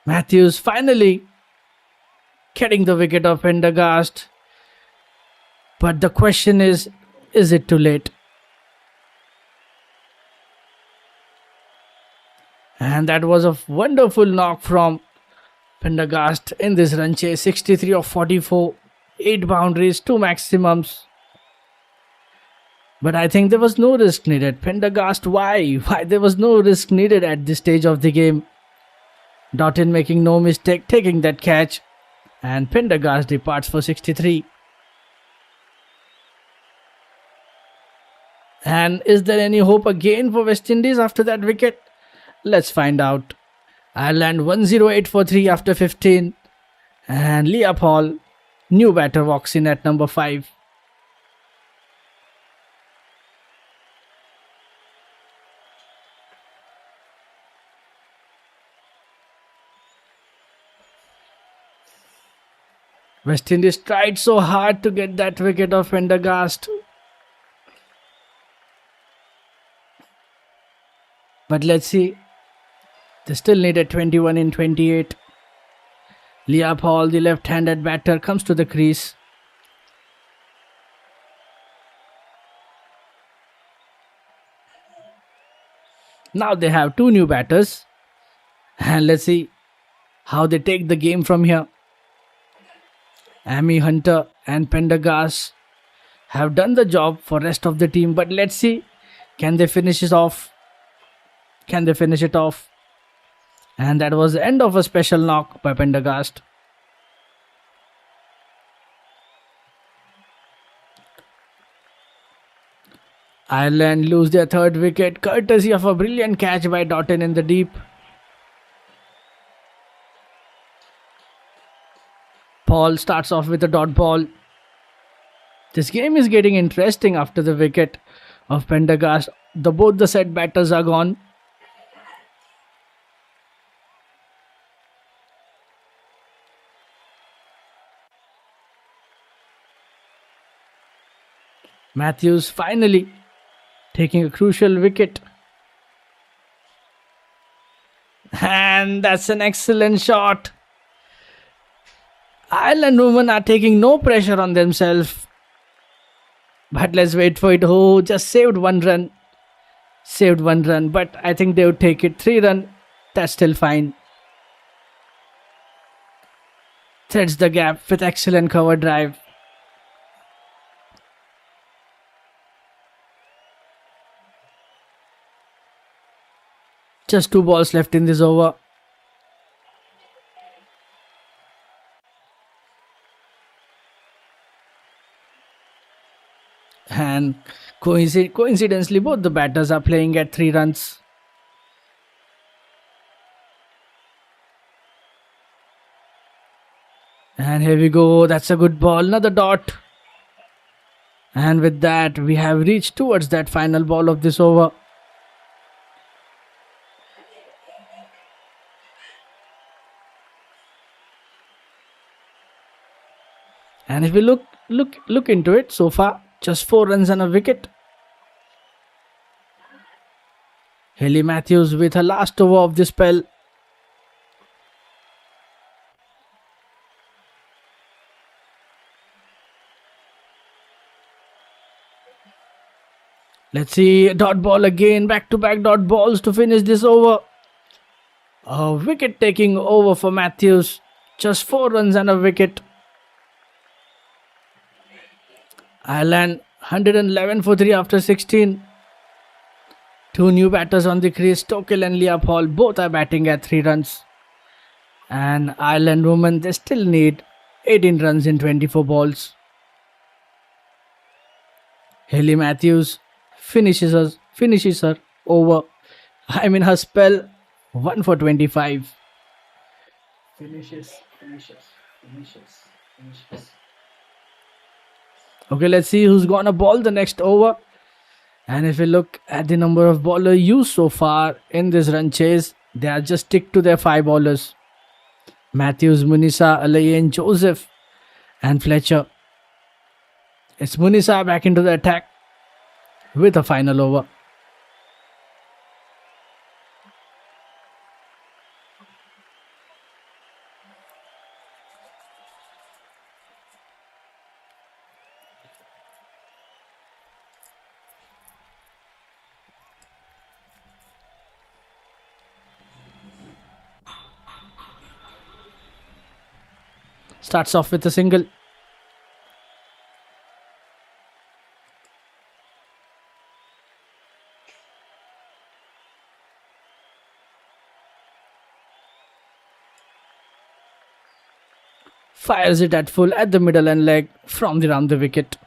Matthews finally getting the wicket of Pendergast. But the question is it too late? And that was a wonderful knock from Pendergast in this run chase. 63 of 44, 8 boundaries, 2 maximums. But I think there was no risk needed. Pendergast, why? Why there was no risk needed at this stage of the game? Doughton making no mistake, taking that catch. And Pendergast departs for 63. And is there any hope again for West Indies after that wicket? Let's find out. Ireland 108 for 3 after 15. And Leah Paul, new batter, walks in at number 5. West Indies tried so hard to get that wicket of Pendergast. But let's see. They still needed 21 in 28. Leah Paul, the left-handed batter, comes to the crease. Now they have 2 new batters. And let's see how they take the game from here. Amy Hunter and Pendergast have done the job for rest of the team. But let's see. Can they finish it off? Can they finish it off? And that was the end of a special knock by Pendergast. Ireland lose their 3rd wicket courtesy of a brilliant catch by Doughton in the deep. Paul starts off with a dot ball. This game is getting interesting after the wicket of Pendergast. Both the set batters are gone. Matthews finally taking a crucial wicket. And that's an excellent shot. Ireland women are taking no pressure on themselves. But let's wait for it. Oh, just saved 1 run. Saved 1 run. But I think they would take it. 3 run. That's still fine. Threads the gap with excellent cover drive. Just 2 balls left in this over. And coincidentally, both the batters are playing at 3 runs. And here we go. That's a good ball. Another dot. And with that, we have reached towards that final ball of this over. And if we look into it, so far just 4 runs and a wicket. Hayley Matthews with her last over of the spell. Let's see, dot ball again, back-to-back dot balls to finish this over. A wicket taking over for Matthews. Just 4 runs and a wicket. Ireland 111 for 3 after 16. 2 new batters on the crease, Stokel and Leopold, both are batting at 3 runs. And Ireland women, they still need 18 runs in 24 balls. Hayley Matthews finishes her over. Her spell 1 for 25. Finishes. Okay, let's see who's gonna ball the next over. And if we look at the number of bowlers used so far in this run chase, they are just stick to their 5 bowlers. Matthews, Munisa, Alain, Joseph and Fletcher. It's Munisa back into the attack with a final over. Starts off with a single. Fires it at full at the middle and leg from around the wicket.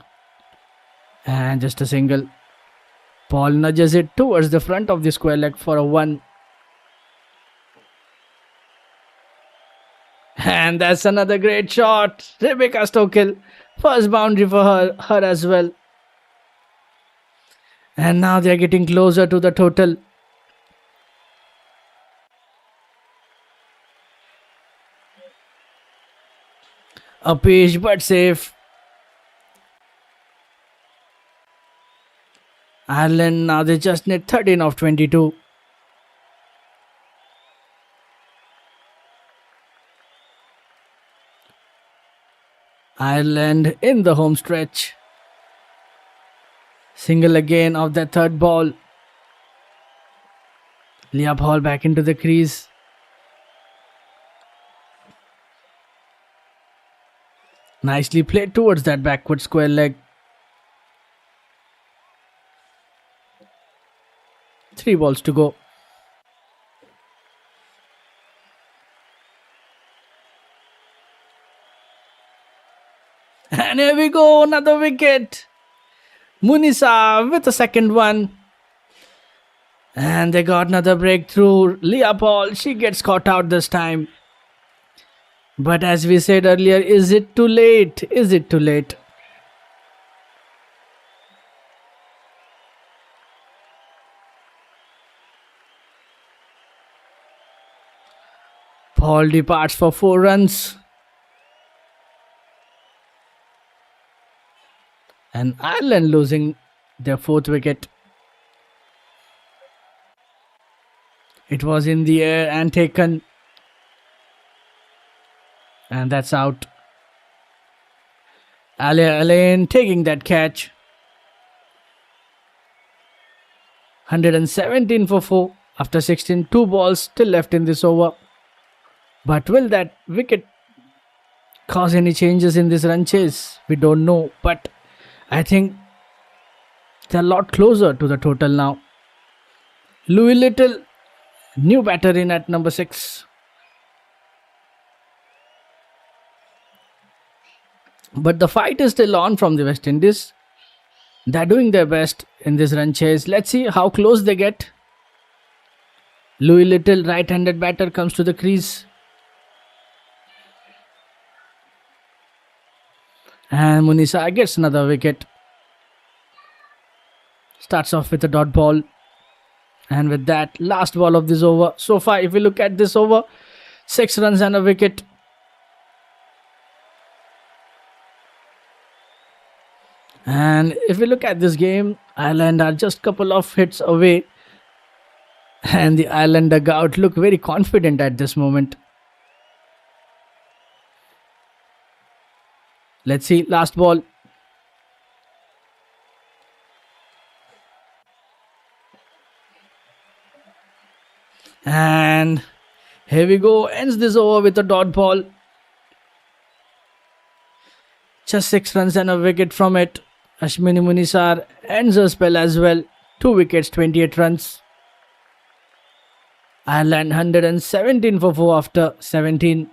And just a single. Paul nudges it towards the front of the square leg for a 1. And that's another great shot. Rebecca Stokel. First boundary for her as well. And now they are getting closer to the total. A pitch but safe. Ireland now they just need 13 of 22. Ireland in the home stretch. Single again of that third ball. Leopold back into the crease. Nicely played towards that backward square leg. 3 balls to go. And here we go, another wicket. Munisa with the second one. And they got another breakthrough. Leopold, she gets caught out this time. But as we said earlier, is it too late? Is it too late? Paul departs for 4 runs. And Ireland losing their 4th wicket. It was in the air and taken. And that's out. Alain taking that catch. 117 for 4 after 16. 2 balls still left in this over. But will that wicket cause any changes in this run chase? We don't know. But I think they're a lot closer to the total now. Louis Little, new batter in at number 6. But the fight is still on from the West Indies. They're doing their best in this run chase. Let's see how close they get. Louis Little, right-handed batter, comes to the crease. And Munisa gets another wicket. starts off with a dot ball. And with that, last ball of this over. So far, if we look at this over, 6 runs and a wicket. And if we look at this game, Ireland are just a couple of hits away. And the Ireland dugout look very confident at this moment. Let's see, last ball. And here we go, ends this over with a dot ball. Just 6 runs and a wicket from it. Ashwini Munisar ends her spell as well. 2 wickets, 28 runs. Ireland 117 for 4 after 17.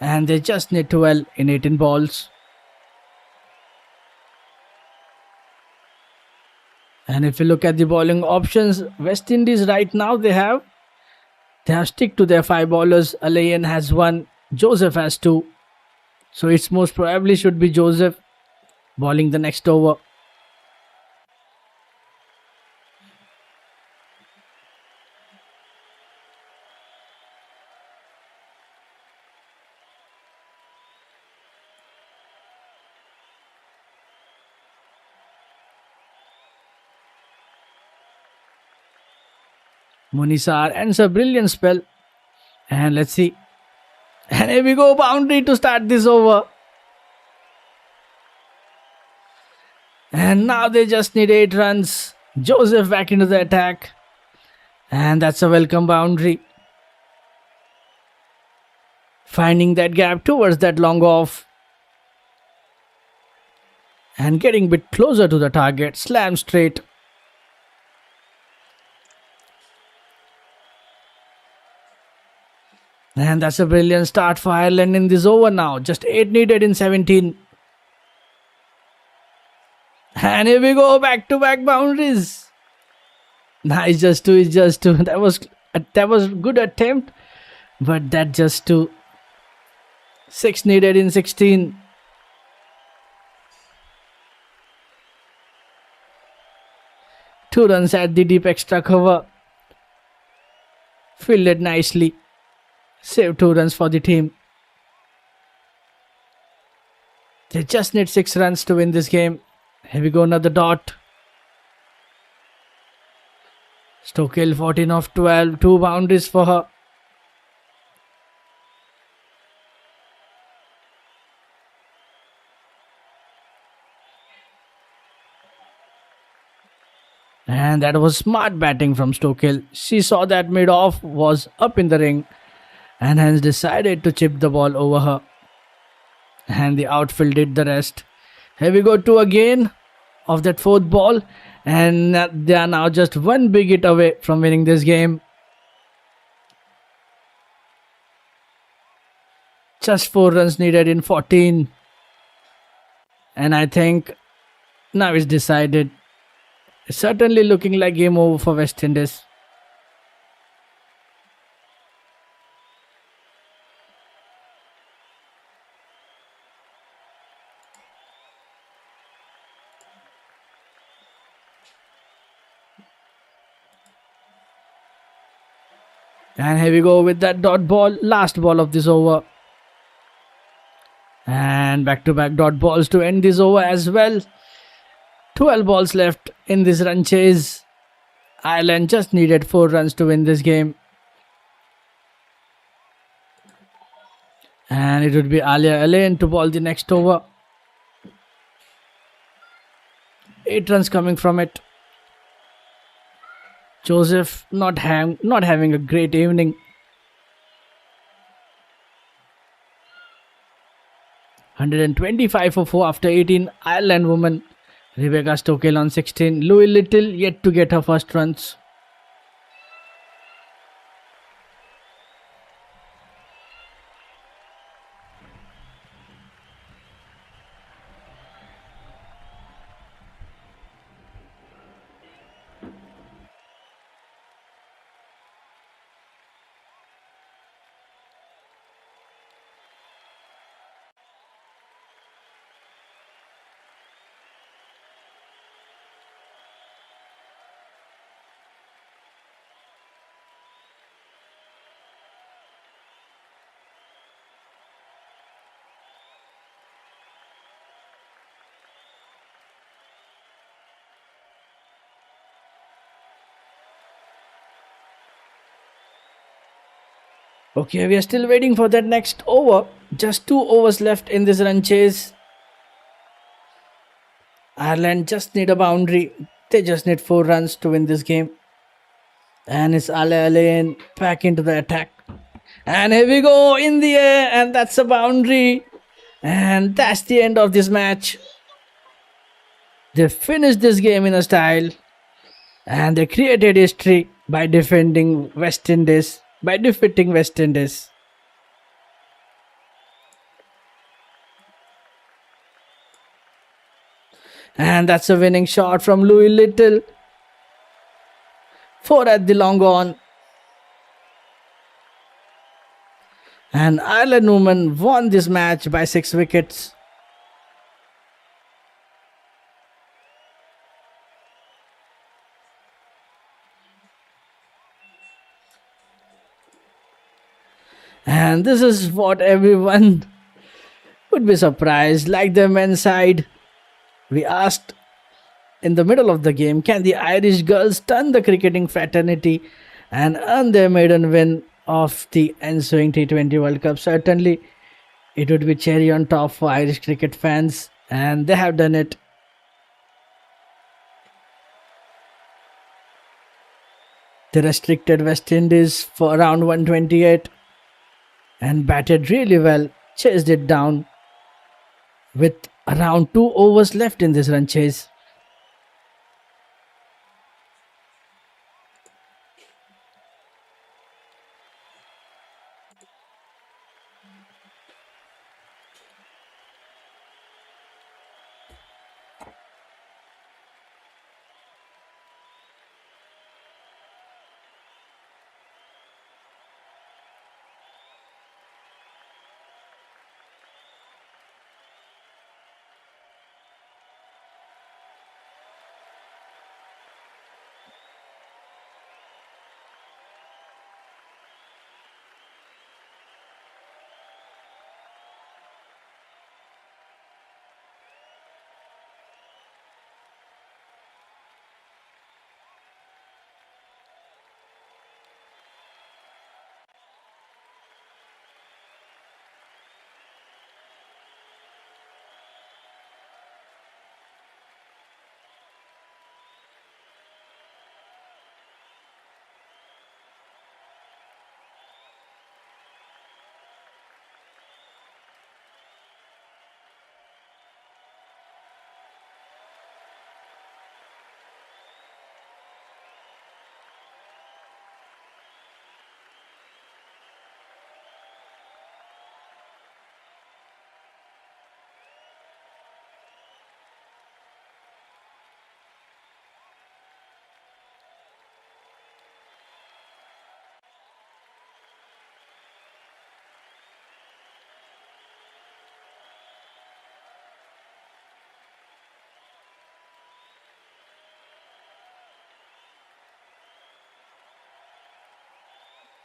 And they just need 12 in 18 balls. And if you look at the bowling options, West Indies right now they have stick to their 5 bowlers. Alain has 1, Joseph has 2. So it's most probably should be Joseph bowling the next over. Munisar ends a brilliant spell. And let's see. And here we go, boundary to start this over. And now they just need 8 runs. Joseph back into the attack. And that's a welcome boundary. Finding that gap towards that long off. And getting a bit closer to the target. Slam straight. And that's a brilliant start for Ireland in this over now. Just 8 needed in 17. And here we go, back-to-back boundaries. Nice, just 2, it's just 2. That was good attempt, but that just 2. 6 needed in 16. Two runs at the deep extra cover. Fielded nicely. Saved 2 runs for the team. They just need 6 runs to win this game. Here we go, another dot. Stokel 14 of 12. 2 boundaries for her. And that was smart batting from Stokel. She saw that mid-off was up in the ring and hence decided to chip the ball over her. And the outfield did the rest. Here we go, 2 again of that 4th ball. And they are now just 1 big hit away from winning this game. Just 4 runs needed in 14. And I think now it's decided. It's certainly looking like game over for West Indies. And here we go with that dot ball, last ball of this over. And back-to-back dot balls to end this over as well. 12 balls left in this run chase. Ireland just needed 4 runs to win this game. And it would be Alia Alain to ball the next over. 8 runs coming from it. Joseph not having a great evening. 125 for 4 after 18. Ireland woman Rebecca Stokel on 16. Louis Little yet to get her first runs. Okay, we are still waiting for that next over. Just 2 overs left in this run chase. Ireland just need a boundary. They just need 4 runs to win this game. And it's Ale back into the attack. And here we go in the air, and that's a boundary. And that's the end of this match. They finished this game in a style, and they created history by defeating West Indies. And that's a winning shot from Louis Little. 4 at the long on. And Ireland women won this match by 6 wickets. And this is what everyone would be surprised. Like the men's side, we asked in the middle of the game, can the Irish girls turn the cricketing fraternity and earn their maiden win of the ensuing T20 World Cup? Certainly, it would be cherry on top for Irish cricket fans, and they have done it. They restricted West Indies for around 128 and batted really well, chased it down with around 2 overs left in this run chase.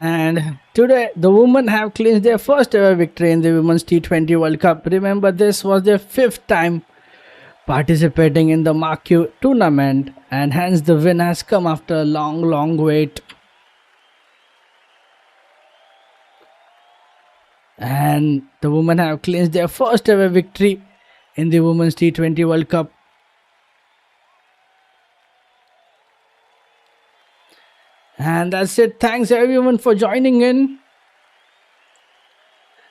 And today, the women have clinched their first ever victory in the Women's T20 World Cup. Remember, this was their 5th time participating in the marquee tournament, and hence the win has come after a long wait. And the women have clinched their first ever victory in the Women's T20 World Cup. And that's it. Thanks everyone for joining in.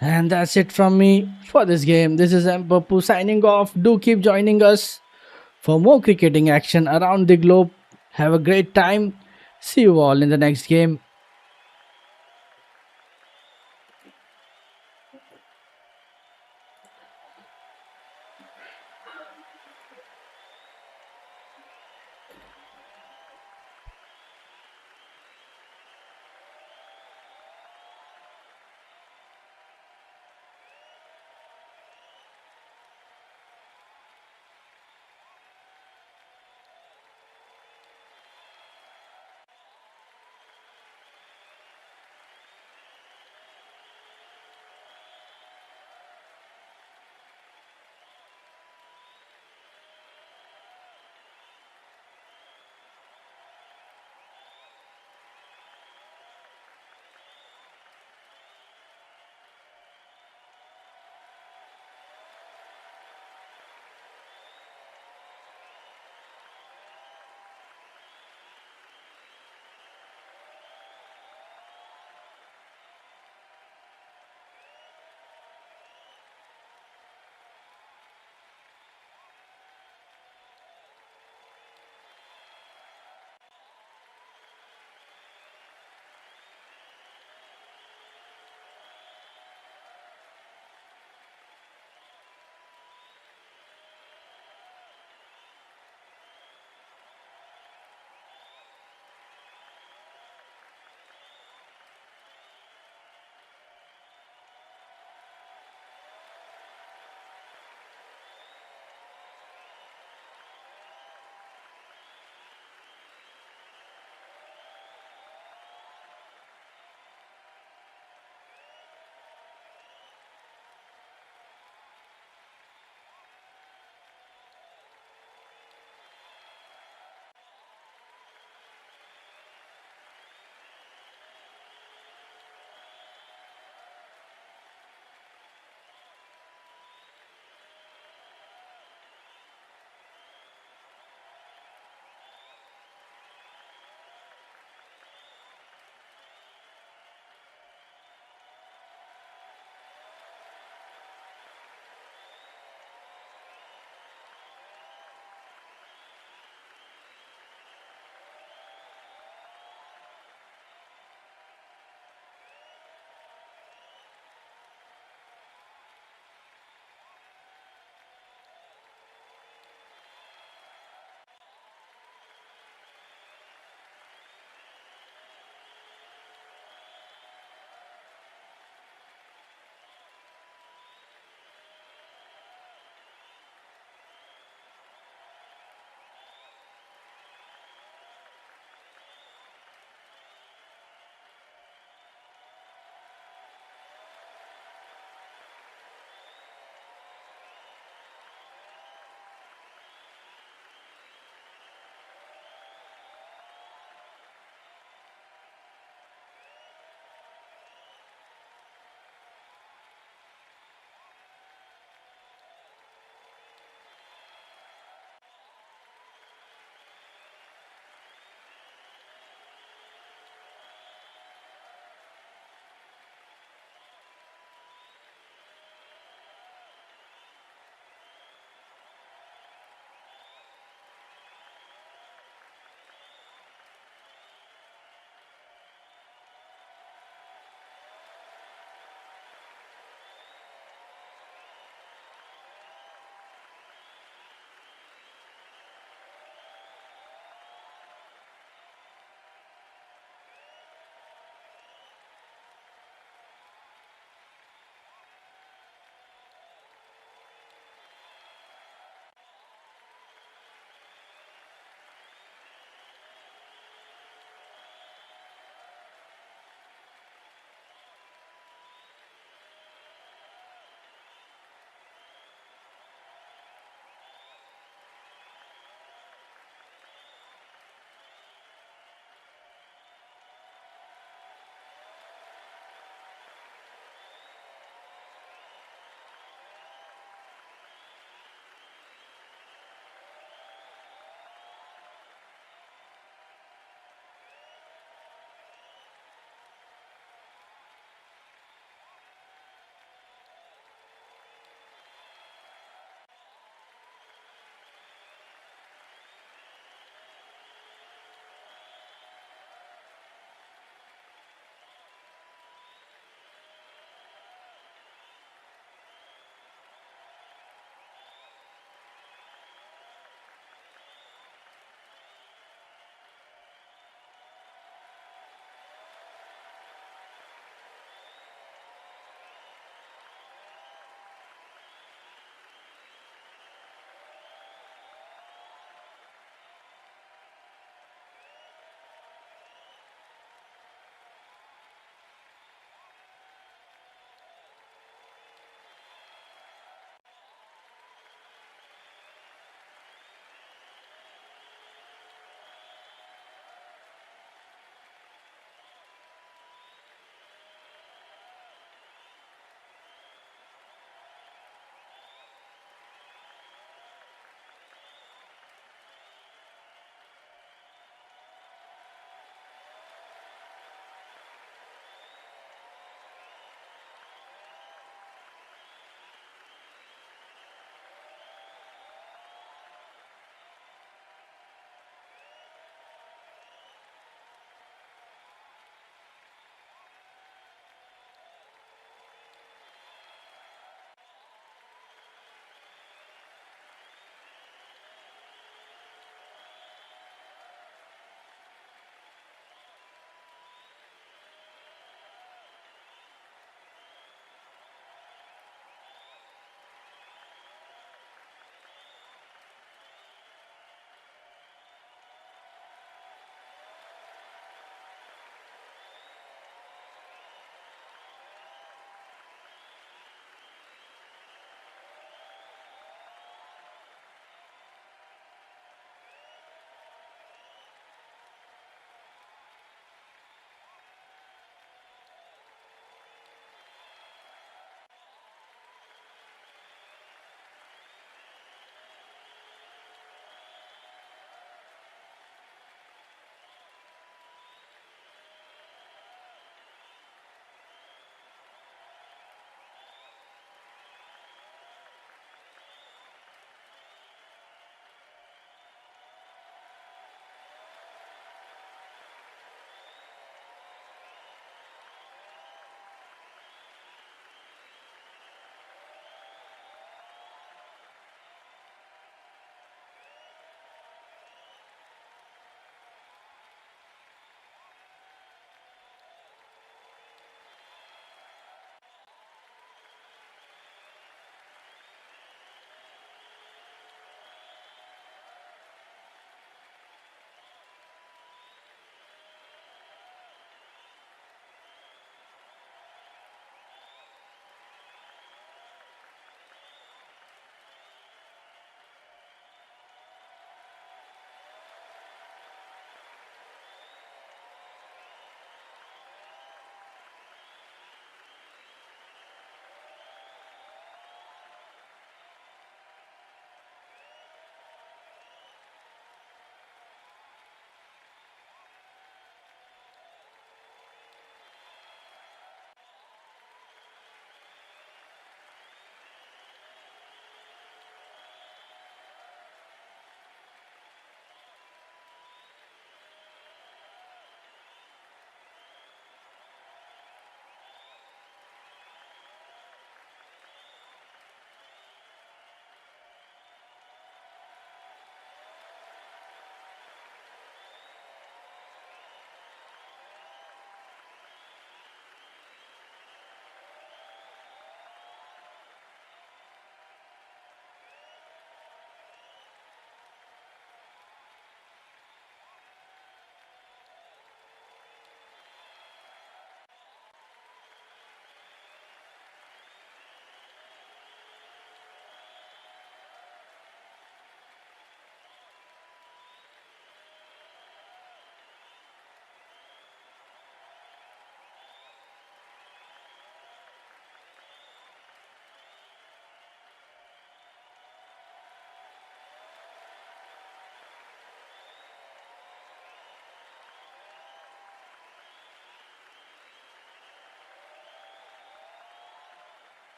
And that's it from me for this game. This is Mpapu signing off. Do keep joining us for more cricketing action around the globe. Have a great time. See you all in the next game.